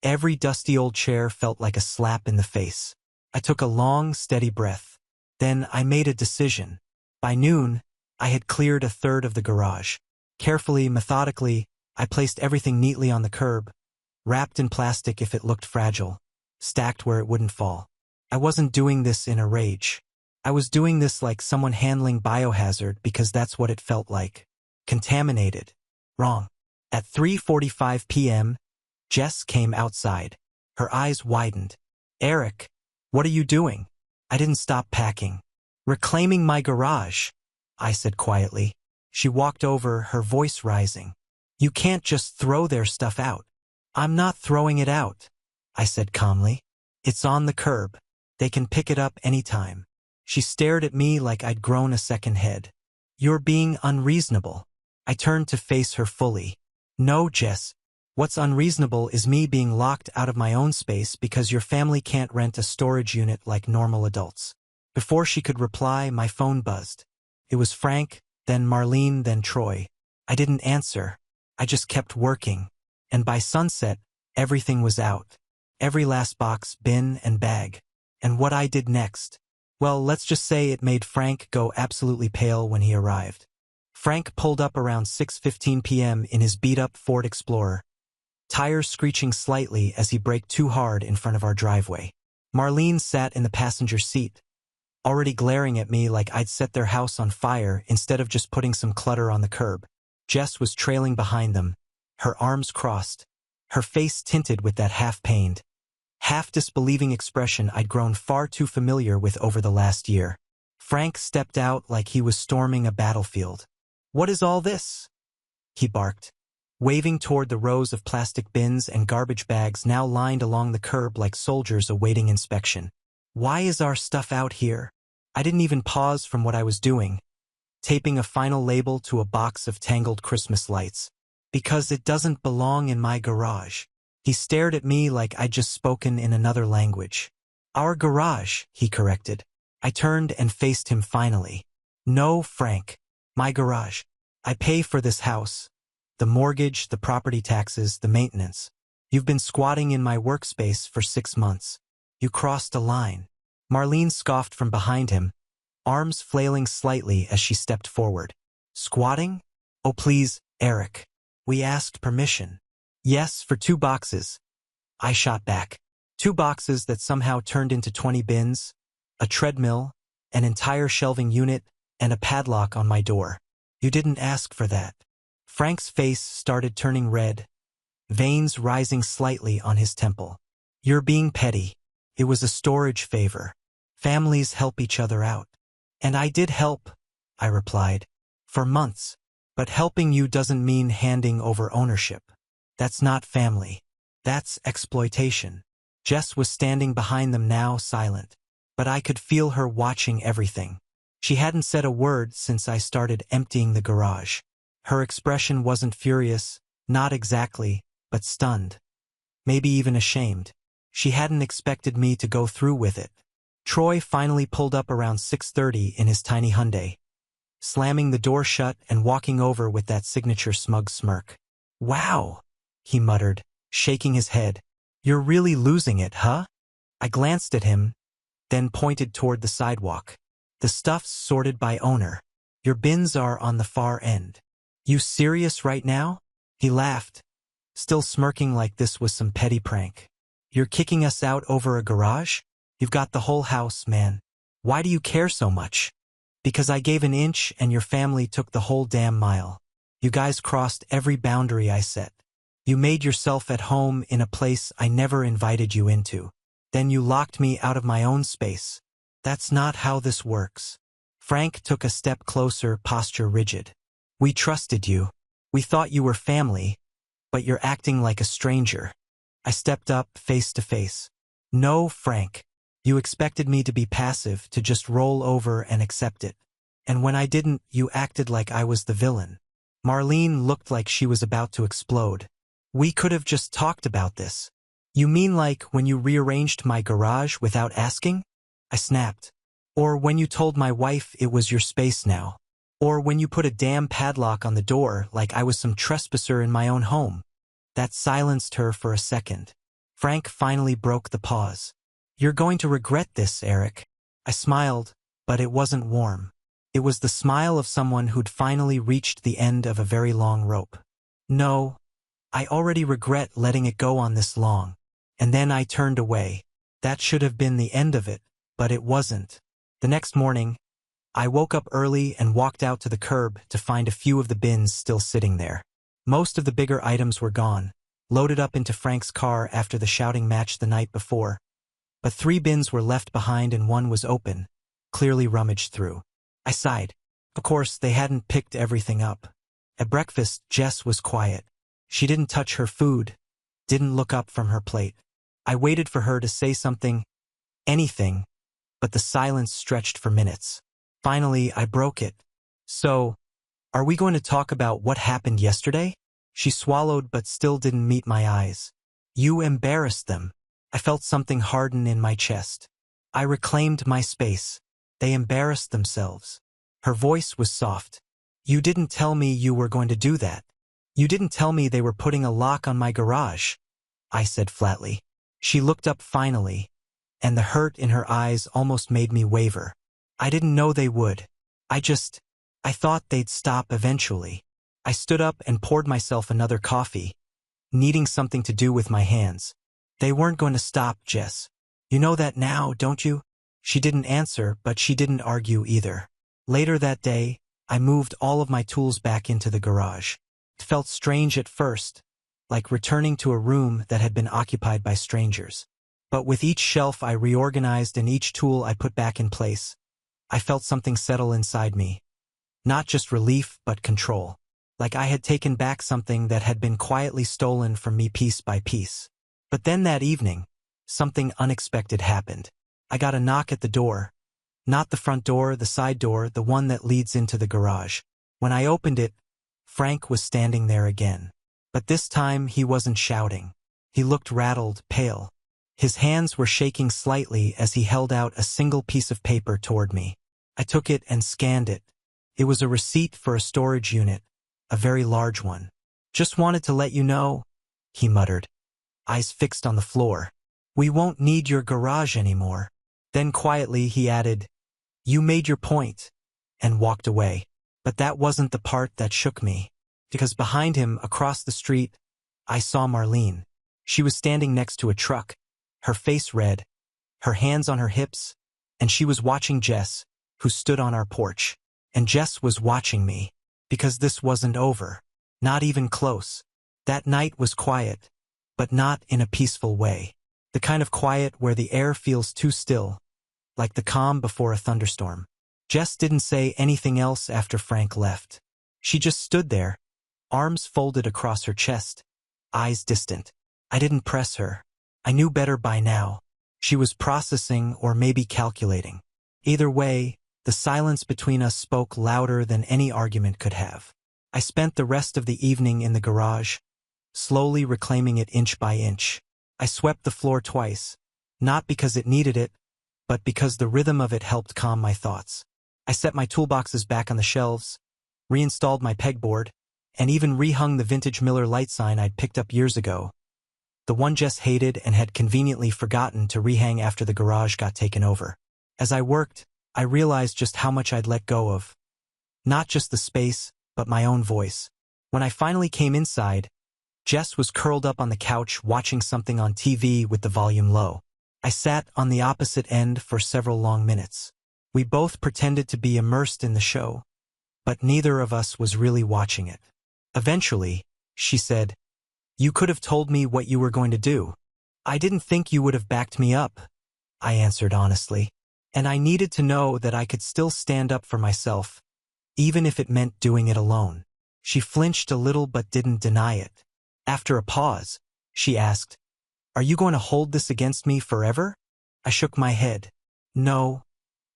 every dusty old chair felt like a slap in the face. I took a long, steady breath. Then I made a decision. By noon, I had cleared a third of the garage. Carefully, methodically, I placed everything neatly on the curb, wrapped in plastic if it looked fragile, stacked where it wouldn't fall. I wasn't doing this in a rage. I was doing this like someone handling biohazard because that's what it felt like. Contaminated. Wrong. At 3:45 p.m., Jess came outside. Her eyes widened. "Eric, what are you doing?" I didn't stop packing. "Reclaiming my garage," I said quietly. She walked over, her voice rising. "You can't just throw their stuff out." "I'm not throwing it out," I said calmly. "It's on the curb. They can pick it up anytime." She stared at me like I'd grown a second head. "You're being unreasonable." I turned to face her fully. "No, Jess. What's unreasonable is me being locked out of my own space because your family can't rent a storage unit like normal adults." Before she could reply, my phone buzzed. It was Frank, then Marlene, then Troy. I didn't answer. I just kept working. And by sunset, everything was out. Every last box, bin, and bag. And what I did next? Well, let's just say it made Frank go absolutely pale when he arrived. Frank pulled up around 6:15 p.m. in his beat-up Ford Explorer, tires screeching slightly as he braked too hard in front of our driveway. Marlene sat in the passenger seat, already glaring at me like I'd set their house on fire instead of just putting some clutter on the curb. Jess was trailing behind them, her arms crossed, her face tinted with that half-pained, half-disbelieving expression I'd grown far too familiar with over the last year. Frank stepped out like he was storming a battlefield. "What is all this?" he barked, waving toward the rows of plastic bins and garbage bags now lined along the curb like soldiers awaiting inspection. "Why is our stuff out here?" I didn't even pause from what I was doing, taping a final label to a box of tangled Christmas lights. "Because it doesn't belong in my garage." He stared at me like I'd just spoken in another language. "Our garage," he corrected. I turned and faced him finally. "No, Frank. My garage. I pay for this house. The mortgage, the property taxes, the maintenance. You've been squatting in my workspace for 6 months. You crossed a line." Marlene scoffed from behind him, arms flailing slightly as she stepped forward. "Squatting? Oh please, Eric. We asked permission." "Yes, for 2 boxes. I shot back. 2 boxes that somehow turned into 20 bins, a treadmill, an entire shelving unit, and a padlock on my door. "You didn't ask for that." Frank's face started turning red, veins rising slightly on his temple. You're being petty. It was a storage favor. Families help each other out. And I did help, I replied. For months. But helping you doesn't mean handing over ownership. That's not family. That's exploitation. Jess was standing behind them now, silent. But I could feel her watching everything. She hadn't said a word since I started emptying the garage. Her expression wasn't furious, not exactly, but stunned. Maybe even ashamed. She hadn't expected me to go through with it. Troy finally pulled up around 6:30 in his tiny Hyundai, slamming the door shut and walking over with that signature smug smirk. "Wow," he muttered, shaking his head. "You're really losing it, huh?" I glanced at him, then pointed toward the sidewalk. "The stuff's sorted by owner. Your bins are on the far end. You serious right now?" He laughed, still smirking like this was some petty prank. "You're kicking us out over a garage? You've got the whole house, man. Why do you care so much?" "Because I gave an inch and your family took the whole damn mile. You guys crossed every boundary I set. You made yourself at home in a place I never invited you into. Then you locked me out of my own space. That's not how this works." Frank took a step closer, posture rigid. "We trusted you. We thought you were family, but you're acting like a stranger." I stepped up, face to face. "No, Frank. You expected me to be passive, to just roll over and accept it. And when I didn't, you acted like I was the villain." Marlene looked like she was about to explode. "We could have just talked about this." "You mean like when you rearranged my garage without asking?" I snapped. "Or when you told my wife it was your space now? Or when you put a damn padlock on the door like I was some trespasser in my own home?" That silenced her for a second. Frank finally broke the pause. "You're going to regret this, Eric." I smiled, but it wasn't warm. It was the smile of someone who'd finally reached the end of a very long rope. "No, I already regret letting it go on this long." And then I turned away. That should have been the end of it, but it wasn't. The next morning, I woke up early and walked out to the curb to find a few of the bins still sitting there. Most of the bigger items were gone, loaded up into Frank's car after the shouting match the night before. But 3 bins were left behind and one was open, clearly rummaged through. I sighed. Of course, they hadn't picked everything up. At breakfast, Jess was quiet. She didn't touch her food, didn't look up from her plate. I waited for her to say something, anything, but the silence stretched for minutes. Finally, I broke it. "So, are we going to talk about what happened yesterday?" She swallowed but still didn't meet my eyes. "You embarrassed them." I felt something harden in my chest. I reclaimed my space. "They embarrassed themselves." Her voice was soft. "You didn't tell me you were going to do that. You didn't tell me they were putting a lock on my garage," I said flatly. She looked up finally, and the hurt in her eyes almost made me waver. "I didn't know they would. I thought they'd stop eventually." I stood up and poured myself another coffee, needing something to do with my hands. "They weren't going to stop, Jess. You know that now, don't you?" She didn't answer, but she didn't argue either. Later that day, I moved all of my tools back into the garage. It felt strange at first, like returning to a room that had been occupied by strangers. But with each shelf I reorganized and each tool I put back in place, I felt something settle inside me. Not just relief, but control. Like I had taken back something that had been quietly stolen from me piece by piece. But then that evening, something unexpected happened. I got a knock at the door. Not the front door, the side door, the one that leads into the garage. When I opened it, Frank was standing there again. But this time he wasn't shouting. He looked rattled, pale. His hands were shaking slightly as he held out a single piece of paper toward me. I took it and scanned it. It was a receipt for a storage unit, a very large one. "Just wanted to let you know," he muttered, eyes fixed on the floor. "We won't need your garage anymore." Then quietly he added, "You made your point," and walked away. But that wasn't the part that shook me. Because behind him, across the street, I saw Marlene. She was standing next to a truck, her face red, her hands on her hips, and she was watching Jess, who stood on our porch. And Jess was watching me, because this wasn't over. Not even close. That night was quiet, but not in a peaceful way. The kind of quiet where the air feels too still, like the calm before a thunderstorm. Jess didn't say anything else after Frank left. She just stood there, arms folded across her chest, eyes distant. I didn't press her. I knew better by now. She was processing or maybe calculating. Either way, the silence between us spoke louder than any argument could have. I spent the rest of the evening in the garage, slowly reclaiming it inch by inch. I swept the floor twice, not because it needed it, but because the rhythm of it helped calm my thoughts. I set my toolboxes back on the shelves, reinstalled my pegboard, and even rehung the vintage Miller light sign I'd picked up years ago, the one Jess hated and had conveniently forgotten to rehang after the garage got taken over. As I worked, I realized just how much I'd let go of. Not just the space, but my own voice. When I finally came inside, Jess was curled up on the couch watching something on TV with the volume low. I sat on the opposite end for several long minutes. We both pretended to be immersed in the show, but neither of us was really watching it. Eventually, she said, "You could have told me what you were going to do. I didn't think you would have backed me up," I answered honestly. And I needed to know that I could still stand up for myself, even if it meant doing it alone. She flinched a little but didn't deny it. After a pause, she asked, "Are you going to hold this against me forever?" I shook my head. "No,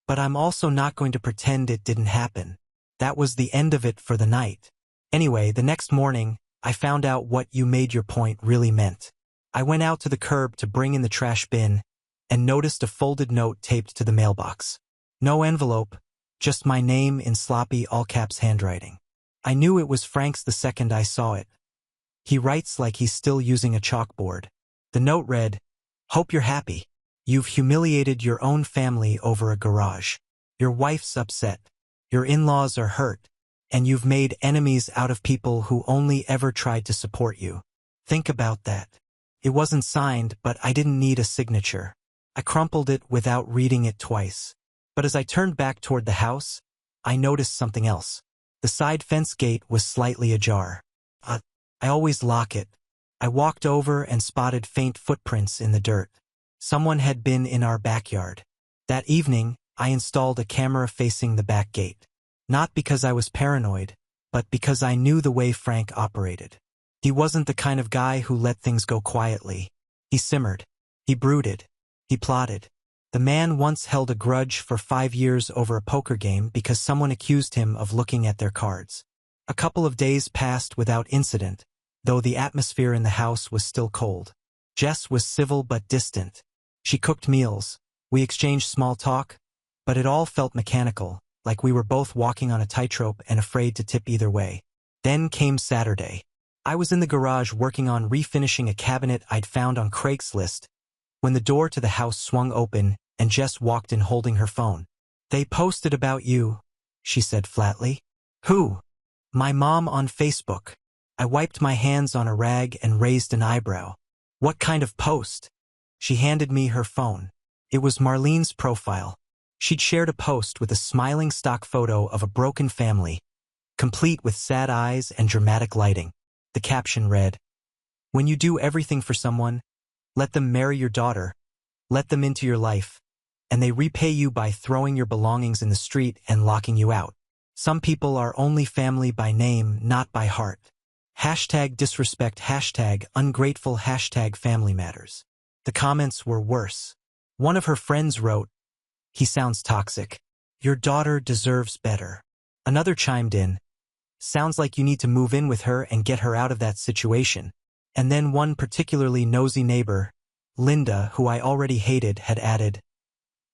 but I'm also not going to pretend it didn't happen." That was the end of it for the night. Anyway, the next morning, I found out what "you made your point" really meant. I went out to the curb to bring in the trash bin and noticed a folded note taped to the mailbox. No envelope, just my name in sloppy all-caps handwriting. I knew it was Frank's the second I saw it. He writes like he's still using a chalkboard. The note read, "Hope you're happy. You've humiliated your own family over a garage. Your wife's upset. Your in-laws are hurt. And you've made enemies out of people who only ever tried to support you. Think about that." It wasn't signed, but I didn't need a signature. I crumpled it without reading it twice. But as I turned back toward the house, I noticed something else. The side fence gate was slightly ajar. I always lock it. I walked over and spotted faint footprints in the dirt. Someone had been in our backyard. That evening, I installed a camera facing the back gate. Not because I was paranoid, but because I knew the way Frank operated. He wasn't the kind of guy who let things go quietly. He simmered. He brooded. He plotted. The man once held a grudge for 5 years over a poker game because someone accused him of looking at their cards. A couple of days passed without incident, though the atmosphere in the house was still cold. Jess was civil but distant. She cooked meals. We exchanged small talk, but it all felt mechanical, like we were both walking on a tightrope and afraid to tip either way. Then came Saturday. I was in the garage working on refinishing a cabinet I'd found on Craigslist when the door to the house swung open and Jess walked in holding her phone. "They posted about you," she said flatly. "Who?" "My mom on Facebook." I wiped my hands on a rag and raised an eyebrow. "What kind of post?" She handed me her phone. It was Marlene's profile. She'd shared a post with a smiling stock photo of a broken family, complete with sad eyes and dramatic lighting. The caption read, "When you do everything for someone, let them marry your daughter, let them into your life, and they repay you by throwing your belongings in the street and locking you out. Some people are only family by name, not by heart. Hashtag disrespect, hashtag ungrateful, hashtag family matters." The comments were worse. One of her friends wrote, "He sounds toxic. Your daughter deserves better." Another chimed in, "Sounds like you need to move in with her and get her out of that situation." And then one particularly nosy neighbor, Linda, who I already hated, had added,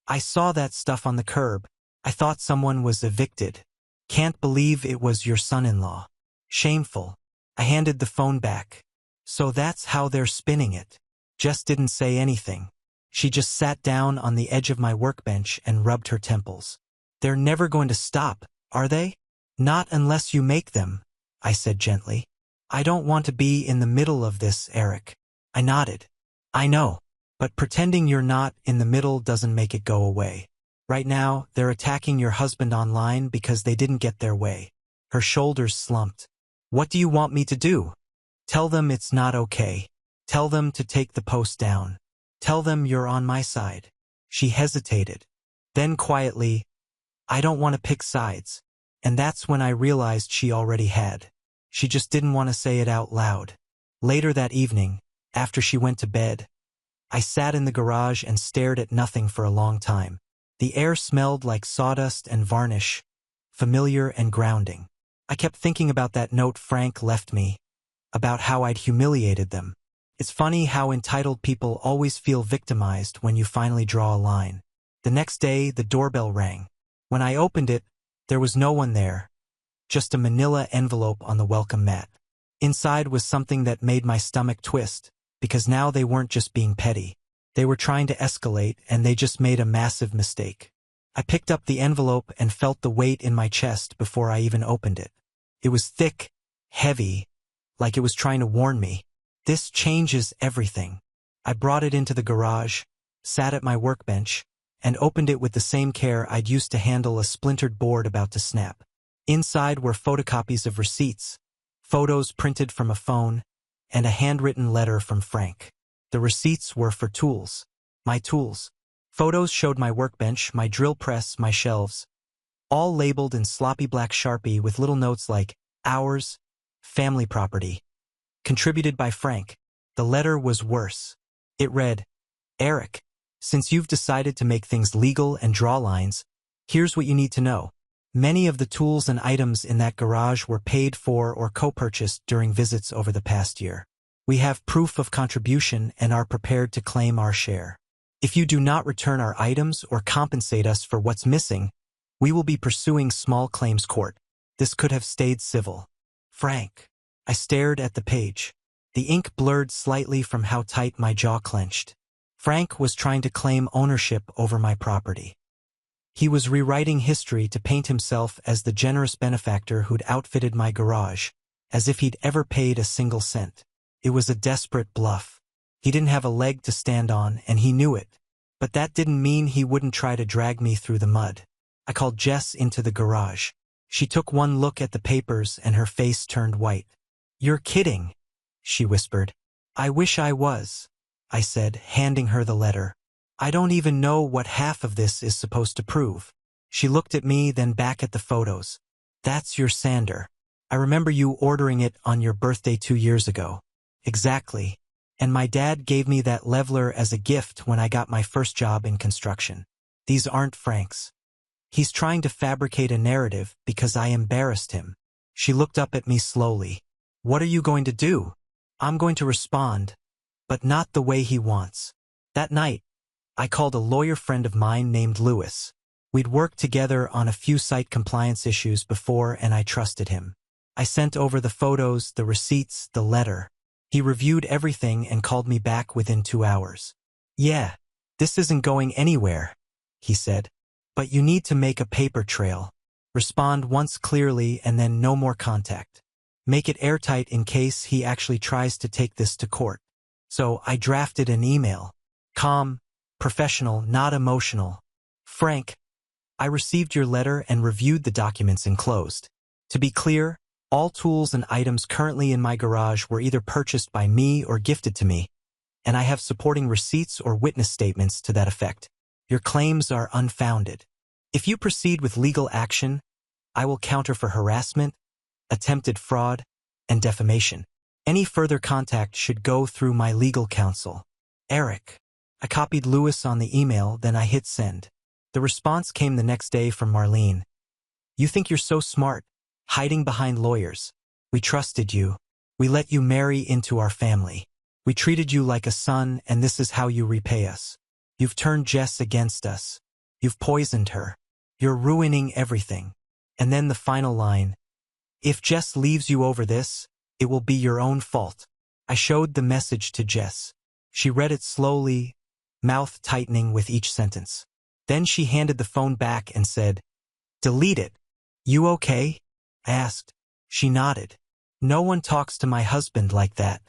"I saw that stuff on the curb. I thought someone was evicted. Can't believe it was your son-in-law. Shameful." I handed the phone back. "So that's how they're spinning it." Jess didn't say anything. She just sat down on the edge of my workbench and rubbed her temples. "They're never going to stop, are they?" "Not unless you make them," I said gently. "I don't want to be in the middle of this, Eric." I nodded. "I know, but pretending you're not in the middle doesn't make it go away. Right now, they're attacking your husband online because they didn't get their way." Her shoulders slumped. "What do you want me to do?" Tell them it's not okay. Tell them to take the post down. Tell them you're on my side." She hesitated. Then quietly, "I don't want to pick sides." And that's when I realized she already had. She just didn't want to say it out loud. Later that evening, after she went to bed, I sat in the garage and stared at nothing for a long time. The air smelled like sawdust and varnish, familiar and grounding. I kept thinking about that note Frank left me, about how I'd humiliated them. It's funny how entitled people always feel victimized when you finally draw a line. The next day, the doorbell rang. When I opened it, there was no one there, just a manila envelope on the welcome mat. Inside was something that made my stomach twist, because now they weren't just being petty. They were trying to escalate, and they just made a massive mistake. I picked up the envelope and felt the weight in my chest before I even opened it. It was thick, heavy, like it was trying to warn me. This changes everything. I brought it into the garage, sat at my workbench, and opened it with the same care I'd used to handle a splintered board about to snap. Inside were photocopies of receipts, photos printed from a phone, and a handwritten letter from Frank. The receipts were for tools. My tools. Photos showed my workbench, my drill press, my shelves, all labeled in sloppy black Sharpie with little notes like, "Ours, family property. Contributed by Frank." The letter was worse. It read, "Eric, since you've decided to make things legal and draw lines, here's what you need to know. Many of the tools and items in that garage were paid for or co-purchased during visits over the past year. We have proof of contribution and are prepared to claim our share. If you do not return our items or compensate us for what's missing, we will be pursuing small claims court." This could have stayed civil. Frank. I stared at the page. The ink blurred slightly from how tight my jaw clenched. Frank was trying to claim ownership over my property. He was rewriting history to paint himself as the generous benefactor who'd outfitted my garage, as if he'd ever paid a single cent. It was a desperate bluff. He didn't have a leg to stand on, and he knew it. But that didn't mean he wouldn't try to drag me through the mud. I called Jess into the garage. She took one look at the papers and her face turned white. "You're kidding," she whispered. "I wish I was," I said, handing her the letter. "I don't even know what half of this is supposed to prove." She looked at me, then back at the photos. "That's your sander. I remember you ordering it on your birthday 2 years ago." "Exactly. And my dad gave me that leveler as a gift when I got my first job in construction. These aren't Frank's. He's trying to fabricate a narrative because I embarrassed him." She looked up at me slowly. "What are you going to do?" "I'm going to respond, but not the way he wants." That night, I called a lawyer friend of mine named Lewis. We'd worked together on a few site compliance issues before, and I trusted him. I sent over the photos, the receipts, the letter. He reviewed everything and called me back within 2 hours. "Yeah, this isn't going anywhere," he said. "But you need to make a paper trail. Respond once clearly and then no more contact. Make it airtight in case he actually tries to take this to court." So I drafted an email. Calm, professional, not emotional. "Frank, I received your letter and reviewed the documents enclosed. To be clear, all tools and items currently in my garage were either purchased by me or gifted to me, and I have supporting receipts or witness statements to that effect. Your claims are unfounded. If you proceed with legal action, I will counter for harassment, attempted fraud, and defamation. Any further contact should go through my legal counsel. Eric." I copied Lewis on the email, then I hit send. The response came the next day from Marlene. "You think you're so smart, hiding behind lawyers. We trusted you. We let you marry into our family. We treated you like a son, and this is how you repay us. You've turned Jess against us. You've poisoned her. You're ruining everything." And then the final line, "If Jess leaves you over this, it will be your own fault." I showed the message to Jess. She read it slowly, mouth tightening with each sentence. Then she handed the phone back and said, "Delete it." "You okay?" I asked. She nodded. "No one talks to my husband like that.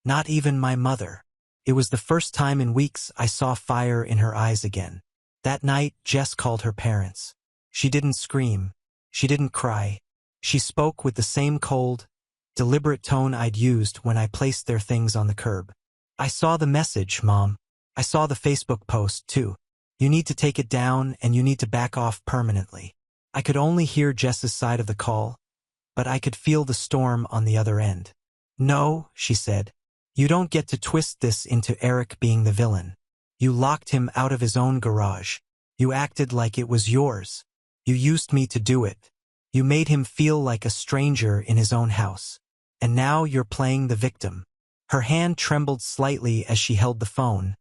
Not even my mother." It was the first time in weeks I saw fire in her eyes again. That night, Jess called her parents. She didn't scream. She didn't cry. She spoke with the same cold, deliberate tone I'd used when I placed their things on the curb. I saw the message, Mom. I saw the Facebook post, too. You need to take it down and you need to back off permanently. I could only hear Jess's side of the call, but I could feel the storm on the other end. No, she said. You don't get to twist this into Eric being the villain. You locked him out of his own garage. You acted like it was yours. You used me to do it. You made him feel like a stranger in his own house. And now you're playing the victim. Her hand trembled slightly as she held the phone,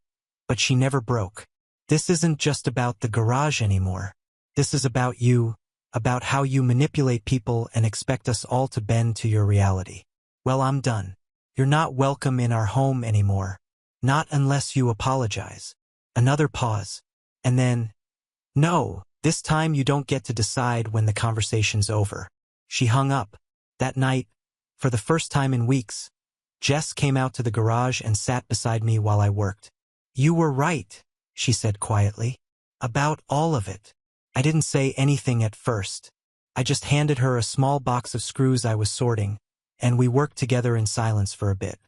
but she never broke. This isn't just about the garage anymore. This is about you, about how you manipulate people and expect us all to bend to your reality. Well, I'm done. You're not welcome in our home anymore. Not unless you apologize. Another pause. And then, no, this time you don't get to decide when the conversation's over. She hung up. That night, for the first time in weeks, Jess came out to the garage and sat beside me while I worked. You were right, she said quietly. About all of it. I didn't say anything at first. I just handed her a small box of screws I was sorting, and we worked together in silence for a bit.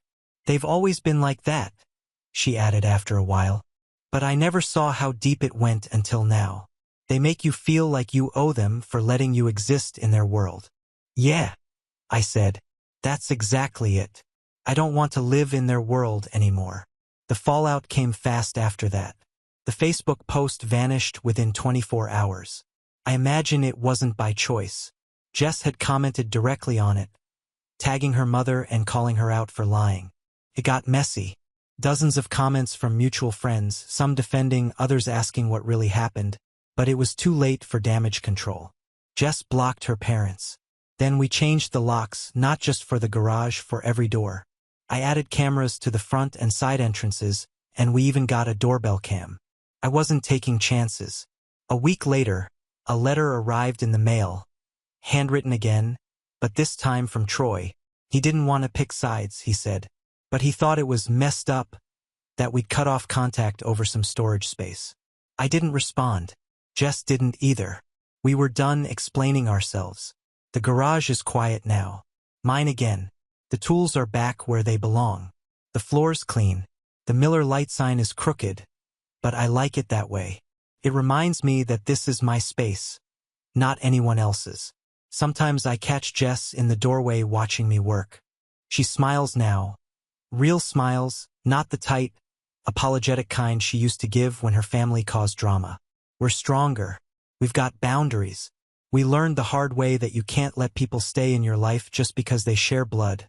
They've always been like that, she added after a while. But I never saw how deep it went until now. They make you feel like you owe them for letting you exist in their world. Yeah, I said. That's exactly it. I don't want to live in their world anymore. The fallout came fast after that. The Facebook post vanished within 24 hours. I imagine it wasn't by choice. Jess had commented directly on it, tagging her mother and calling her out for lying. It got messy. Dozens of comments from mutual friends, some defending, others asking what really happened, but it was too late for damage control. Jess blocked her parents. Then we changed the locks, not just for the garage, for every door. I added cameras to the front and side entrances, and we even got a doorbell cam. I wasn't taking chances. A week later, a letter arrived in the mail, handwritten again, but this time from Troy. He didn't want to pick sides, he said, but he thought it was messed up that we'd cut off contact over some storage space. I didn't respond. Jess didn't either. We were done explaining ourselves. The garage is quiet now. Mine again. The tools are back where they belong. The floor's clean. The Miller Lite sign is crooked, but I like it that way. It reminds me that this is my space, not anyone else's. Sometimes I catch Jess in the doorway watching me work. She smiles now. Real smiles, not the tight, apologetic kind she used to give when her family caused drama. We're stronger. We've got boundaries. We learned the hard way that you can't let people stay in your life just because they share blood.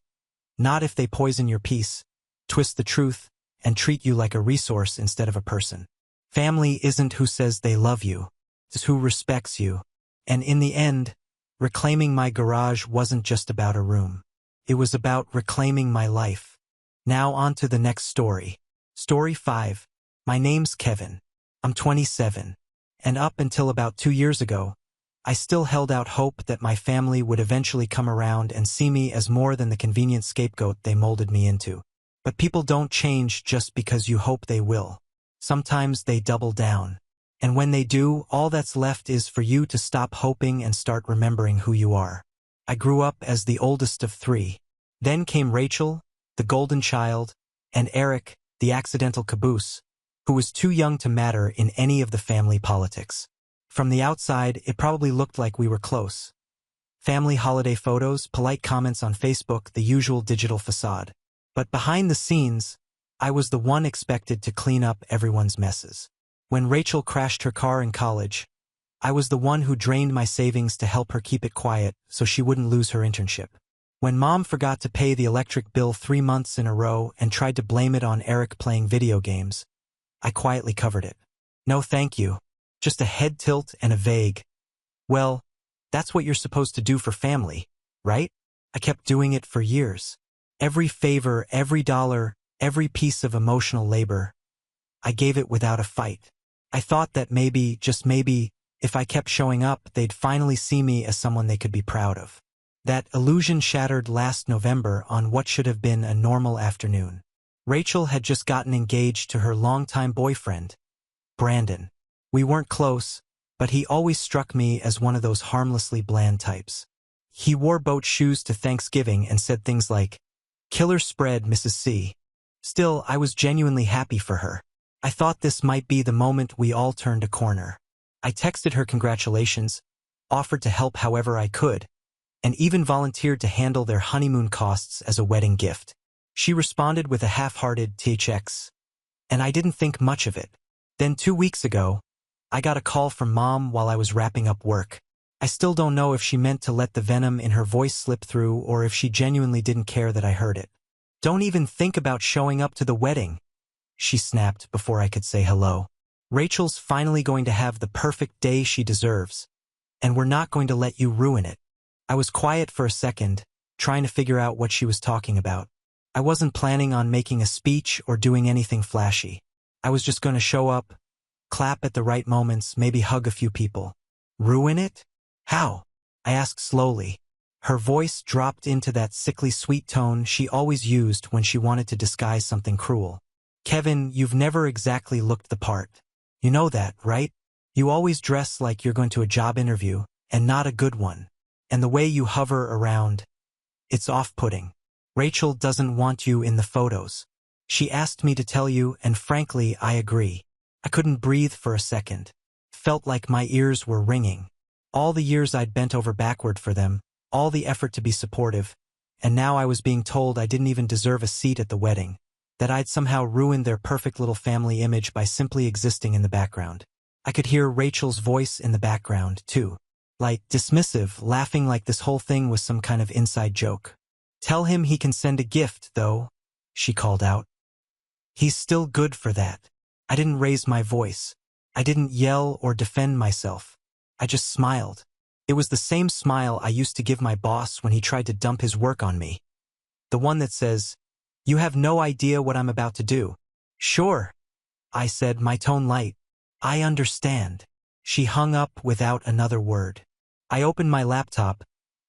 Not if they poison your peace, twist the truth, and treat you like a resource instead of a person. Family isn't who says they love you. It's who respects you. And in the end, reclaiming my garage wasn't just about a room. It was about reclaiming my life. Now on to the next story. Story 5. My name's Kevin. I'm 27. And up until about 2 years ago, I still held out hope that my family would eventually come around and see me as more than the convenient scapegoat they molded me into. But people don't change just because you hope they will. Sometimes they double down. And when they do, all that's left is for you to stop hoping and start remembering who you are. I grew up as the oldest of 3. Then came Rachel, the golden child, and Eric, the accidental caboose, who was too young to matter in any of the family politics. From the outside, it probably looked like we were close. Family holiday photos, polite comments on Facebook, the usual digital facade. But behind the scenes, I was the one expected to clean up everyone's messes. When Rachel crashed her car in college, I was the one who drained my savings to help her keep it quiet so she wouldn't lose her internship. When Mom forgot to pay the electric bill 3 months in a row and tried to blame it on Eric playing video games, I quietly covered it. No thank you. Just a head tilt and a vague, well, that's what you're supposed to do for family, right? I kept doing it for years. Every favor, every dollar, every piece of emotional labor, I gave it without a fight. I thought that maybe, just maybe, if I kept showing up, they'd finally see me as someone they could be proud of. That illusion shattered last November on what should have been a normal afternoon. Rachel had just gotten engaged to her longtime boyfriend, Brandon. We weren't close, but he always struck me as one of those harmlessly bland types. He wore boat shoes to Thanksgiving and said things like, "Killer spread, Mrs. C." Still, I was genuinely happy for her. I thought this might be the moment we all turned a corner. I texted her congratulations, offered to help however I could, and even volunteered to handle their honeymoon costs as a wedding gift. She responded with a half-hearted THX, and I didn't think much of it. Then 2 weeks ago, I got a call from Mom while I was wrapping up work. I still don't know if she meant to let the venom in her voice slip through or if she genuinely didn't care that I heard it. "Don't even think about showing up to the wedding," she snapped before I could say hello. "Rachel's finally going to have the perfect day she deserves, and we're not going to let you ruin it." I was quiet for a second, trying to figure out what she was talking about. I wasn't planning on making a speech or doing anything flashy. I was just going to show up, clap at the right moments, maybe hug a few people. Ruin it? How? I asked slowly. Her voice dropped into that sickly sweet tone she always used when she wanted to disguise something cruel. "Kevin, you've never exactly looked the part. You know that, right? You always dress like you're going to a job interview, and not a good one. And the way you hover around, it's off-putting. Rachel doesn't want you in the photos. She asked me to tell you, and frankly, I agree." I couldn't breathe for a second. Felt like my ears were ringing. All the years I'd bent over backward for them, all the effort to be supportive, and now I was being told I didn't even deserve a seat at the wedding, that I'd somehow ruined their perfect little family image by simply existing in the background. I could hear Rachel's voice in the background, too. Like, dismissive, laughing like this whole thing was some kind of inside joke. "Tell him he can send a gift, though," she called out. "He's still good for that." I didn't raise my voice. I didn't yell or defend myself. I just smiled. It was the same smile I used to give my boss when he tried to dump his work on me. The one that says, "You have no idea what I'm about to do." "Sure," I said, my tone light. "I understand." She hung up without another word. I opened my laptop,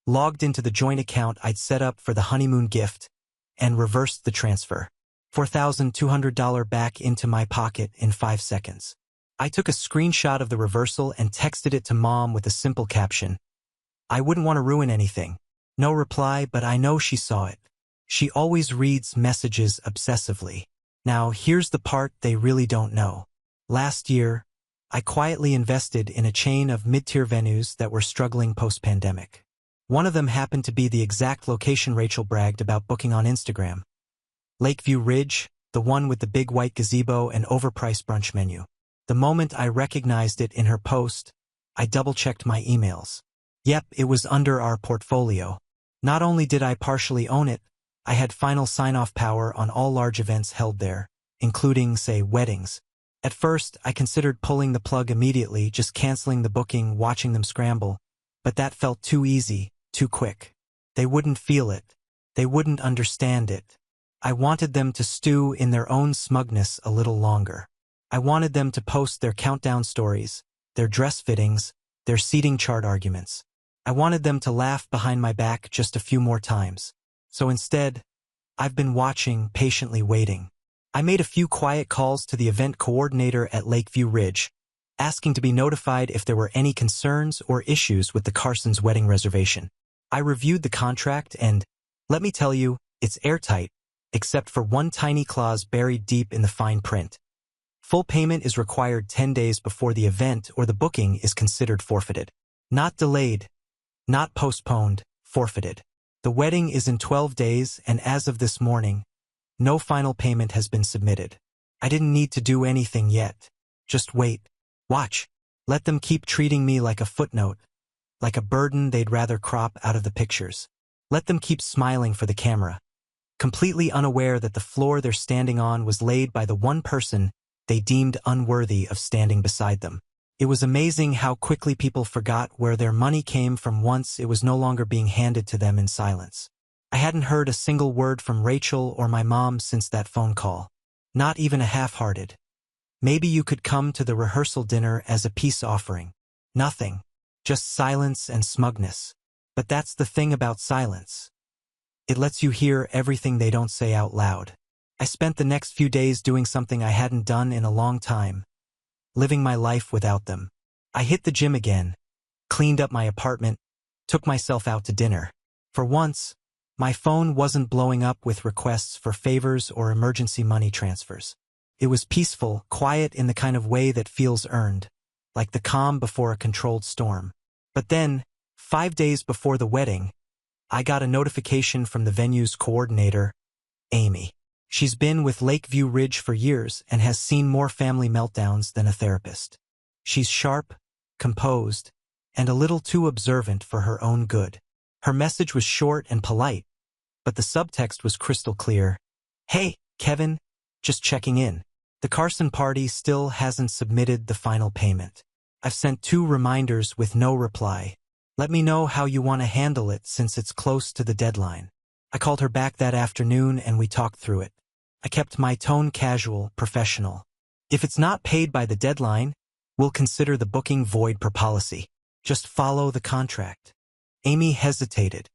logged into the joint account I'd set up for the honeymoon gift, and reversed the transfer. $4,200 back into my pocket in 5 seconds. I took a screenshot of the reversal and texted it to Mom with a simple caption. "I wouldn't want to ruin anything." No reply, but I know she saw it. She always reads messages obsessively. Now, here's the part they really don't know. Last year, I quietly invested in a chain of mid-tier venues that were struggling post-pandemic. One of them happened to be the exact location Rachel bragged about booking on Instagram. Lakeview Ridge, the one with the big white gazebo and overpriced brunch menu. The moment I recognized it in her post, I double-checked my emails. Yep, it was under our portfolio. Not only did I partially own it, I had final sign-off power on all large events held there, including, say, weddings. At first, I considered pulling the plug immediately, just canceling the booking, watching them scramble, but that felt too easy, too quick. They wouldn't feel it. They wouldn't understand it. I wanted them to stew in their own smugness a little longer. I wanted them to post their countdown stories, their dress fittings, their seating chart arguments. I wanted them to laugh behind my back just a few more times. So instead, I've been watching, patiently waiting. I made a few quiet calls to the event coordinator at Lakeview Ridge, asking to be notified if there were any concerns or issues with the Carsons' wedding reservation. I reviewed the contract and, let me tell you, it's airtight, except for one tiny clause buried deep in the fine print. Full payment is required 10 days before the event or the booking is considered forfeited. Not delayed, not postponed, forfeited. The wedding is in 12 days, and as of this morning, no final payment has been submitted. I didn't need to do anything yet. Just wait. Watch. Let them keep treating me like a footnote, like a burden they'd rather crop out of the pictures. Let them keep smiling for the camera, completely unaware that the floor they're standing on was laid by the one person they deemed unworthy of standing beside them. It was amazing how quickly people forgot where their money came from once it was no longer being handed to them in silence. I hadn't heard a single word from Rachel or my mom since that phone call. Not even a half-hearted, "Maybe you could come to the rehearsal dinner as a peace offering." Nothing. Just silence and smugness. But that's the thing about silence. It lets you hear everything they don't say out loud. I spent the next few days doing something I hadn't done in a long time, living my life without them. I hit the gym again, cleaned up my apartment, took myself out to dinner. For once, my phone wasn't blowing up with requests for favors or emergency money transfers. It was peaceful, quiet in the kind of way that feels earned, like the calm before a controlled storm. But then, 5 days before the wedding, I got a notification from the venue's coordinator, Amy. She's been with Lakeview Ridge for years and has seen more family meltdowns than a therapist. She's sharp, composed, and a little too observant for her own good. Her message was short and polite, but the subtext was crystal clear. Hey, Kevin, just checking in. The Carson party still hasn't submitted the final payment. I've sent 2 reminders with no reply. Let me know how you want to handle it since it's close to the deadline. I called her back that afternoon and we talked through it. I kept my tone casual, professional. If it's not paid by the deadline, we'll consider the booking void per policy. Just follow the contract. Amy hesitated.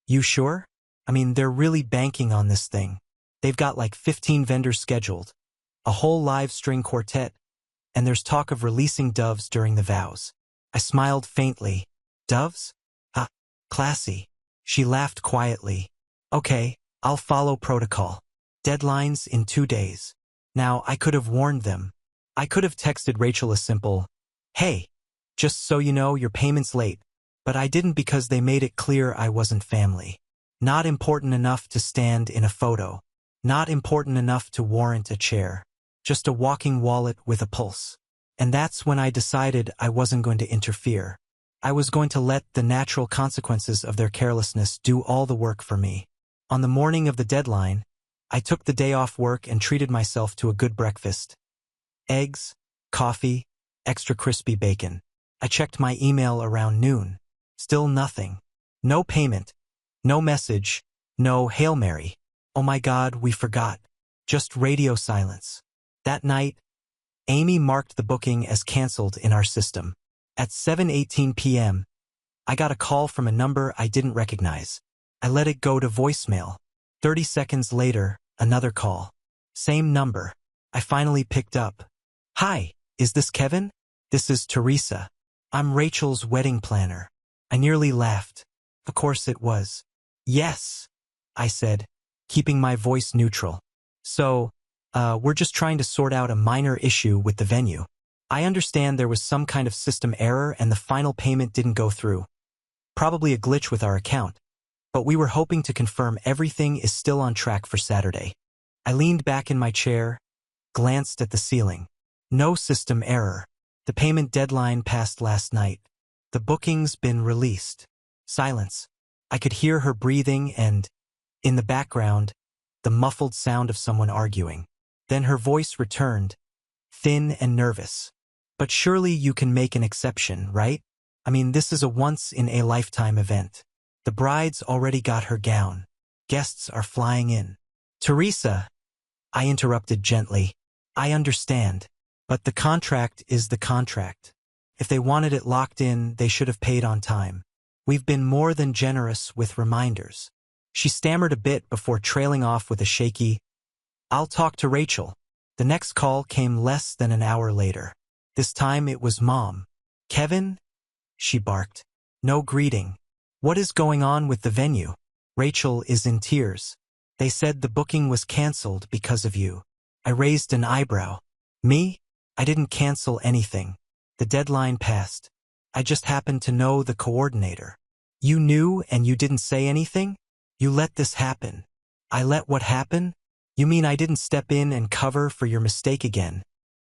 You sure? I mean, they're really banking on this thing. They've got like 15 vendors scheduled, a whole live string quartet, and there's talk of releasing doves during the vows. I smiled faintly. Doves? Ah, classy. She laughed quietly. Okay, I'll follow protocol. Deadlines in 2 days. Now, I could have warned them. I could have texted Rachel a simple, hey, just so you know, your payment's late. But I didn't because they made it clear I wasn't family. Not important enough to stand in a photo. Not important enough to warrant a chair. Just a walking wallet with a pulse. And that's when I decided I wasn't going to interfere. I was going to let the natural consequences of their carelessness do all the work for me. On the morning of the deadline, I took the day off work and treated myself to a good breakfast. Eggs, coffee, extra crispy bacon. I checked my email around noon. Still nothing. No payment. No message. No Hail Mary. Oh my God, we forgot. Just radio silence. That night, Amy marked the booking as canceled in our system. At 7:18 p.m., I got a call from a number I didn't recognize. I let it go to voicemail. 30 seconds later, another call. Same number. I finally picked up. Hi, is this Kevin? This is Teresa. I'm Rachel's wedding planner. I nearly laughed. Of course it was. Yes, I said, keeping my voice neutral. So, we're just trying to sort out a minor issue with the venue. I understand there was some kind of system error and the final payment didn't go through. Probably a glitch with our account. But we were hoping to confirm everything is still on track for Saturday. I leaned back in my chair, glanced at the ceiling. No system error. The payment deadline passed last night. The booking's been released. Silence. I could hear her breathing and, in the background, the muffled sound of someone arguing. Then her voice returned, thin and nervous. But surely you can make an exception, right? I mean, this is a once-in-a-lifetime event. The bride's already got her gown. Guests are flying in. Teresa, I interrupted gently. I understand. But the contract is the contract. If they wanted it locked in, they should have paid on time. We've been more than generous with reminders. She stammered a bit before trailing off with a shaky, I'll talk to Rachel. The next call came less than an hour later. This time it was Mom. Kevin? She barked. No greeting. What is going on with the venue? Rachel is in tears. They said the booking was canceled because of you. I raised an eyebrow. Me? I didn't cancel anything. The deadline passed. I just happened to know the coordinator. You knew and you didn't say anything? You let this happen. I let what happen? You mean I didn't step in and cover for your mistake again?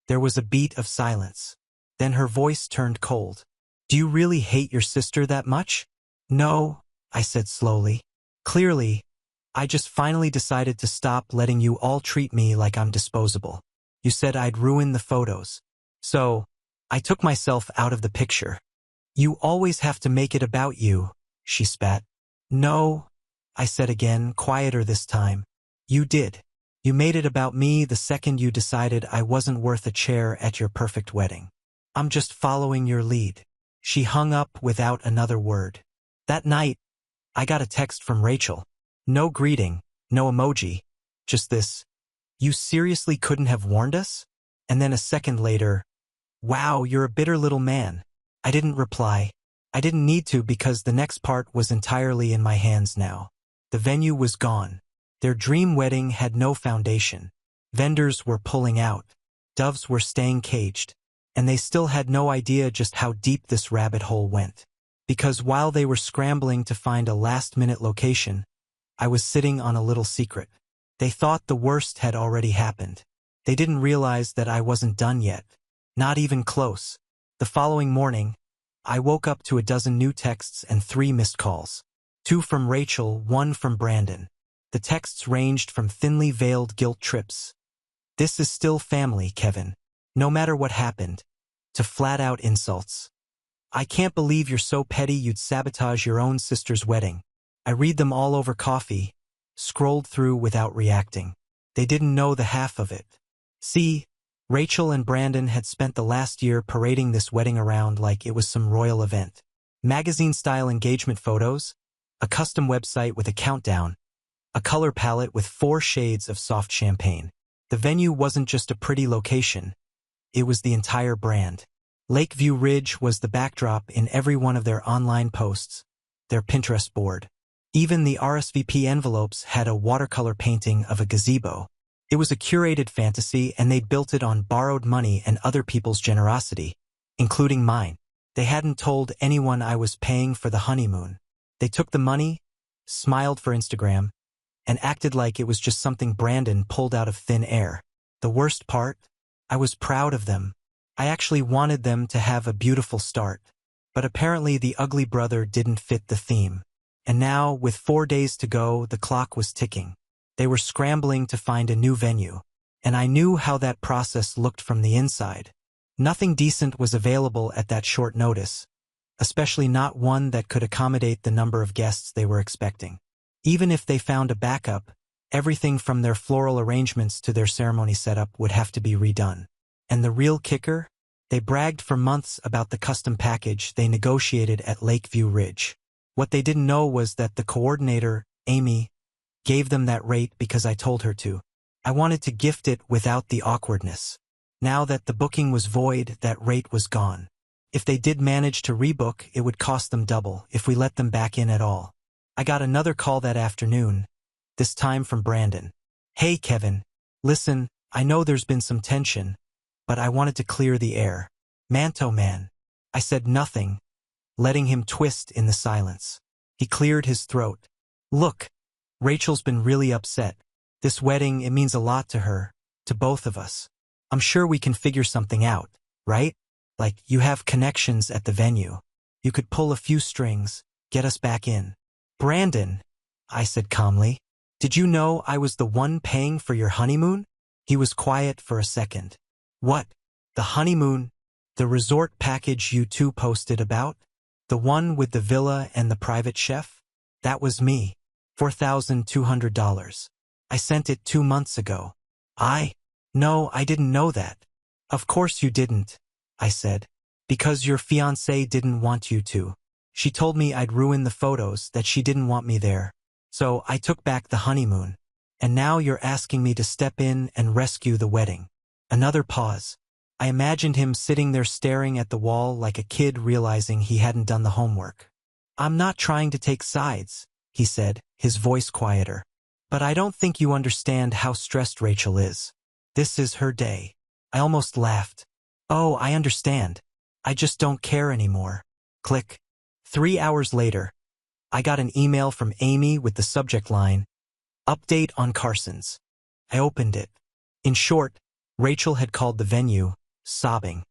There was a beat of silence. Then her voice turned cold. Do you really hate your sister that much? No, I said slowly. Clearly, I just finally decided to stop letting you all treat me like I'm disposable. You said I'd ruin the photos. So, I took myself out of the picture. You always have to make it about you, she spat. No, I said again, quieter this time. You did. You made it about me the second you decided I wasn't worth a chair at your perfect wedding. I'm just following your lead. She hung up without another word. That night, I got a text from Rachel. No greeting, no emoji, just this. You seriously couldn't have warned us? And then a second later, wow, you're a bitter little man. I didn't reply. I didn't need to because the next part was entirely in my hands now. The venue was gone. Their dream wedding had no foundation. Vendors were pulling out. Doves were staying caged. And they still had no idea just how deep this rabbit hole went. Because while they were scrambling to find a last-minute location, I was sitting on a little secret. They thought the worst had already happened. They didn't realize that I wasn't done yet. Not even close. The following morning, I woke up to a dozen new texts and 3 missed calls. 2 from Rachel, 1 from Brandon. The texts ranged from thinly veiled guilt trips. "This is still family, Kevin. No matter what happened," to flat-out insults. "I can't believe you're so petty you'd sabotage your own sister's wedding." I read them all over coffee, scrolled through without reacting. They didn't know the half of it. See, Rachel and Brandon had spent the last year parading this wedding around like it was some royal event. Magazine-style engagement photos, a custom website with a countdown, a color palette with 4 shades of soft champagne. The venue wasn't just a pretty location. It was the entire brand. Lakeview Ridge was the backdrop in every one of their online posts, their Pinterest board. Even the RSVP envelopes had a watercolor painting of a gazebo. It was a curated fantasy, and they'd built it on borrowed money and other people's generosity, including mine. They hadn't told anyone I was paying for the honeymoon. They took the money, smiled for Instagram, and acted like it was just something Brandon pulled out of thin air. The worst part? I was proud of them. I actually wanted them to have a beautiful start. But apparently the ugly brother didn't fit the theme. And now, with 4 days to go, the clock was ticking. They were scrambling to find a new venue. And I knew how that process looked from the inside. Nothing decent was available at that short notice, especially not one that could accommodate the number of guests they were expecting. Even if they found a backup, everything from their floral arrangements to their ceremony setup would have to be redone. And the real kicker? They bragged for months about the custom package they negotiated at Lakeview Ridge. What they didn't know was that the coordinator, Amy, gave them that rate because I told her to. I wanted to gift it without the awkwardness. Now that the booking was void, that rate was gone. If they did manage to rebook, it would cost them double if we let them back in at all. I got another call that afternoon, this time from Brandon. "Hey, Kevin. Listen, I know there's been some tension, but I wanted to clear the air." "Manto man." I said nothing, letting him twist in the silence. He cleared his throat. "Look, Rachel's been really upset. This wedding, it means a lot to her, to both of us. I'm sure we can figure something out, right? Like, you have connections at the venue. You could pull a few strings, get us back in." "Brandon," I said calmly, "did you know I was the one paying for your honeymoon?" He was quiet for a second. "What? The honeymoon? The resort package you two posted about? The one with the villa and the private chef? That was me. $4,200. I sent it 2 months ago." No, I didn't know that." "Of course you didn't," I said. "Because your fiancée didn't want you to. She told me I'd ruin the photos, that she didn't want me there. So I took back the honeymoon. And now you're asking me to step in and rescue the wedding." Another pause. I imagined him sitting there staring at the wall like a kid realizing he hadn't done the homework. "I'm not trying to take sides," he said, his voice quieter. "But I don't think you understand how stressed Rachel is. This is her day." I almost laughed. "Oh, I understand. I just don't care anymore." Click. 3 hours later, I got an email from Amy with the subject line, "Update on Carson's." I opened it. In short, Rachel had called the venue, sobbing.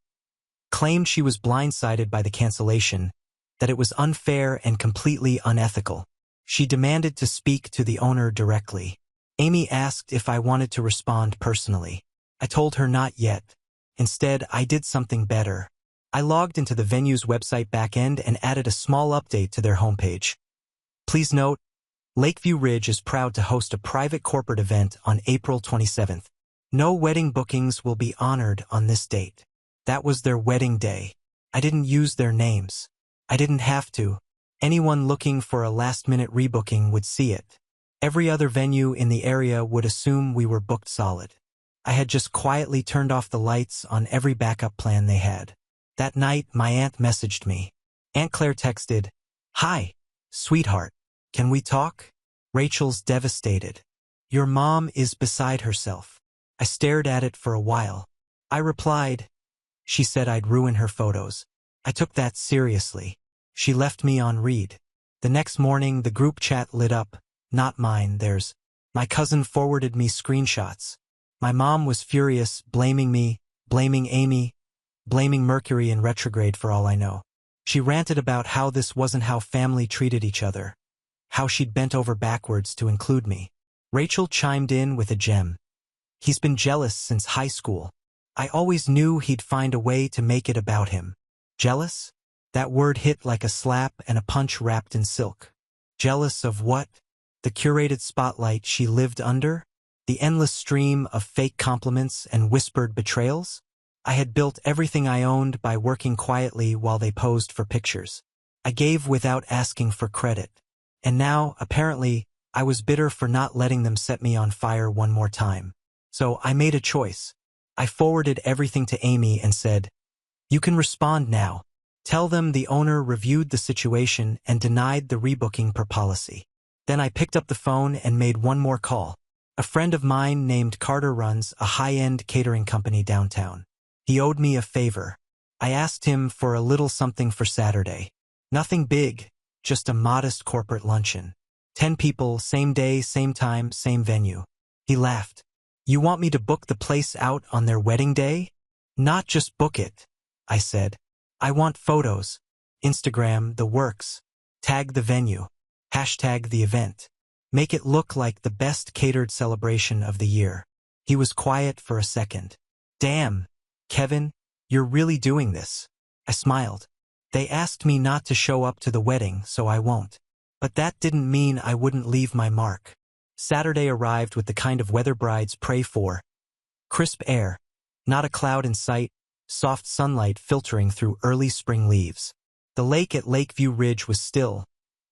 Claimed she was blindsided by the cancellation, that it was unfair and completely unethical. She demanded to speak to the owner directly. Amy asked if I wanted to respond personally. I told her not yet. Instead, I did something better. I logged into the venue's website backend and added a small update to their homepage. "Please note, Lakeview Ridge is proud to host a private corporate event on April 27th. No wedding bookings will be honored on this date." That was their wedding day. I didn't use their names. I didn't have to. Anyone looking for a last-minute rebooking would see it. Every other venue in the area would assume we were booked solid. I had just quietly turned off the lights on every backup plan they had. That night, my aunt messaged me. Aunt Claire texted, "Hi, sweetheart. Can we talk?" Rachel's devastated. "Your mom is beside herself." I stared at it for a while. I replied, "She said I'd ruin her photos." I took that seriously. She left me on read. The next morning, the group chat lit up. Not mine, theirs. My cousin forwarded me screenshots. My mom was furious, blaming me, blaming Amy, blaming Mercury in retrograde for all I know. She ranted about how this wasn't how family treated each other, how she'd bent over backwards to include me. Rachel chimed in with a gem. "He's been jealous since high school. I always knew he'd find a way to make it about him." Jealous? That word hit like a slap and a punch wrapped in silk. Jealous of what? The curated spotlight she lived under? The endless stream of fake compliments and whispered betrayals? I had built everything I owned by working quietly while they posed for pictures. I gave without asking for credit. And now, apparently, I was bitter for not letting them set me on fire one more time. So I made a choice. I forwarded everything to Amy and said, "You can respond now. Tell them the owner reviewed the situation and denied the rebooking per policy." Then I picked up the phone and made one more call. A friend of mine named Carter runs a high-end catering company downtown. He owed me a favor. I asked him for a little something for Saturday. Nothing big, just a modest corporate luncheon. 10 people, same day, same time, same venue. He laughed. "You want me to book the place out on their wedding day?" "Not just book it," I said. "I want photos. Instagram, the works. Tag the venue. Hashtag the event. Make it look like the best catered celebration of the year." He was quiet for a second. "Damn, Kevin, you're really doing this." I smiled. "They asked me not to show up to the wedding, so I won't. But that didn't mean I wouldn't leave my mark." Saturday arrived with the kind of weather brides pray for. Crisp air, not a cloud in sight, soft sunlight filtering through early spring leaves. The lake at Lakeview Ridge was still,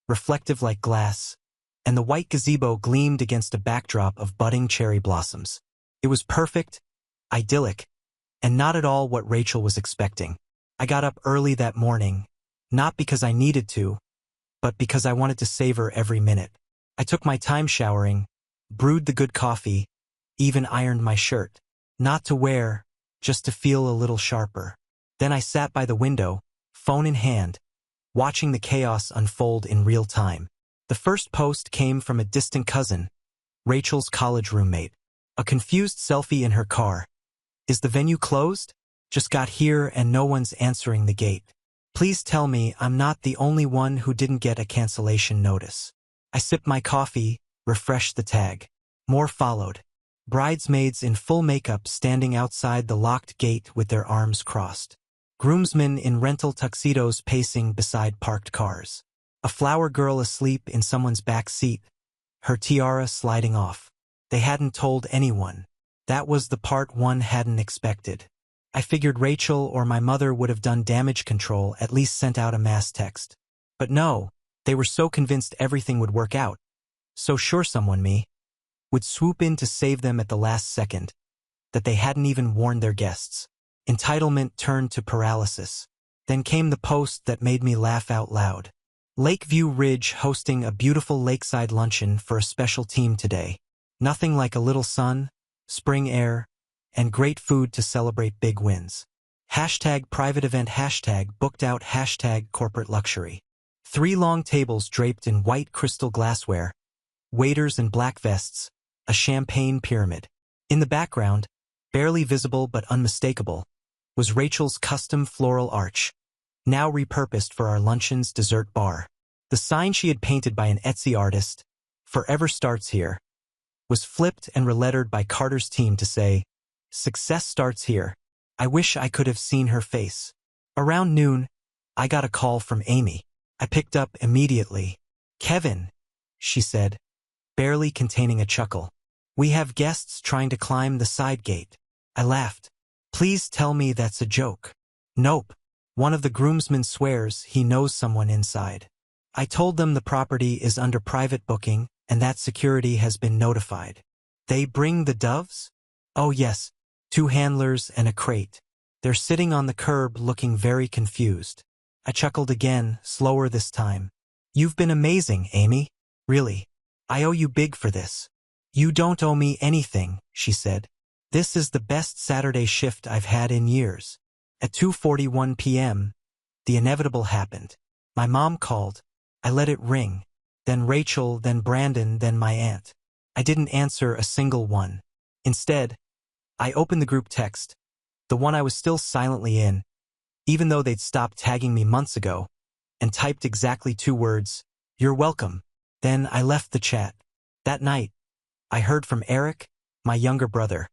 reflective like glass, and the white gazebo gleamed against a backdrop of budding cherry blossoms. It was perfect, idyllic, and not at all what Rachel was expecting. I got up early that morning, not because I needed to, but because I wanted to savor every minute. I took my time showering, brewed the good coffee, even ironed my shirt. Not to wear, just to feel a little sharper. Then I sat by the window, phone in hand, watching the chaos unfold in real time. The first post came from a distant cousin, Rachel's college roommate. A confused selfie in her car. "Is the venue closed? Just got here and no one's answering the gate. Please tell me I'm not the only one who didn't get a cancellation notice." I sipped my coffee, refreshed the tag. More followed. Bridesmaids in full makeup standing outside the locked gate with their arms crossed. Groomsmen in rental tuxedos pacing beside parked cars. A flower girl asleep in someone's back seat, her tiara sliding off. They hadn't told anyone. That was the part one hadn't expected. I figured Rachel or my mother would have done damage control, at least sent out a mass text. But no, they were so convinced everything would work out. So sure someone, me, would swoop in to save them at the last second, that they hadn't even warned their guests. Entitlement turned to paralysis. Then came the post that made me laugh out loud. Lakeview Ridge hosting a beautiful lakeside luncheon for a special team today. Nothing like a little sun, spring air, and great food to celebrate big wins. Hashtag private event, hashtag booked out, hashtag corporate luxury. 3 long tables draped in white crystal glassware, waiters in black vests, a champagne pyramid. In the background, barely visible but unmistakable, was Rachel's custom floral arch, now repurposed for our luncheon's dessert bar. The sign she had painted by an Etsy artist, "Forever Starts Here," was flipped and relettered by Carter's team to say, "Success starts here." I wish I could have seen her face. Around noon, I got a call from Amy. I picked up immediately. "Kevin," she said, barely containing a chuckle. "We have guests trying to climb the side gate." I laughed. "Please tell me that's a joke." "Nope. One of the groomsmen swears he knows someone inside." I told them the property is under private booking and that security has been notified. "They bring the doves?" "Oh yes, 2 handlers and a crate. They're sitting on the curb looking very confused." I chuckled again, slower this time. You've been amazing, Amy. Really. I owe you big for this. You don't owe me anything, she said. This is the best Saturday shift I've had in years. At 2:41 p.m., the inevitable happened. My mom called. I let it ring. Then Rachel, then Brandon, then my aunt. I didn't answer a single one. Instead, I opened the group text, the one I was still silently in, even though they'd stopped tagging me months ago, and typed exactly 2 words, "You're welcome." Then I left the chat. That night, I heard from Eric, my younger brother,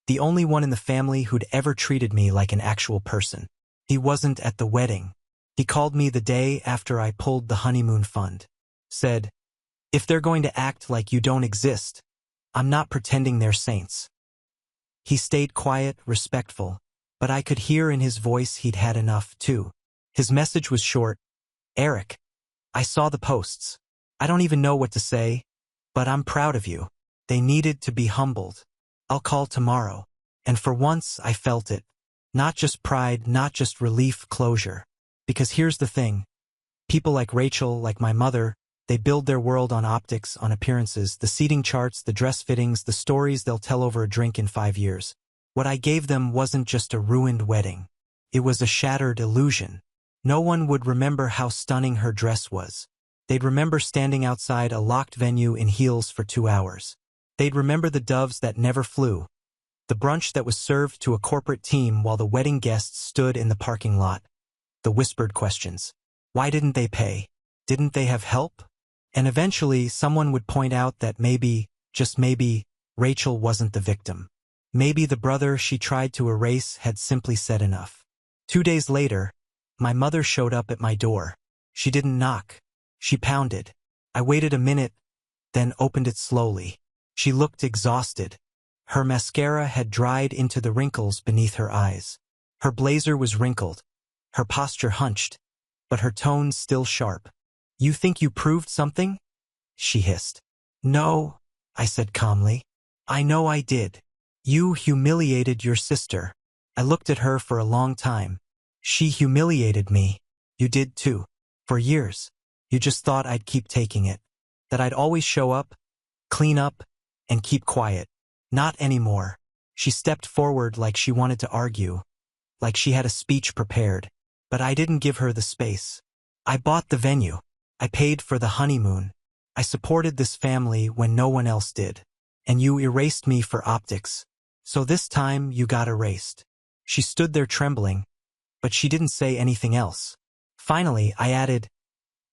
the only one in the family who'd ever treated me like an actual person. He wasn't at the wedding. He called me the day after I pulled the honeymoon fund. Said, "If they're going to act like you don't exist, I'm not pretending they're saints." He stayed quiet, respectful, but I could hear in his voice he'd had enough, too. His message was short. "Eric, I saw the posts. I don't even know what to say, but I'm proud of you." They needed to be humbled. "I'll call tomorrow." And for once, I felt it. Not just pride, not just relief, closure. Because here's the thing. People like Rachel, like my mother, they build their world on optics, on appearances, the seating charts, the dress fittings, the stories they'll tell over a drink in 5 years. What I gave them wasn't just a ruined wedding. It was a shattered illusion. No one would remember how stunning her dress was. They'd remember standing outside a locked venue in heels for 2 hours. They'd remember the doves that never flew, the brunch that was served to a corporate team while the wedding guests stood in the parking lot, the whispered questions. Why didn't they pay? Didn't they have help? And eventually, someone would point out that maybe, just maybe, Rachel wasn't the victim. Maybe the brother she tried to erase had simply said enough. 2 days later, my mother showed up at my door. She didn't knock. She pounded. I waited a minute, then opened it slowly. She looked exhausted. Her mascara had dried into the wrinkles beneath her eyes. Her blazer was wrinkled. Her posture hunched, but her tone still sharp. "You think you proved something?" she hissed. "No," I said calmly. "I know I did. You humiliated your sister." I looked at her for a long time. "She humiliated me. You did too. For years. You just thought I'd keep taking it. That I'd always show up, clean up, and keep quiet. Not anymore." She stepped forward like she wanted to argue, like she had a speech prepared. But I didn't give her the space. "I bought the venue. I paid for the honeymoon. I supported this family when no one else did. And you erased me for optics. So this time you got erased." She stood there trembling, but she didn't say anything else. Finally, I added,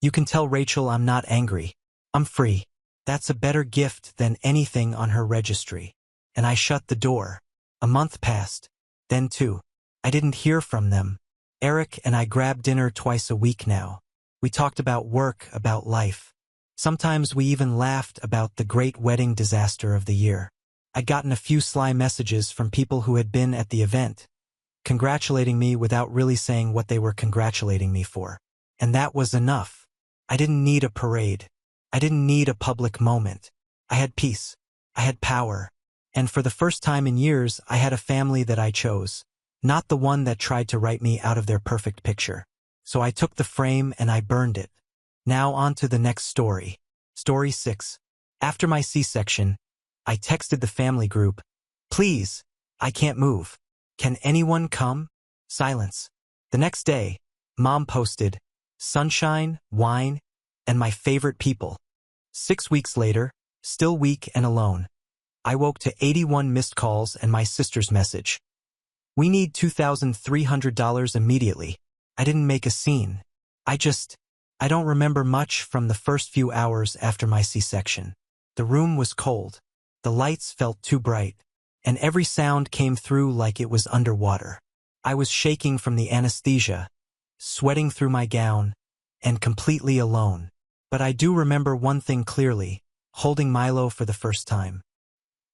"You can tell Rachel I'm not angry. I'm free. That's a better gift than anything on her registry." And I shut the door. A month passed. Then 2. I didn't hear from them. Eric and I grab dinner twice a week now. We talked about work, about life. Sometimes we even laughed about the great wedding disaster of the year. I'd gotten a few sly messages from people who had been at the event, congratulating me without really saying what they were congratulating me for. And that was enough. I didn't need a parade. I didn't need a public moment. I had peace. I had power. And for the first time in years, I had a family that I chose, not the one that tried to write me out of their perfect picture. So I took the frame and I burned it. Now on to the next story. Story 6. After my C-section, I texted the family group, "Please, I can't move. Can anyone come?" Silence. The next day, Mom posted, "Sunshine, wine, and my favorite people." 6 weeks later, still weak and alone, I woke to 81 missed calls and my sister's message. "We need $2,300 immediately." I didn't make a scene. I don't remember much from the first few hours after my C-section. The room was cold. The lights felt too bright. And every sound came through like it was underwater. I was shaking from the anesthesia, sweating through my gown, and completely alone. But I do remember one thing clearly, holding Milo for the first time.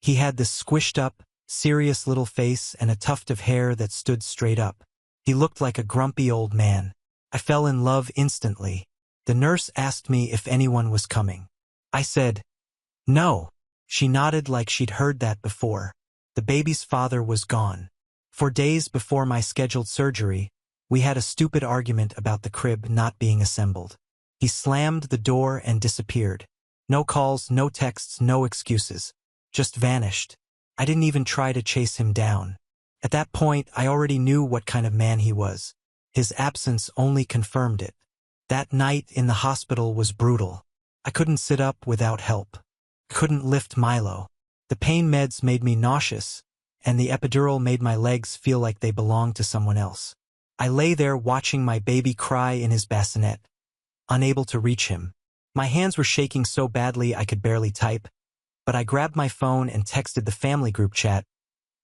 He had this squished up, serious little face and a tuft of hair that stood straight up. He looked like a grumpy old man. I fell in love instantly. The nurse asked me if anyone was coming. I said, "No." She nodded like she'd heard that before. The baby's father was gone. For days before my scheduled surgery, We had a stupid argument about the crib not being assembled. He slammed the door and disappeared. No calls, no texts, no excuses. Just vanished. I didn't even try to chase him down. At that point, I already knew what kind of man he was. His absence only confirmed it. That night in the hospital was brutal. I couldn't sit up without help. Couldn't lift Milo. The pain meds made me nauseous, and the epidural made my legs feel like they belonged to someone else. I lay there watching my baby cry in his bassinet, unable to reach him. My hands were shaking so badly I could barely type, but I grabbed my phone and texted the family group chat.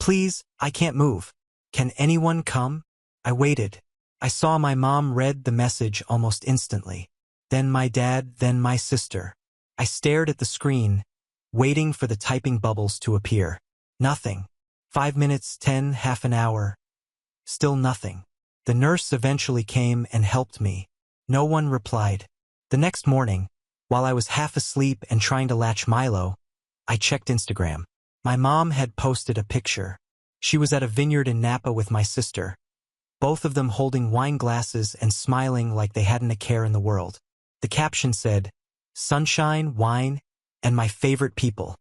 Please, I can't move. Can anyone come? I waited. I saw my mom read the message almost instantly. Then my dad, then my sister. I stared at the screen, waiting for the typing bubbles to appear. Nothing. 5 minutes, 10, half an hour. Still nothing. The nurse eventually came and helped me. No one replied. The next morning, while I was half asleep and trying to latch Milo, I checked Instagram. My mom had posted a picture. She was at a vineyard in Napa with my sister, both of them holding wine glasses and smiling like they hadn't a care in the world. The caption said, "Sunshine, wine, and my favorite people."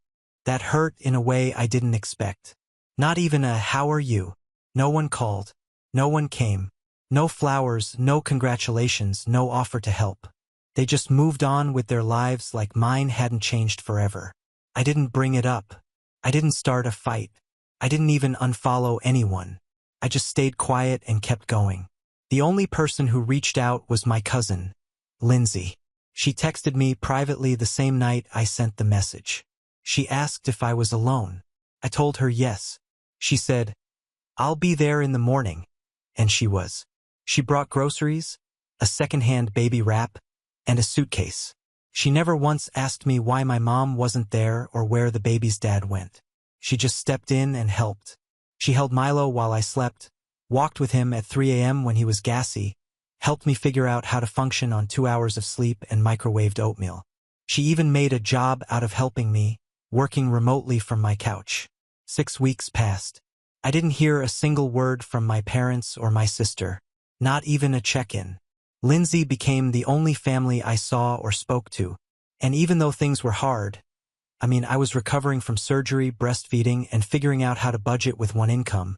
That hurt in a way I didn't expect. Not even a "how are you?" No one called. No one came. No flowers, no congratulations, no offer to help. They just moved on with their lives like mine hadn't changed forever. I didn't bring it up. I didn't start a fight. I didn't even unfollow anyone. I just stayed quiet and kept going. The only person who reached out was my cousin, Lindsay. She texted me privately the same night I sent the message. She asked if I was alone. I told her yes. She said, "I'll be there in the morning." And she was. She brought groceries, a secondhand baby wrap, and a suitcase. She never once asked me why my mom wasn't there or where the baby's dad went. She just stepped in and helped. She held Milo while I slept, walked with him at 3 a.m. when he was gassy, helped me figure out how to function on 2 hours of sleep and microwaved oatmeal. She even made a job out of helping me, working remotely from my couch. 6 weeks passed. I didn't hear a single word from my parents or my sister, not even a check-in. Lindsay became the only family I saw or spoke to, and even though things were hard, I was recovering from surgery, breastfeeding, and figuring out how to budget with one income,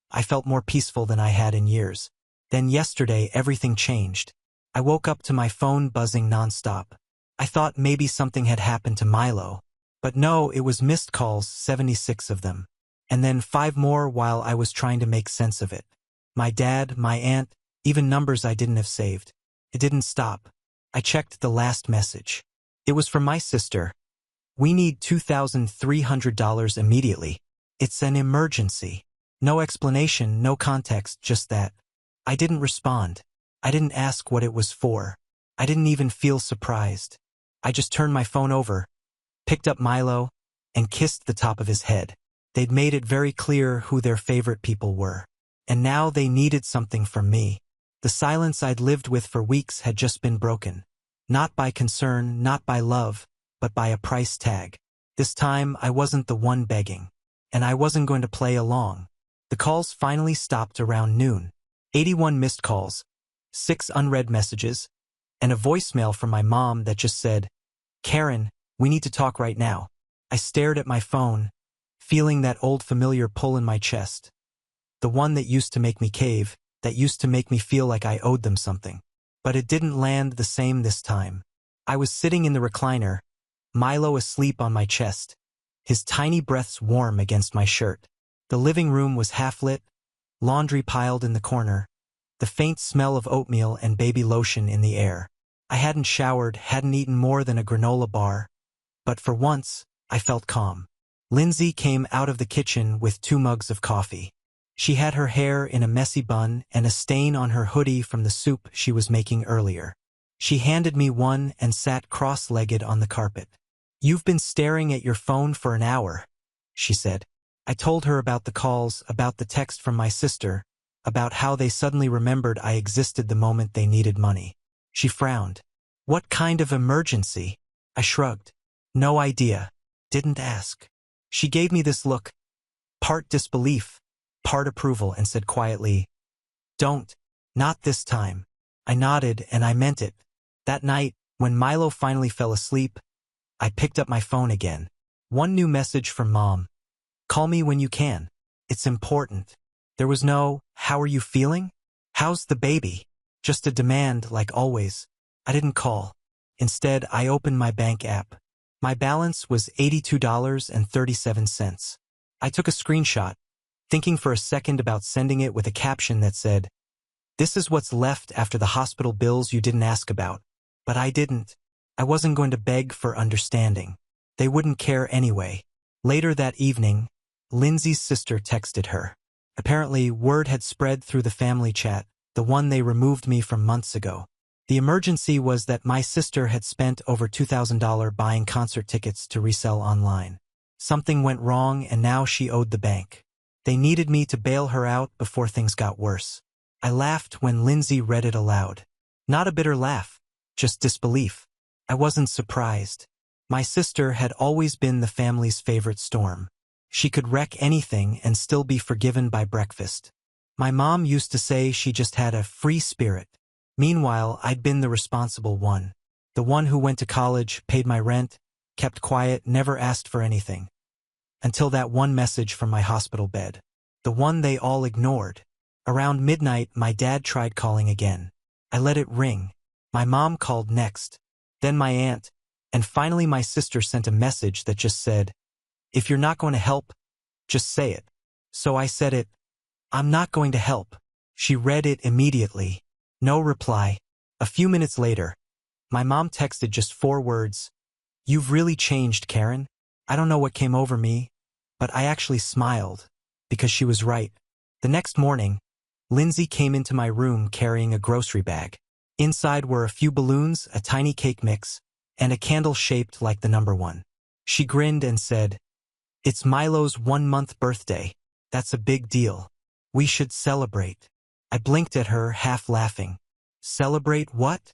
I felt more peaceful than I had in years. Then yesterday, everything changed. I woke up to my phone buzzing nonstop. I thought maybe something had happened to Milo, but no, it was missed calls, 76 of them. And then 5 more while I was trying to make sense of it. My dad, my aunt, even numbers I didn't have saved. It didn't stop. I checked the last message. It was from my sister. "We need $2,300 immediately. It's an emergency." No explanation, no context, just that. I didn't respond. I didn't ask what it was for. I didn't even feel surprised. I just turned my phone over, picked up Milo, and kissed the top of his head. They'd made it very clear who their favorite people were. And now they needed something from me. The silence I'd lived with for weeks had just been broken. Not by concern, not by love, but by a price tag. This time, I wasn't the one begging. And I wasn't going to play along. The calls finally stopped around noon. 81 missed calls, 6 unread messages, and a voicemail from my mom that just said, "Karen, we need to talk right now." I stared at my phone, feeling that old familiar pull in my chest. The one that used to make me cave, that used to make me feel like I owed them something. But it didn't land the same this time. I was sitting in the recliner, Milo asleep on my chest, his tiny breaths warm against my shirt. The living room was half-lit, laundry piled in the corner, the faint smell of oatmeal and baby lotion in the air. I hadn't showered, hadn't eaten more than a granola bar, but for once, I felt calm. Lindsay came out of the kitchen with 2 mugs of coffee. She had her hair in a messy bun and a stain on her hoodie from the soup she was making earlier. She handed me one and sat cross-legged on the carpet. "You've been staring at your phone for an hour," she said. I told her about the calls, about the text from my sister, about how they suddenly remembered I existed the moment they needed money. She frowned. "What kind of emergency?" I shrugged. "No idea. Didn't ask." She gave me this look, part disbelief, part approval, and said quietly, "Don't. Not this time. I nodded, and I meant it. That night, when Milo finally fell asleep, I picked up my phone again. One new message from Mom. Call me when you can. It's important. There was no, how are you feeling? How's the baby? Just a demand, like always. I didn't call. Instead, I opened my bank app. My balance was $82.37. I took a screenshot, thinking for a second about sending it with a caption that said, "This is what's left after the hospital bills you didn't ask about." But I didn't. I wasn't going to beg for understanding. They wouldn't care anyway. Later that evening, Lindsay's sister texted her. Apparently, word had spread through the family chat, the one they removed me from months ago. The emergency was that my sister had spent over $2,000 buying concert tickets to resell online. Something went wrong, and now she owed the bank. They needed me to bail her out before things got worse. I laughed when Lindsay read it aloud. Not a bitter laugh, just disbelief. I wasn't surprised. My sister had always been the family's favorite storm. She could wreck anything and still be forgiven by breakfast. My mom used to say she just had a free spirit. Meanwhile, I'd been the responsible one. The one who went to college, paid my rent, kept quiet, never asked for anything. Until that one message from my hospital bed. The one they all ignored. Around midnight, my dad tried calling again. I let it ring. My mom called next. Then my aunt. And finally my sister sent a message that just said, "If you're not going to help, just say it." So I said it. "I'm not going to help." She read it immediately. No reply. A few minutes later, my mom texted just 4 words. "You've really changed, Karen." I don't know what came over me, but I actually smiled, because she was right. The next morning, Lindsay came into my room carrying a grocery bag. Inside were a few balloons, a tiny cake mix, and a candle shaped like the number 1. She grinned and said, "It's Milo's 1-month birthday. That's a big deal. We should celebrate." I blinked at her, half laughing. Celebrate what?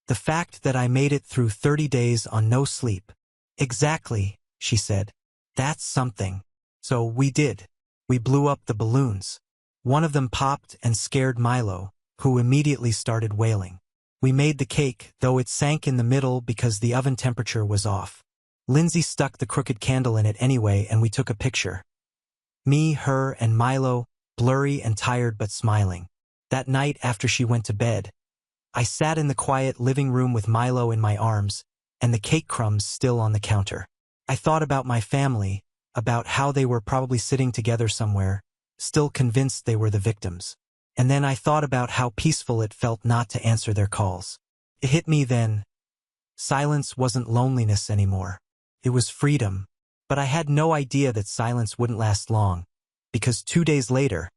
The fact that I made it through 30 days on no sleep. Exactly, she said. That's something. So we did. We blew up the balloons. One of them popped and scared Milo, who immediately started wailing. We made the cake, though it sank in the middle because the oven temperature was off. Lindsay stuck the crooked candle in it anyway, and we took a picture. Me, her, and Milo, blurry and tired but smiling. That night after she went to bed, I sat in the quiet living room with Milo in my arms and the cake crumbs still on the counter. I thought about my family, about how they were probably sitting together somewhere, still convinced they were the victims. And then I thought about how peaceful it felt not to answer their calls. It hit me then. Silence wasn't loneliness anymore. It was freedom. But I had no idea that silence wouldn't last long, because 2 days later,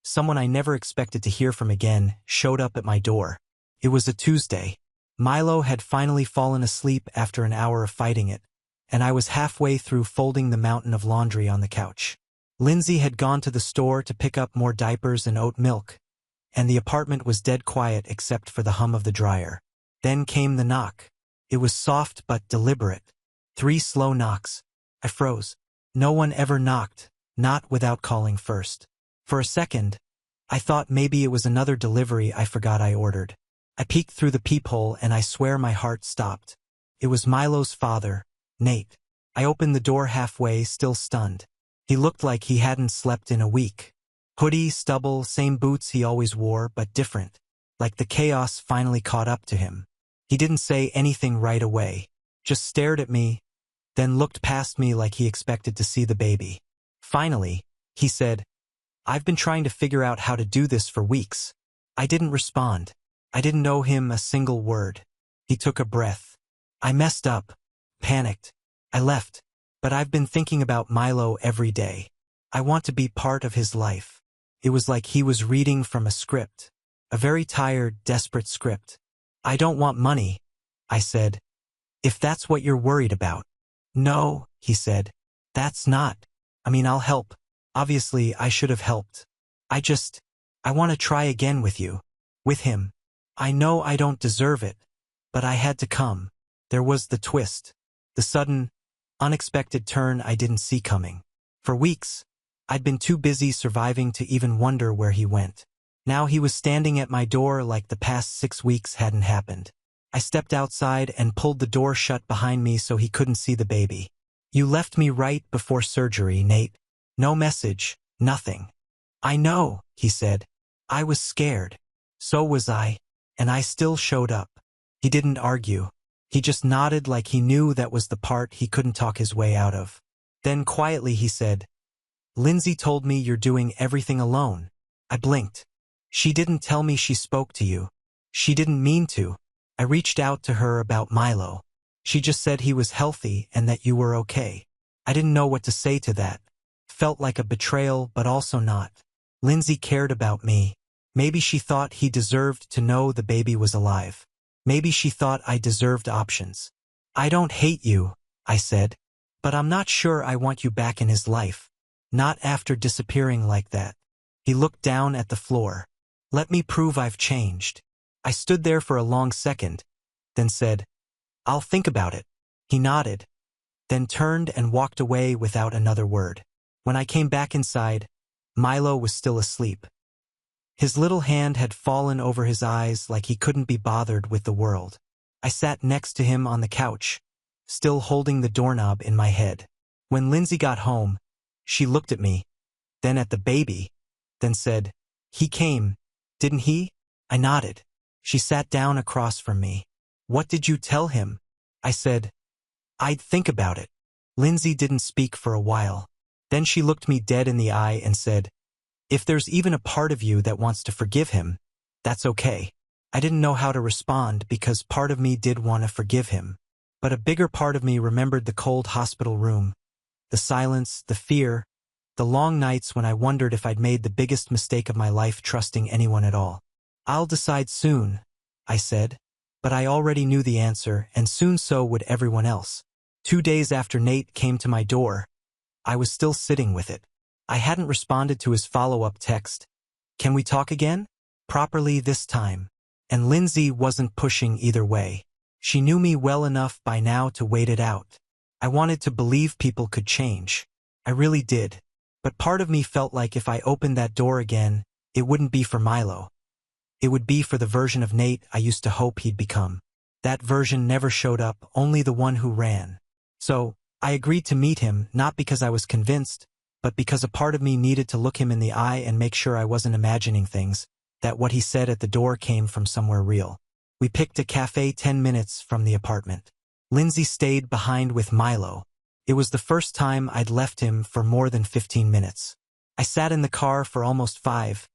someone I never expected to hear from again showed up at my door. It was a Tuesday. Milo had finally fallen asleep after an hour of fighting it, and I was halfway through folding the mountain of laundry on the couch. Lindsay had gone to the store to pick up more diapers and oat milk, and the apartment was dead quiet except for the hum of the dryer. Then came the knock. It was soft but deliberate. 3 slow knocks. I froze. No one ever knocked, not without calling first. For a second, I thought maybe it was another delivery I forgot I ordered. I peeked through the peephole and I swear my heart stopped. It was Milo's father, Nate. I opened the door halfway, still stunned. He looked like he hadn't slept in a week. Hoodie, stubble, same boots he always wore, but different. Like the chaos finally caught up to him. He didn't say anything right away, just stared at me, then looked past me like he expected to see the baby. Finally, he said, "I've been trying to figure out how to do this for weeks." I didn't respond. I didn't owe him a single word. He took a breath. I messed up. Panicked. I left. But I've been thinking about Milo every day. I want to be part of his life. It was like he was reading from a script. A very tired, desperate script. "I don't want money," I said. "If that's what you're worried about." "No," he said. "That's not. I'll help. Obviously, I should have helped. I want to try again with you. With him. I know I don't deserve it, but I had to come." There was the twist. The sudden, unexpected turn I didn't see coming. For weeks, I'd been too busy surviving to even wonder where he went. Now he was standing at my door like the past 6 weeks hadn't happened. I stepped outside and pulled the door shut behind me so he couldn't see the baby. You left me right before surgery, Nate. No message, nothing. I know, he said. I was scared. So was I. And I still showed up. He didn't argue. He just nodded like he knew that was the part he couldn't talk his way out of. Then quietly he said, Lindsay told me you're doing everything alone. I blinked. She didn't tell me she spoke to you. She didn't mean to. I reached out to her about Milo. She just said he was healthy and that you were okay. I didn't know what to say to that. Felt like a betrayal, but also not. Lindsay cared about me. Maybe she thought he deserved to know the baby was alive. Maybe she thought I deserved options. I don't hate you, I said. But I'm not sure I want you back in his life. Not after disappearing like that. He looked down at the floor. Let me prove I've changed. I stood there for a long second, then said, I'll think about it. He nodded, then turned and walked away without another word. When I came back inside, Milo was still asleep. His little hand had fallen over his eyes like he couldn't be bothered with the world. I sat next to him on the couch, still holding the doorknob in my head. When Lindsay got home, she looked at me, then at the baby, then said, He came, didn't he? I nodded. She sat down across from me. What did you tell him? I said, I'd think about it. Lindsay didn't speak for a while. Then she looked me dead in the eye and said, If there's even a part of you that wants to forgive him, that's okay. I didn't know how to respond because part of me did want to forgive him. But a bigger part of me remembered the cold hospital room, the silence, the fear, the long nights when I wondered if I'd made the biggest mistake of my life trusting anyone at all. I'll decide soon, I said. But I already knew the answer, and soon so would everyone else. 2 days after Nate came to my door, I was still sitting with it. I hadn't responded to his follow-up text. Can we talk again? Properly this time. And Lindsay wasn't pushing either way. She knew me well enough by now to wait it out. I wanted to believe people could change. I really did. But part of me felt like if I opened that door again, it wouldn't be for Milo. It would be for the version of Nate I used to hope he'd become. That version never showed up, only the one who ran. So, I agreed to meet him, not because I was convinced, but because a part of me needed to look him in the eye and make sure I wasn't imagining things, that what he said at the door came from somewhere real. We picked a cafe 10 minutes from the apartment. Lindsay stayed behind with Milo. It was the first time I'd left him for more than 15 minutes. I sat in the car for almost 5,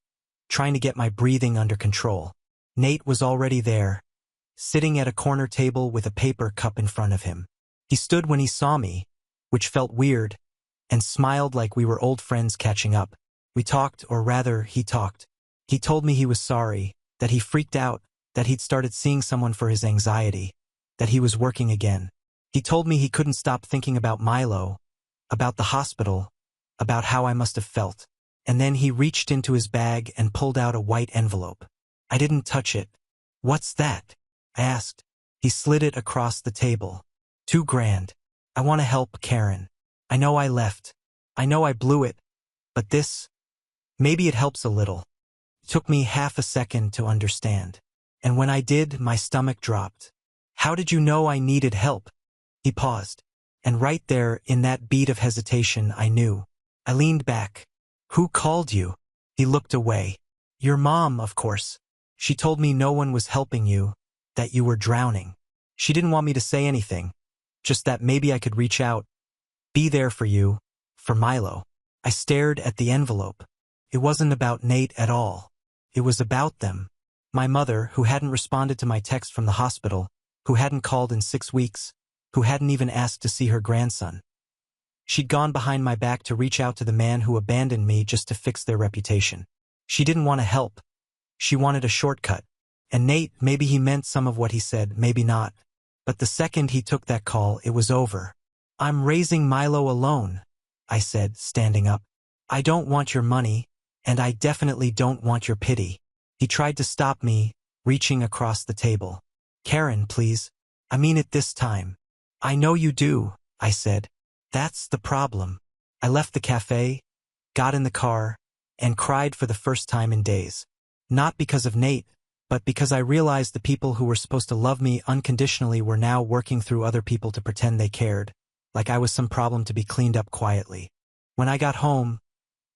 trying to get my breathing under control. Nate was already there, sitting at a corner table with a paper cup in front of him. He stood when he saw me, which felt weird, and smiled like we were old friends catching up. We talked, or rather, he talked. He told me he was sorry, that he freaked out, that he'd started seeing someone for his anxiety, that he was working again. He told me he couldn't stop thinking about Milo, about the hospital, about how I must have felt. And then he reached into his bag and pulled out a white envelope. I didn't touch it. What's that? I asked. He slid it across the table. $2,000. I want to help Karen. I know I left. I know I blew it. But this? Maybe it helps a little. It took me half a second to understand. And when I did, my stomach dropped. How did you know I needed help? He paused. And right there, in that beat of hesitation, I knew. I leaned back. Who called you? He looked away. Your mom, of course. She told me no one was helping you, that you were drowning. She didn't want me to say anything, just that maybe I could reach out, be there for you, for Milo. I stared at the envelope. It wasn't about Nate at all. It was about them. My mother, who hadn't responded to my text from the hospital, who hadn't called in 6 weeks, who hadn't even asked to see her grandson. She'd gone behind my back to reach out to the man who abandoned me just to fix their reputation. She didn't want to help. She wanted a shortcut. And Nate, maybe he meant some of what he said, maybe not. But the second he took that call, it was over. I'm raising Milo alone, I said, standing up. I don't want your money, and I definitely don't want your pity. He tried to stop me, reaching across the table. Karen, please. I mean it this time. I know you do, I said. That's the problem. I left the cafe, got in the car, and cried for the first time in days. Not because of Nate, but because I realized the people who were supposed to love me unconditionally were now working through other people to pretend they cared, like I was some problem to be cleaned up quietly. When I got home,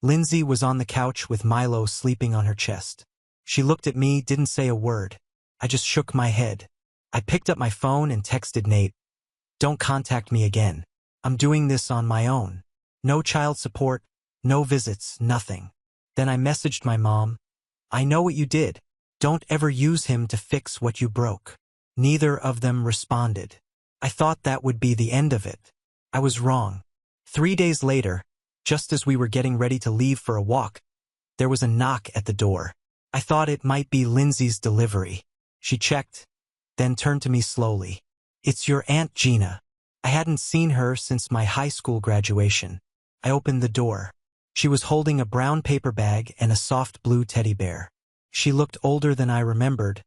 Lindsay was on the couch with Milo sleeping on her chest. She looked at me, didn't say a word. I just shook my head. I picked up my phone and texted Nate, "Don't contact me again. I'm doing this on my own. No child support, no visits, nothing." Then I messaged my mom, "I know what you did. Don't ever use him to fix what you broke." Neither of them responded. I thought that would be the end of it. I was wrong. 3 days later, just as we were getting ready to leave for a walk, there was a knock at the door. I thought it might be Lindsay's delivery. She checked, then turned to me slowly. "It's your Aunt Gina." I hadn't seen her since my high school graduation. I opened the door. She was holding a brown paper bag and a soft blue teddy bear. She looked older than I remembered,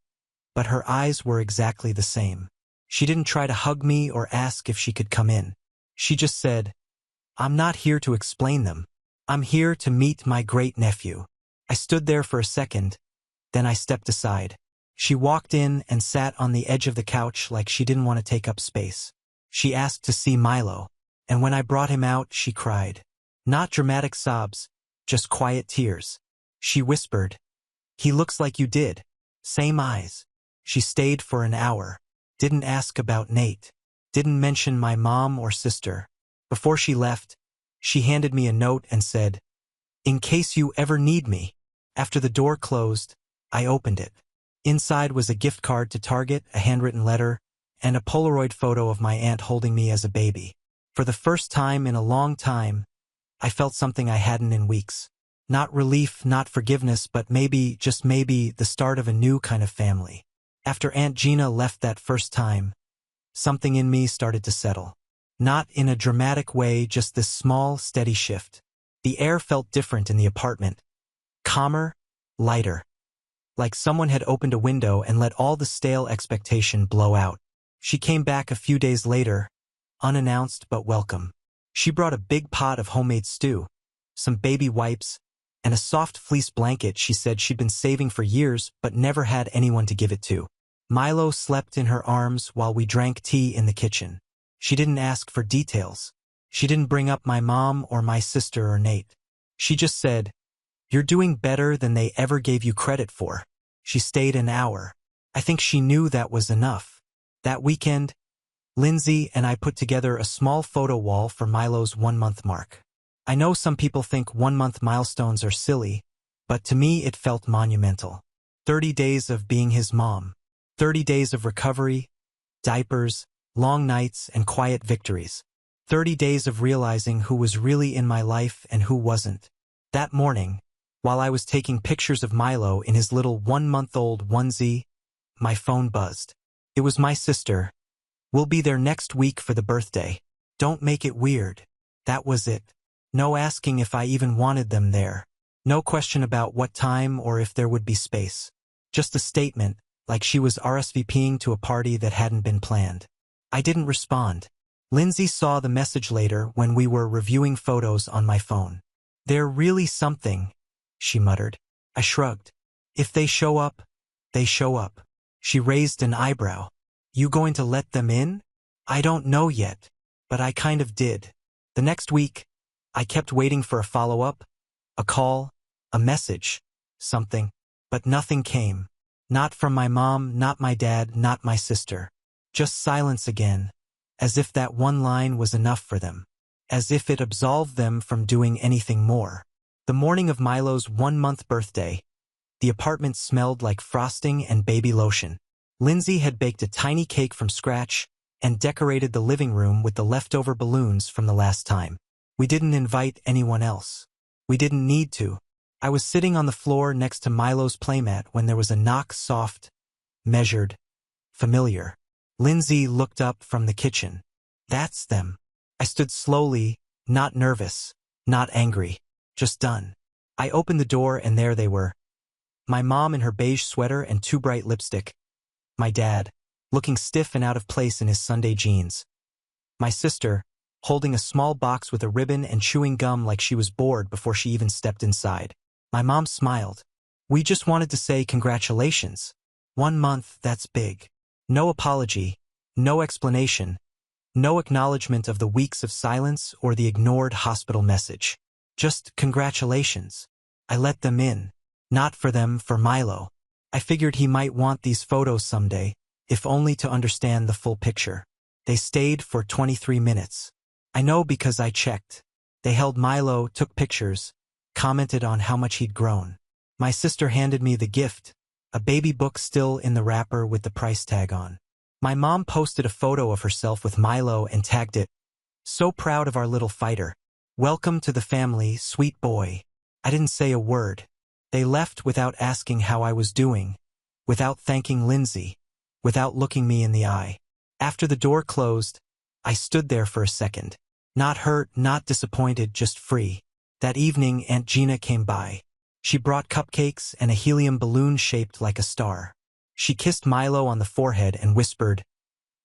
but her eyes were exactly the same. She didn't try to hug me or ask if she could come in. She just said, "I'm not here to explain them. I'm here to meet my great-nephew." I stood there for a second, then I stepped aside. She walked in and sat on the edge of the couch like she didn't want to take up space. She asked to see Milo, and when I brought him out, she cried. Not dramatic sobs, just quiet tears. She whispered, "He looks like you did. Same eyes." She stayed for an hour. Didn't ask about Nate. Didn't mention my mom or sister. Before she left, she handed me a note and said, "In case you ever need me." After the door closed, I opened it. Inside was a gift card to Target, a handwritten letter, and a Polaroid photo of my aunt holding me as a baby. For the first time in a long time, I felt something I hadn't in weeks. Not relief, not forgiveness, but maybe, just maybe, the start of a new kind of family. After Aunt Gina left that first time, something in me started to settle. Not in a dramatic way, just this small, steady shift. The air felt different in the apartment. Calmer, lighter. Like someone had opened a window and let all the stale expectation blow out. She came back a few days later, unannounced but welcome. She brought a big pot of homemade stew, some baby wipes, and a soft fleece blanket she said she'd been saving for years but never had anyone to give it to. Milo slept in her arms while we drank tea in the kitchen. She didn't ask for details. She didn't bring up my mom or my sister or Nate. She just said, "You're doing better than they ever gave you credit for." She stayed an hour. I think she knew that was enough. That weekend, Lindsay and I put together a small photo wall for Milo's 1-month mark. I know some people think 1-month milestones are silly, but to me it felt monumental. 30 days of being his mom. 30 days of recovery, diapers, long nights, and quiet victories. 30 days of realizing who was really in my life and who wasn't. That morning, while I was taking pictures of Milo in his little 1-month-old onesie, my phone buzzed. It was my sister. "We'll be there next week for the birthday. Don't make it weird." That was it. No asking if I even wanted them there. No question about what time or if there would be space. Just a statement, like she was RSVPing to a party that hadn't been planned. I didn't respond. Lindsay saw the message later when we were reviewing photos on my phone. "They're really something," she muttered. I shrugged. "If they show up, they show up." She raised an eyebrow. "You going to let them in?" "I don't know yet, but I kind of did." The next week, I kept waiting for a follow-up, a call, a message, something, but nothing came. Not from my mom, not my dad, not my sister. Just silence again, as if that one line was enough for them, as if it absolved them from doing anything more. The morning of Milo's 1-month birthday, the apartment smelled like frosting and baby lotion. Lindsay had baked a tiny cake from scratch and decorated the living room with the leftover balloons from the last time. We didn't invite anyone else. We didn't need to. I was sitting on the floor next to Milo's playmat when there was a knock, soft, measured, familiar. Lindsay looked up from the kitchen. "That's them." I stood slowly, not nervous, not angry, just done. I opened the door and there they were. My mom in her beige sweater and too bright lipstick. My dad, looking stiff and out of place in his Sunday jeans. My sister, holding a small box with a ribbon and chewing gum like she was bored before she even stepped inside. My mom smiled. We just wanted to say congratulations. 1 month, that's big. No apology, no explanation, no acknowledgement of the weeks of silence or the ignored hospital message. Just congratulations. I let them in. Not for them, for Milo. I figured he might want these photos someday, if only to understand the full picture. They stayed for 23 minutes. I know because I checked. They held Milo, took pictures, commented on how much he'd grown. My sister handed me the gift, a baby book still in the wrapper with the price tag on. My mom posted a photo of herself with Milo and tagged it, "So proud of our little fighter. Welcome to the family, sweet boy." I didn't say a word. They left without asking how I was doing, without thanking Lindsay, without looking me in the eye. After the door closed, I stood there for a second. Not hurt, not disappointed, just free. That evening, Aunt Gina came by. She brought cupcakes and a helium balloon shaped like a star. She kissed Milo on the forehead and whispered,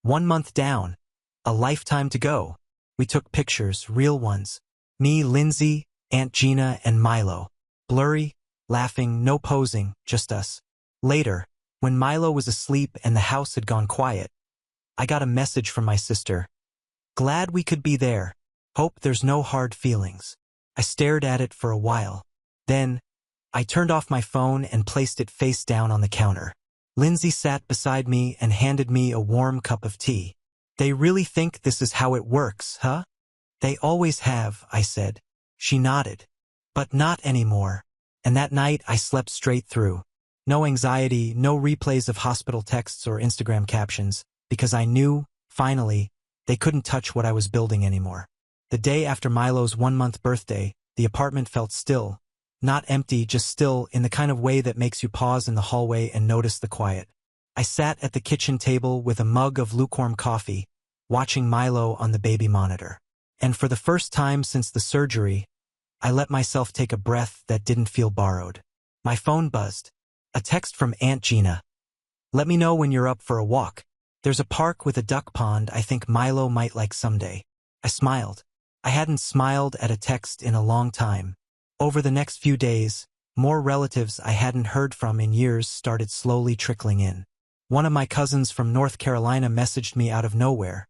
"1 month down. A lifetime to go." We took pictures, real ones. Me, Lindsay, Aunt Gina, and Milo. Blurry, laughing, no posing, just us. Later, when Milo was asleep and the house had gone quiet, I got a message from my sister. "Glad we could be there. Hope there's no hard feelings." I stared at it for a while. Then, I turned off my phone and placed it face down on the counter. Lindsay sat beside me and handed me a warm cup of tea. "They really think this is how it works, huh?" "They always have," I said. She nodded. "But not anymore." And that night I slept straight through. No anxiety, no replays of hospital texts or Instagram captions, because I knew, finally, they couldn't touch what I was building anymore. The day after Milo's 1-month birthday, the apartment felt still. Not empty, just still, in the kind of way that makes you pause in the hallway and notice the quiet. I sat at the kitchen table with a mug of lukewarm coffee, watching Milo on the baby monitor. And for the first time since the surgery, I let myself take a breath that didn't feel borrowed. My phone buzzed. A text from Aunt Gina. "Let me know when you're up for a walk. There's a park with a duck pond I think Milo might like someday." I smiled. I hadn't smiled at a text in a long time. Over the next few days, more relatives I hadn't heard from in years started slowly trickling in. One of my cousins from North Carolina messaged me out of nowhere.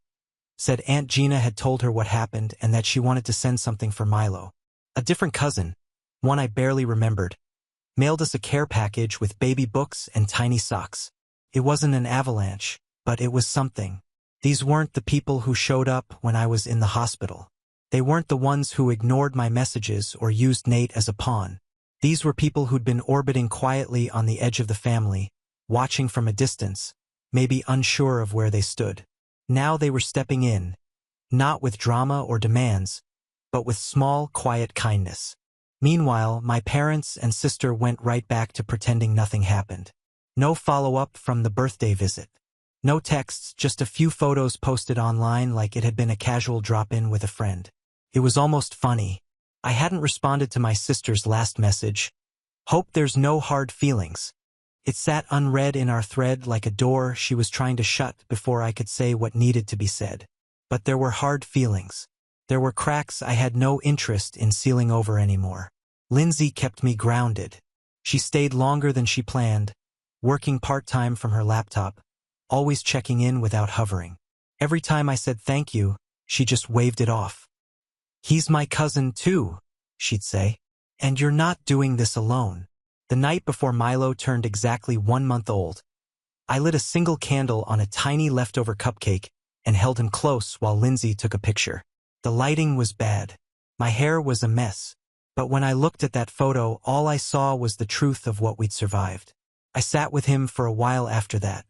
Said Aunt Gina had told her what happened and that she wanted to send something for Milo. A different cousin, one I barely remembered, mailed us a care package with baby books and tiny socks. It wasn't an avalanche, but it was something. These weren't the people who showed up when I was in the hospital. They weren't the ones who ignored my messages or used Nate as a pawn. These were people who'd been orbiting quietly on the edge of the family, watching from a distance, maybe unsure of where they stood. Now they were stepping in, not with drama or demands, but with small, quiet kindness. Meanwhile, my parents and sister went right back to pretending nothing happened. No follow-up from the birthday visit. No texts, just a few photos posted online like it had been a casual drop-in with a friend. It was almost funny. I hadn't responded to my sister's last message. "Hope there's no hard feelings." It sat unread in our thread like a door she was trying to shut before I could say what needed to be said. But there were hard feelings. There were cracks I had no interest in sealing over anymore. Lindsay kept me grounded. She stayed longer than she planned, working part-time from her laptop, always checking in without hovering. Every time I said thank you, she just waved it off. "He's my cousin too," she'd say. "And you're not doing this alone." The night before Milo turned exactly 1 month old, I lit a single candle on a tiny leftover cupcake and held him close while Lindsay took a picture. The lighting was bad. My hair was a mess. But when I looked at that photo, all I saw was the truth of what we'd survived. I sat with him for a while after that.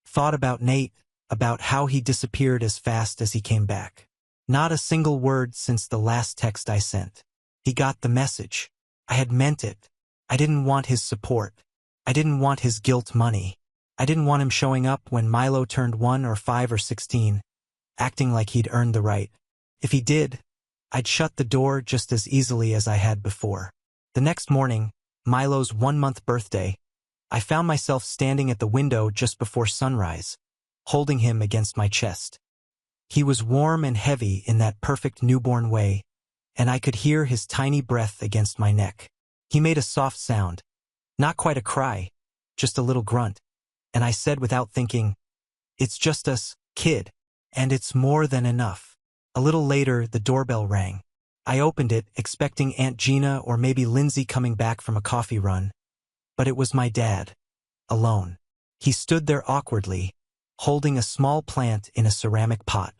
Thought about Nate, about how he disappeared as fast as he came back. Not a single word since the last text I sent. He got the message. I had meant it. I didn't want his support. I didn't want his guilt money. I didn't want him showing up when Milo turned 1 or 5 or 16, acting like he'd earned the right. If he did, I'd shut the door just as easily as I had before. The next morning, Milo's 1-month birthday, I found myself standing at the window just before sunrise, holding him against my chest. He was warm and heavy in that perfect newborn way, and I could hear his tiny breath against my neck. He made a soft sound, Not quite a cry, just a little grunt. And I said without thinking, "It's just us, kid. And it's more than enough." A little later, the doorbell rang. I opened it, expecting Aunt Gina or maybe Lindsay coming back from a coffee run. But it was my dad. Alone. He stood there awkwardly, holding a small plant in a ceramic pot.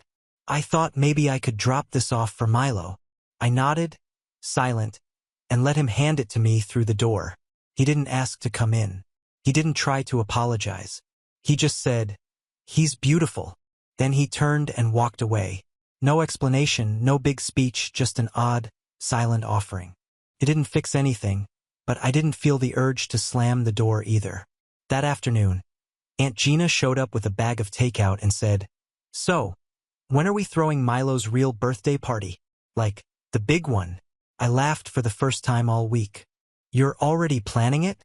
I thought maybe I could drop this off for Milo. I nodded, silent, and let him hand it to me through the door. He didn't ask to come in. He didn't try to apologize. He just said, "He's beautiful." Then he turned and walked away. No explanation, no big speech, just an odd, silent offering. It didn't fix anything, but I didn't feel the urge to slam the door either. That afternoon, Aunt Gina showed up with a bag of takeout and said, "So, when are we throwing Milo's real birthday party? Like, the big one?" I laughed for the first time all week. "You're already planning it?"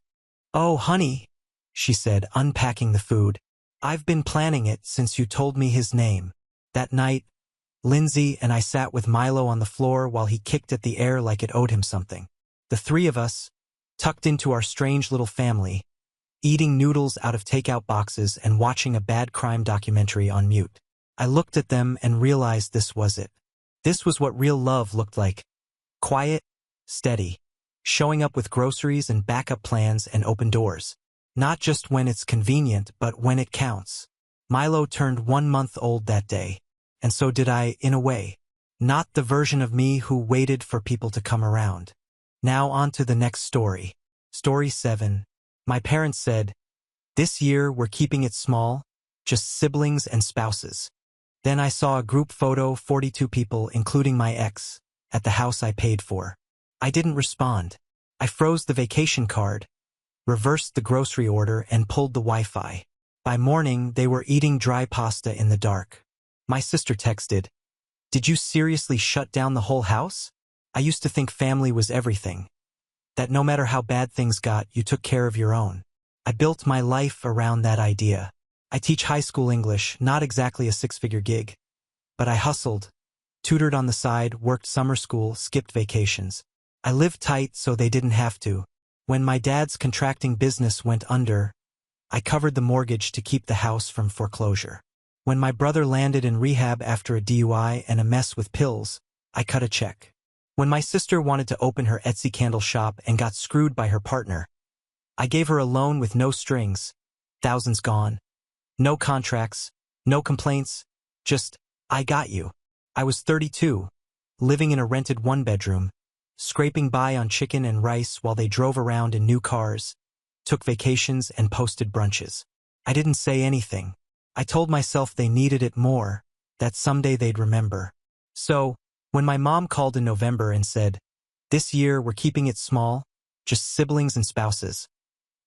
"Oh, honey," she said, unpacking the food. "I've been planning it since you told me his name." That night, Lindsay and I sat with Milo on the floor while he kicked at the air like it owed him something. The three of us, tucked into our strange little family, eating noodles out of takeout boxes and watching a bad crime documentary on mute. I looked at them and realized this was it. This was what real love looked like. Quiet, steady, showing up with groceries and backup plans and open doors. Not just when it's convenient, but when it counts. Milo turned 1 month old that day, and so did I, in a way. Not the version of me who waited for people to come around. Now on to the next story. Story 7. My parents said, "This year we're keeping it small, just siblings and spouses." Then I saw a group photo, 42 people, including my ex, at the house I paid for. I didn't respond. I froze the vacation card, reversed the grocery order, and pulled the Wi-Fi. By morning, they were eating dry pasta in the dark. My sister texted, "Did you seriously shut down the whole house? I used to think family was everything. That no matter how bad things got, you took care of your own." I built my life around that idea. I teach high school English, not exactly a 6-figure gig. But I hustled, tutored on the side, worked summer school, skipped vacations. I lived tight so they didn't have to. When my dad's contracting business went under, I covered the mortgage to keep the house from foreclosure. When my brother landed in rehab after a DUI and a mess with pills, I cut a check. When my sister wanted to open her Etsy candle shop and got screwed by her partner, I gave her a loan with no strings, thousands gone. No contracts, no complaints, just, "I got you." I was 32, living in a rented 1-bedroom, scraping by on chicken and rice while they drove around in new cars, took vacations and posted brunches. I didn't say anything. I told myself they needed it more, that someday they'd remember. So, when my mom called in November and said, "This year we're keeping it small, just siblings and spouses,"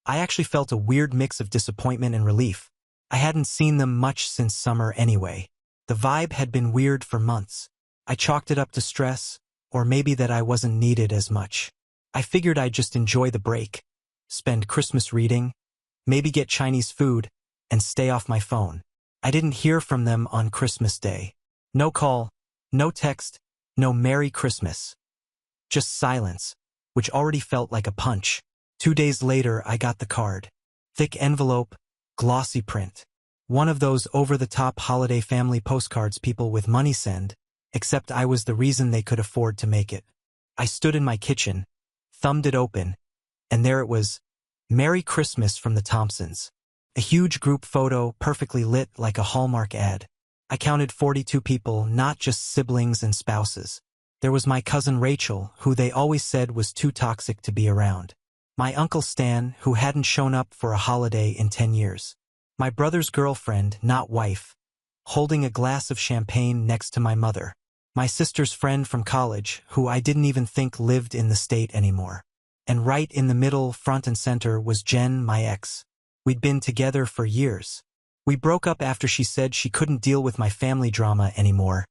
I actually felt a weird mix of disappointment and relief. I hadn't seen them much since summer anyway. The vibe had been weird for months. I chalked it up to stress, or maybe that I wasn't needed as much. I figured I'd just enjoy the break, spend Christmas reading, maybe get Chinese food, and stay off my phone. I didn't hear from them on Christmas Day. No call, no text, no Merry Christmas. Just silence, which already felt like a punch. 2 days later, I got the card. Thick envelope, glossy print. One of those over-the-top holiday family postcards people with money send, except I was the reason they could afford to make it. I stood in my kitchen, thumbed it open, and there it was, "Merry Christmas from the Thompsons." A huge group photo, perfectly lit like a Hallmark ad. I counted 42 people, not just siblings and spouses. There was my cousin Rachel, who they always said was too toxic to be around. My uncle Stan, who hadn't shown up for a holiday in 10 years. My brother's girlfriend, not wife, holding a glass of champagne next to my mother. My sister's friend from college, who I didn't even think lived in the state anymore. And right in the middle, front and center, was Jen, my ex. We'd been together for years. We broke up after she said she couldn't deal with my family drama anymore,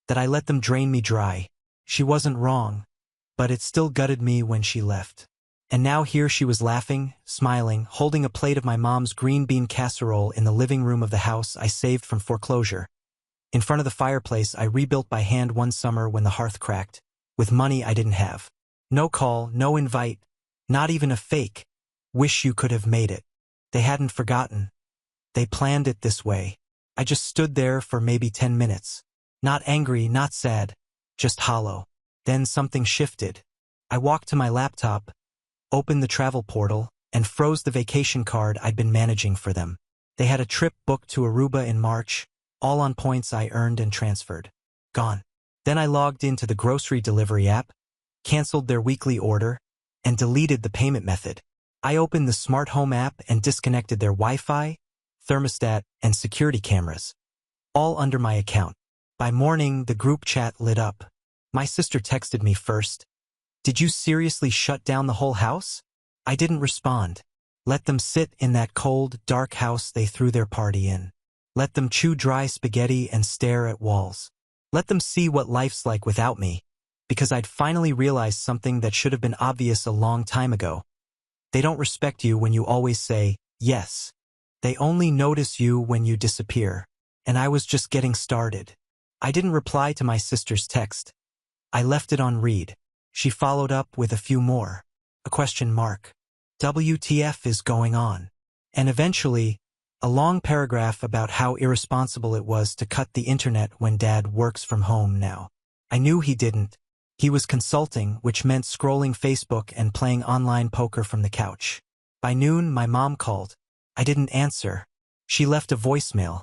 that I let them drain me dry. She wasn't wrong, but it still gutted me when she left. And now here she was laughing, smiling, holding a plate of my mom's green bean casserole in the living room of the house I saved from foreclosure. In front of the fireplace I rebuilt by hand one summer when the hearth cracked, with money I didn't have. No call, no invite, not even a fake, Wish you could have made it. They hadn't forgotten. They planned it this way. I just stood there for maybe 10 minutes. Not angry, not sad, just hollow. Then something shifted. I walked to my laptop, opened the travel portal, and froze the vacation card I'd been managing for them. They had a trip booked to Aruba in March, all on points I earned and transferred. Gone. Then I logged into the grocery delivery app, canceled their weekly order, and deleted the payment method. I opened the smart home app and disconnected their Wi-Fi, thermostat, and security cameras. All under my account. By morning, the group chat lit up. My sister texted me first. Did you seriously shut down the whole house? I didn't respond. Let them sit in that cold, dark house they threw their party in. Let them chew dry spaghetti and stare at walls. Let them see what life's like without me. Because I'd finally realized something that should have been obvious a long time ago. They don't respect you when you always say, yes. They only notice you when you disappear. And I was just getting started. I didn't reply to my sister's text. I left it on read. She followed up with a few more. A question mark. WTF is going on? And eventually, a long paragraph about how irresponsible it was to cut the internet when Dad works from home now. I knew he didn't. He was consulting, which meant scrolling Facebook and playing online poker from the couch. By noon, my mom called. I didn't answer. She left a voicemail.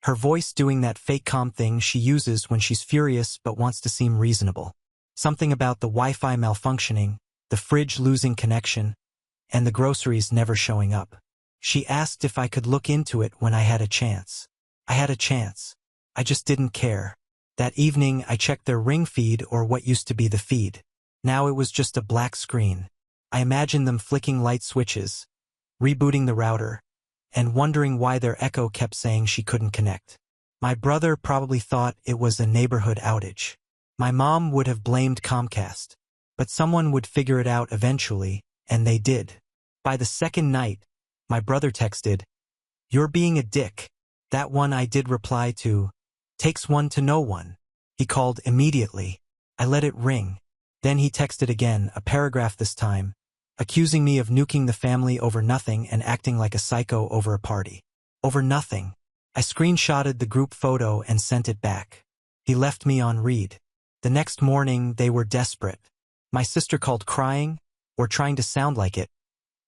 Her voice doing that fake calm thing she uses when she's furious but wants to seem reasonable. Something about the Wi-Fi malfunctioning, the fridge losing connection, and the groceries never showing up. She asked if I could look into it when I had a chance. I had a chance. I just didn't care. That evening, I checked their Ring feed, or what used to be the feed. Now it was just a black screen. I imagined them flicking light switches, rebooting the router, and wondering why their Echo kept saying she couldn't connect. My brother probably thought it was a neighborhood outage. My mom would have blamed Comcast. But someone would figure it out eventually, and they did. By the second night, my brother texted, "You're being a dick." That one I did reply to. Takes one to know one. He called immediately. I let it ring. Then he texted again, a paragraph this time, accusing me of nuking the family over nothing and acting like a psycho over a party. Over nothing. I screenshotted the group photo and sent it back. He left me on read. The next morning, they were desperate. My sister called crying, or trying to sound like it,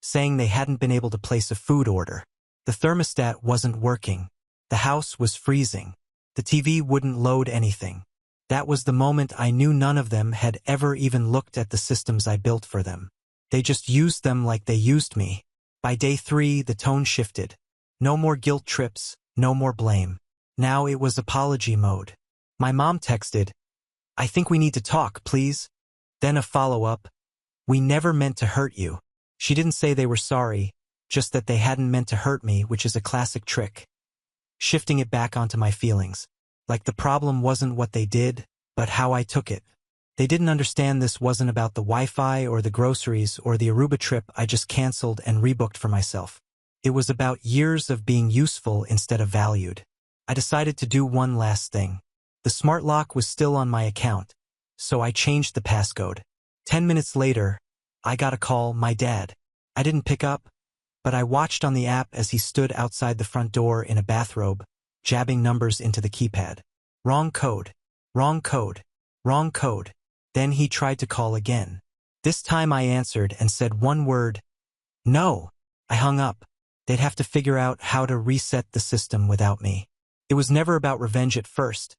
saying they hadn't been able to place a food order. The thermostat wasn't working. The house was freezing. The TV wouldn't load anything. That was the moment I knew none of them had ever even looked at the systems I built for them. They just used them like they used me. By day 3, the tone shifted. No more guilt trips, no more blame. Now it was apology mode. My mom texted, "I think we need to talk, please." Then a follow-up, "We never meant to hurt you." She didn't say they were sorry, just that they hadn't meant to hurt me, which is a classic trick. Shifting it back onto my feelings. Like the problem wasn't what they did, but how I took it. They didn't understand this wasn't about the Wi-Fi or the groceries or the Aruba trip I just canceled and rebooked for myself. It was about years of being useful instead of valued. I decided to do one last thing. The smart lock was still on my account, so I changed the passcode. 10 minutes later, I got a call, my dad. I didn't pick up, but I watched on the app as he stood outside the front door in a bathrobe, jabbing numbers into the keypad. Wrong code. Wrong code. Wrong code. Then he tried to call again. This time I answered and said one word. No. I hung up. They'd have to figure out how to reset the system without me. It was never about revenge at first,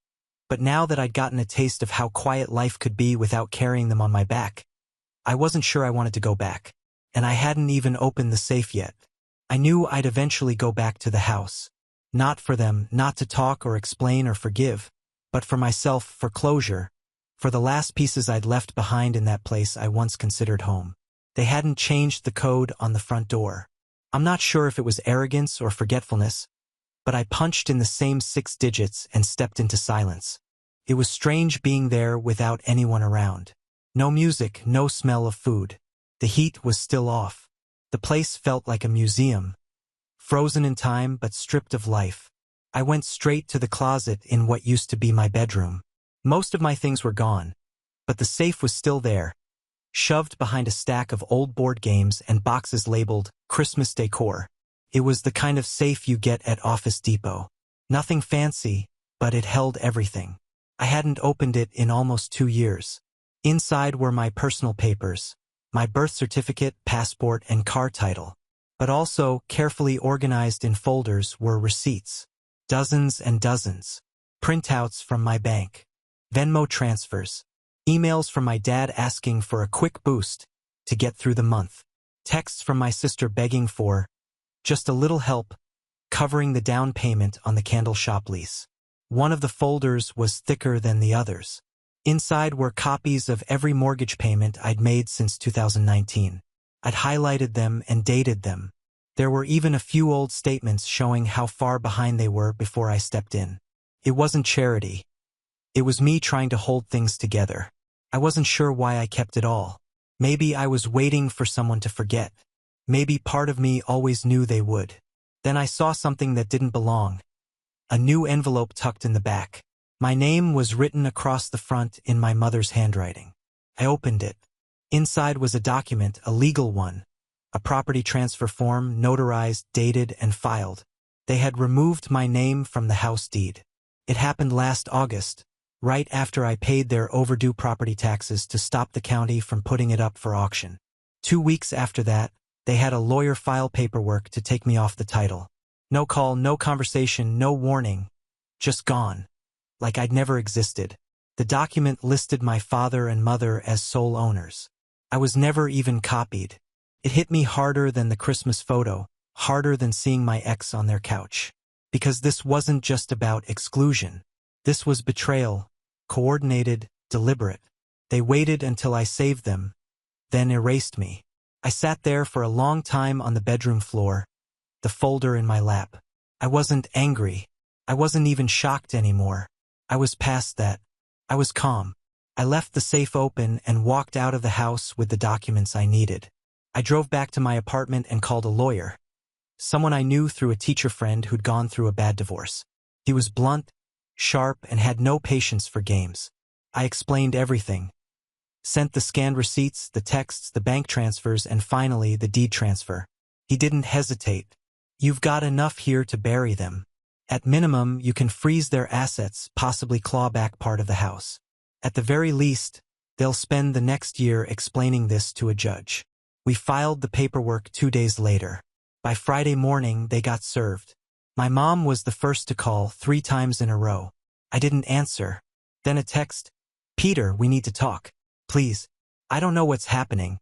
but now that I'd gotten a taste of how quiet life could be without carrying them on my back, I wasn't sure I wanted to go back. And I hadn't even opened the safe yet. I knew I'd eventually go back to the house. Not for them, not to talk or explain or forgive, but for myself, for closure, for the last pieces I'd left behind in that place I once considered home. They hadn't changed the code on the front door. I'm not sure if it was arrogance or forgetfulness, but I punched in the same 6 digits and stepped into silence. It was strange being there without anyone around. No music, no smell of food. The heat was still off. The place felt like a museum, frozen in time but stripped of life. I went straight to the closet in what used to be my bedroom. Most of my things were gone, but the safe was still there, shoved behind a stack of old board games and boxes labeled Christmas decor. It was the kind of safe you get at Office Depot. Nothing fancy, but it held everything. I hadn't opened it in almost 2 years. Inside were my personal papers, my birth certificate, passport, and car title. But also, carefully organized in folders, were receipts. Dozens and dozens. Printouts from my bank. Venmo transfers. Emails from my dad asking for a quick boost to get through the month. Texts from my sister begging for just a little help covering the down payment on the candle shop lease. One of the folders was thicker than the others. Inside were copies of every mortgage payment I'd made since 2019. I'd highlighted them and dated them. There were even a few old statements showing how far behind they were before I stepped in. It wasn't charity. It was me trying to hold things together. I wasn't sure why I kept it all. Maybe I was waiting for someone to forget. Maybe part of me always knew they would. Then I saw something that didn't belong. A new envelope tucked in the back. My name was written across the front in my mother's handwriting. I opened it. Inside was a document, a legal one. A property transfer form, notarized, dated, and filed. They had removed my name from the house deed. It happened last August, right after I paid their overdue property taxes to stop the county from putting it up for auction. 2 weeks after that, they had a lawyer file paperwork to take me off the title. No call, no conversation, no warning. Just gone. Like I'd never existed. The document listed my father and mother as sole owners. I was never even copied. It hit me harder than the Christmas photo, harder than seeing my ex on their couch. Because this wasn't just about exclusion. This was betrayal, coordinated, deliberate. They waited until I saved them, then erased me. I sat there for a long time on the bedroom floor, the folder in my lap. I wasn't angry. I wasn't even shocked anymore. I was past that. I was calm. I left the safe open and walked out of the house with the documents I needed. I drove back to my apartment and called a lawyer. Someone I knew through a teacher friend who'd gone through a bad divorce. He was blunt, sharp, and had no patience for games. I explained everything. Sent the scanned receipts, the texts, the bank transfers, and finally the deed transfer. He didn't hesitate. You've got enough here to bury them. At minimum, you can freeze their assets, possibly claw back part of the house. At the very least, they'll spend the next year explaining this to a judge. We filed the paperwork 2 days later. By Friday morning, they got served. My mom was the first to call 3 times in a row. I didn't answer. Then a text, "Peter, we need to talk. Please. I don't know what's happening,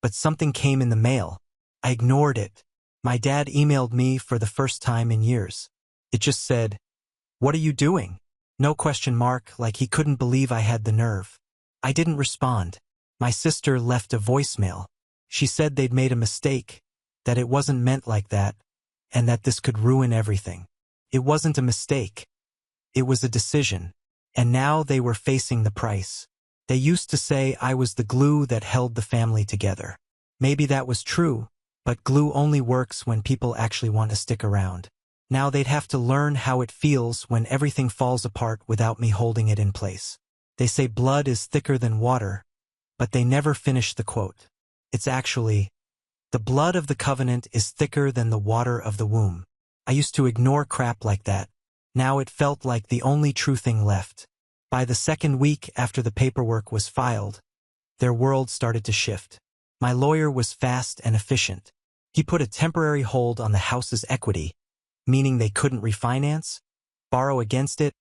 but something came in the mail." I ignored it. My dad emailed me for the first time in years. It just said, "What are you doing?" No question mark, like he couldn't believe I had the nerve. I didn't respond. My sister left a voicemail. She said they'd made a mistake, that it wasn't meant like that, and that this could ruin everything. It wasn't a mistake. It was a decision. And now they were facing the price. They used to say I was the glue that held the family together. Maybe that was true, but glue only works when people actually want to stick around. Now they'd have to learn how it feels when everything falls apart without me holding it in place. They say blood is thicker than water, but they never finish the quote. It's actually, the blood of the covenant is thicker than the water of the womb. I used to ignore crap like that. Now it felt like the only true thing left. By the second week after the paperwork was filed, their world started to shift. My lawyer was fast and efficient. He put a temporary hold on the house's equity, meaning they couldn't refinance, borrow against it,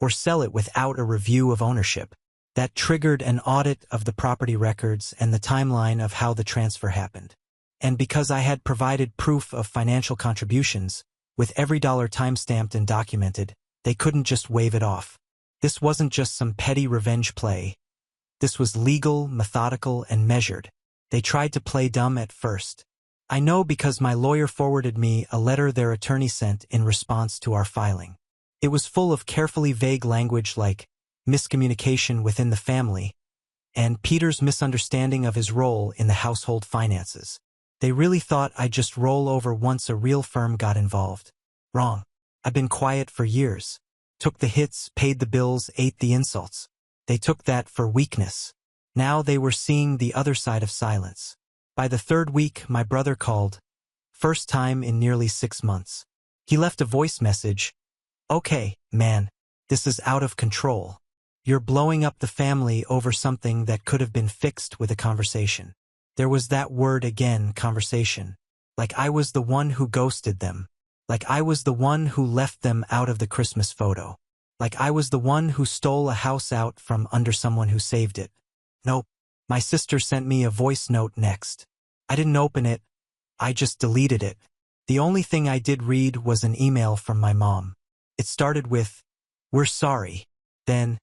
or sell it without a review of ownership. That triggered an audit of the property records and the timeline of how the transfer happened. And because I had provided proof of financial contributions, with every dollar timestamped and documented, they couldn't just wave it off. This wasn't just some petty revenge play. This was legal, methodical, and measured. They tried to play dumb at first. I know because my lawyer forwarded me a letter their attorney sent in response to our filing. It was full of carefully vague language like miscommunication within the family and Peter's misunderstanding of his role in the household finances. They really thought I'd just roll over once a real firm got involved. Wrong. I've been quiet for years. Took the hits, paid the bills, ate the insults. They took that for weakness, Now they were seeing the other side of silence. By the third week, my brother called. First time in nearly 6 months. He left a voice message. "Okay, man, this is out of control. You're blowing up the family over something that could have been fixed with a conversation." There was that word again, conversation. Like I was the one who ghosted them. Like I was the one who left them out of the Christmas photo. Like I was the one who stole a house out from under someone who saved it. Nope. My sister sent me a voice note next. I didn't open it. I just deleted it. The only thing I did read was an email from my mom. It started with, "We're sorry." Then,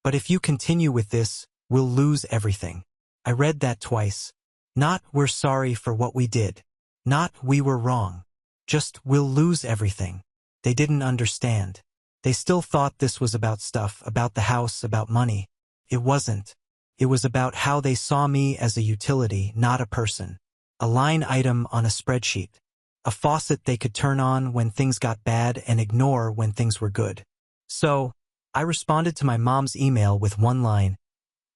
"But if you continue with this, we'll lose everything." I read that twice. Not "we're sorry for what we did." Not "we were wrong." Just "we'll lose everything." They didn't understand. They still thought this was about stuff, about the house, about money. It wasn't. It was about how they saw me as a utility, not a person. A line item on a spreadsheet. A faucet they could turn on when things got bad and ignore when things were good. So, I responded to my mom's email with one line.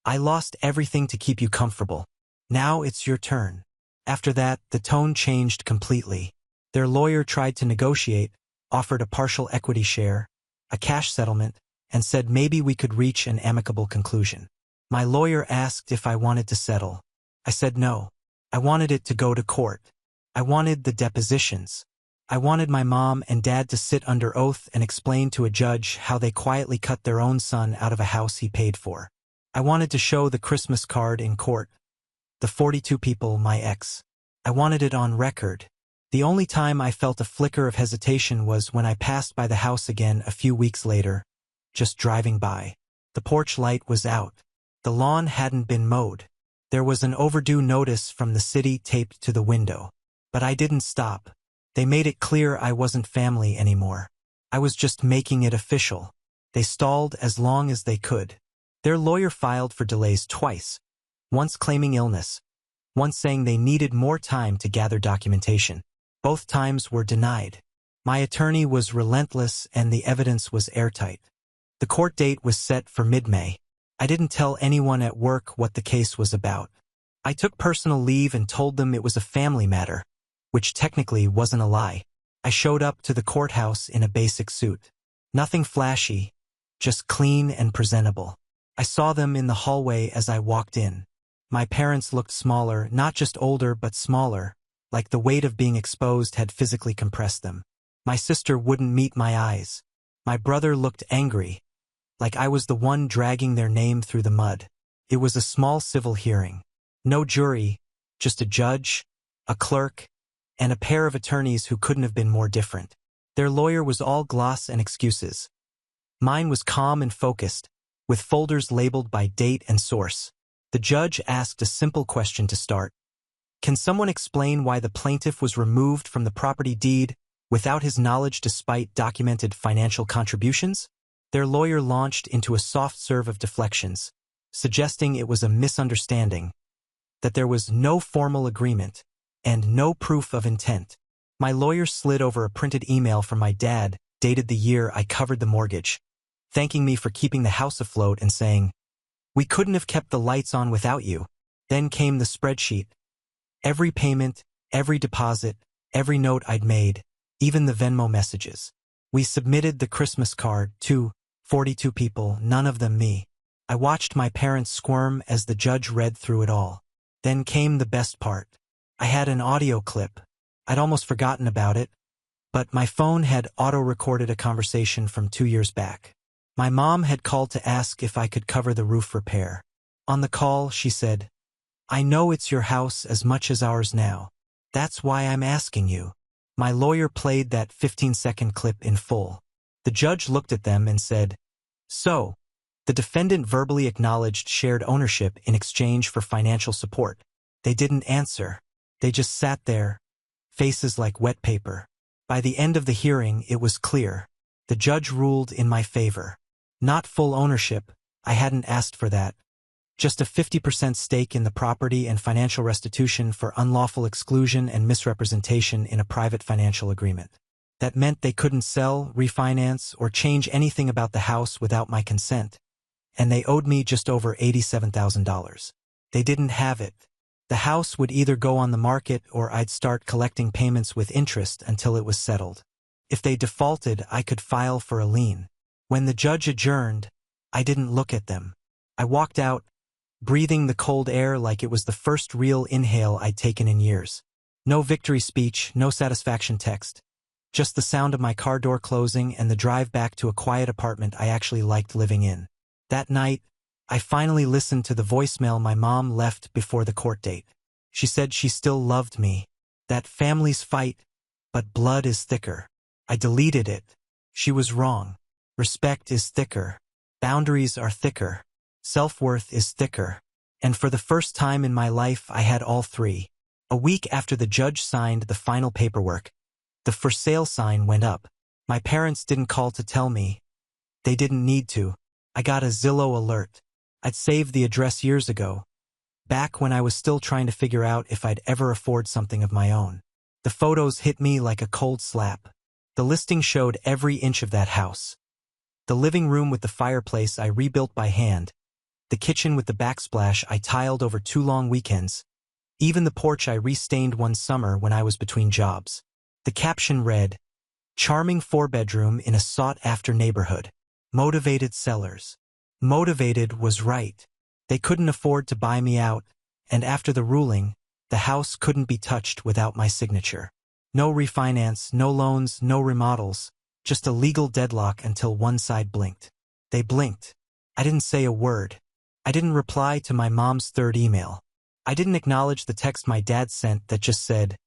"I lost everything to keep you comfortable. Now it's your turn." After that, the tone changed completely. Their lawyer tried to negotiate, offered a partial equity share, a cash settlement, and said maybe we could reach an amicable conclusion. My lawyer asked if I wanted to settle. I said no. I wanted it to go to court. I wanted the depositions. I wanted my mom and dad to sit under oath and explain to a judge how they quietly cut their own son out of a house he paid for. I wanted to show the Christmas card in court. The 42 people, my ex. I wanted it on record. The only time I felt a flicker of hesitation was when I passed by the house again a few weeks later, just driving by. The porch light was out. The lawn hadn't been mowed. There was an overdue notice from the city taped to the window. But I didn't stop. They made it clear I wasn't family anymore. I was just making it official. They stalled as long as they could. Their lawyer filed for delays twice, once claiming illness, once saying they needed more time to gather documentation. Both times were denied. My attorney was relentless and the evidence was airtight. The court date was set for mid-May. I didn't tell anyone at work what the case was about. I took personal leave and told them it was a family matter, which technically wasn't a lie. I showed up to the courthouse in a basic suit. Nothing flashy, just clean and presentable. I saw them in the hallway as I walked in. My parents looked smaller, not just older but smaller, like the weight of being exposed had physically compressed them. My sister wouldn't meet my eyes. My brother looked angry, like I was the one dragging their name through the mud. It was a small civil hearing. No jury, just a judge, a clerk, and a pair of attorneys who couldn't have been more different. Their lawyer was all gloss and excuses. Mine was calm and focused, with folders labeled by date and source. The judge asked a simple question to start. Can someone explain why the plaintiff was removed from the property deed without his knowledge despite documented financial contributions? Their lawyer launched into a soft serve of deflections, suggesting it was a misunderstanding, that there was no formal agreement, and no proof of intent. My lawyer slid over a printed email from my dad, dated the year I covered the mortgage, thanking me for keeping the house afloat and saying, "We couldn't have kept the lights on without you." Then came the spreadsheet. Every payment, every deposit, every note I'd made, even the Venmo messages. We submitted the Christmas card to 42 people, none of them me. I watched my parents squirm as the judge read through it all. Then came the best part. I had an audio clip. I'd almost forgotten about it, but my phone had auto-recorded a conversation from 2 years back. My mom had called to ask if I could cover the roof repair. On the call, she said, "I know it's your house as much as ours now. That's why I'm asking you." My lawyer played that 15-second clip in full. The judge looked at them and said, "So, the defendant verbally acknowledged shared ownership in exchange for financial support." They didn't answer. They just sat there, faces like wet paper. By the end of the hearing, it was clear. The judge ruled in my favor. Not full ownership, I hadn't asked for that. Just a 50% stake in the property and financial restitution for unlawful exclusion and misrepresentation in a private financial agreement. That meant they couldn't sell, refinance, or change anything about the house without my consent. and they owed me just over $87,000. They didn't have it. The house would either go on the market or I'd start collecting payments with interest until it was settled. If they defaulted, I could file for a lien. When the judge adjourned, I didn't look at them. I walked out, breathing the cold air like it was the first real inhale I'd taken in years. No victory speech, no satisfaction text. Just the sound of my car door closing and the drive back to a quiet apartment I actually liked living in. That night, I finally listened to the voicemail my mom left before the court date. She said she still loved me. That families fight, but blood is thicker. I deleted it. She was wrong. Respect is thicker. Boundaries are thicker. Self-worth is thicker. And for the first time in my life, I had all three. A week after the judge signed the final paperwork, the for sale sign went up. My parents didn't call to tell me. They didn't need to. I got a Zillow alert. I'd saved the address years ago, back when I was still trying to figure out if I'd ever afford something of my own. The photos hit me like a cold slap. The listing showed every inch of that house. The living room with the fireplace I rebuilt by hand, the kitchen with the backsplash I tiled over 2 long weekends, even the porch I restained one summer when I was between jobs. The caption read, "Charming 4-bedroom in a sought-after neighborhood. Motivated sellers." Motivated was right. They couldn't afford to buy me out, and after the ruling, the house couldn't be touched without my signature. No refinance, no loans, no remodels, just a legal deadlock until one side blinked. They blinked. I didn't say a word. I didn't reply to my mom's 3rd email. I didn't acknowledge the text my dad sent that just said,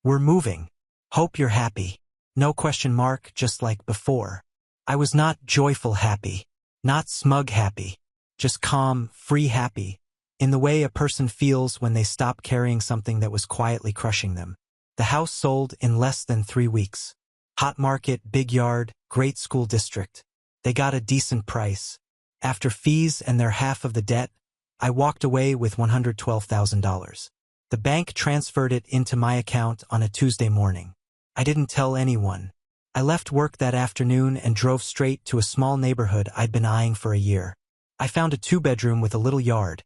"We're moving. Hope you're happy." No question mark, just like before. I was not joyful happy. Not smug happy, just calm, free happy, in the way a person feels when they stop carrying something that was quietly crushing them. The house sold in less than 3 weeks. Hot market, big yard, great school district. They got a decent price. After fees and their half of the debt, I walked away with $112,000. The bank transferred it into my account on a Tuesday morning. I didn't tell anyone. I left work that afternoon and drove straight to a small neighborhood I'd been eyeing for a year. I found a 2-bedroom with a little yard,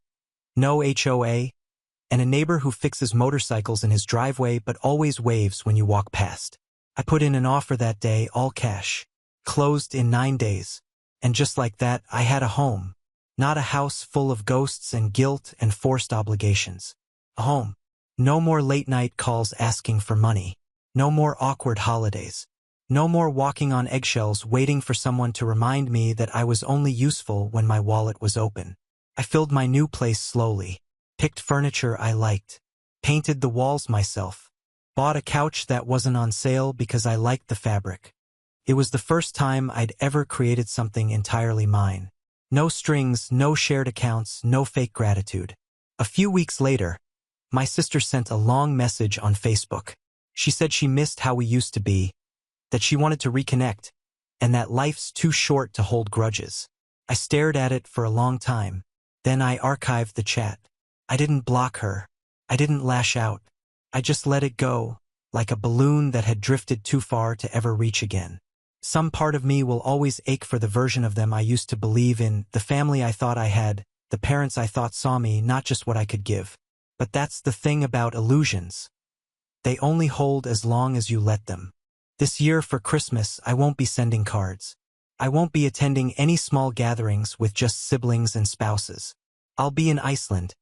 no HOA, and a neighbor who fixes motorcycles in his driveway but always waves when you walk past. I put in an offer that day, all cash. Closed in 9 days. And just like that, I had a home. Not a house full of ghosts and guilt and forced obligations. A home. No more late-night calls asking for money. No more awkward holidays. No more walking on eggshells waiting for someone to remind me that I was only useful when my wallet was open. I filled my new place slowly, picked furniture I liked, painted the walls myself, bought a couch that wasn't on sale because I liked the fabric. It was the first time I'd ever created something entirely mine. No strings, no shared accounts, no fake gratitude. A few weeks later, my sister sent a long message on Facebook. She said she missed how we used to be, that she wanted to reconnect, and that life's too short to hold grudges. I stared at it for a long time. Then I archived the chat. I didn't block her. I didn't lash out. I just let it go, like a balloon that had drifted too far to ever reach again. Some part of me will always ache for the version of them I used to believe in, the family I thought I had, the parents I thought saw me, not just what I could give. But that's the thing about illusions. They only hold as long as you let them. This year for Christmas, I won't be sending cards. I won't be attending any small gatherings with just siblings and spouses. I'll be in Iceland,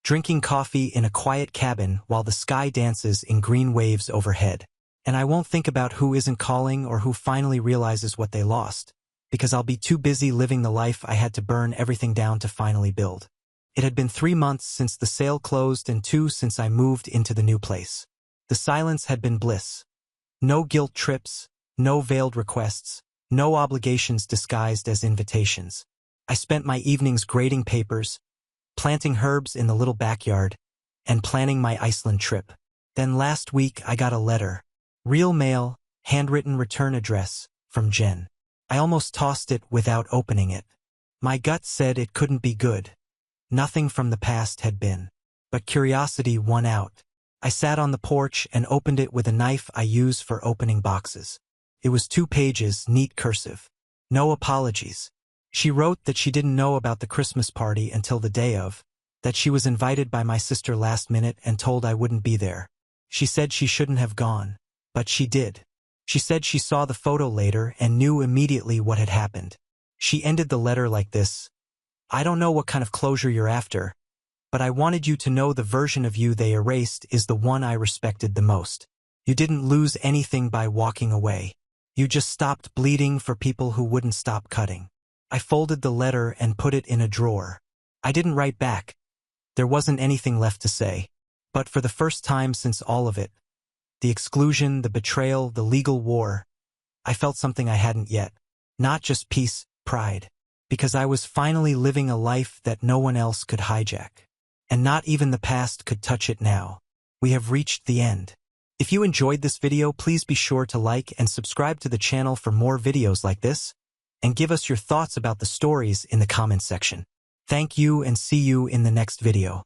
drinking coffee in a quiet cabin while the sky dances in green waves overhead. And I won't think about who isn't calling or who finally realizes what they lost, because I'll be too busy living the life I had to burn everything down to finally build. It had been 3 months since the sale closed and 2 since I moved into the new place. The silence had been bliss. No guilt trips, no veiled requests, no obligations disguised as invitations. I spent my evenings grading papers, planting herbs in the little backyard, and planning my Iceland trip. Then last week I got a letter. Real mail, handwritten return address, from Jen. I almost tossed it without opening it. My gut said it couldn't be good. Nothing from the past had been. But curiosity won out. I sat on the porch and opened it with a knife I use for opening boxes. It was 2 pages, neat cursive. No apologies. She wrote that she didn't know about the Christmas party until the day of, that she was invited by my sister last minute and told I wouldn't be there. She said she shouldn't have gone, but she did. She said she saw the photo later and knew immediately what had happened. She ended the letter like this: I don't know what kind of closure you're after, but I wanted you to know the version of you they erased is the one I respected the most. You didn't lose anything by walking away. You just stopped bleeding for people who wouldn't stop cutting. I folded the letter and put it in a drawer. I didn't write back. There wasn't anything left to say. But for the first time since all of it, the exclusion, the betrayal, the legal war, I felt something I hadn't yet. Not just peace, pride. Because I was finally living a life that no one else could hijack. And not even the past could touch it now. We have reached the end. If you enjoyed this video, please be sure to like and subscribe to the channel for more videos like this, and give us your thoughts about the stories in the comments section. Thank you and see you in the next video.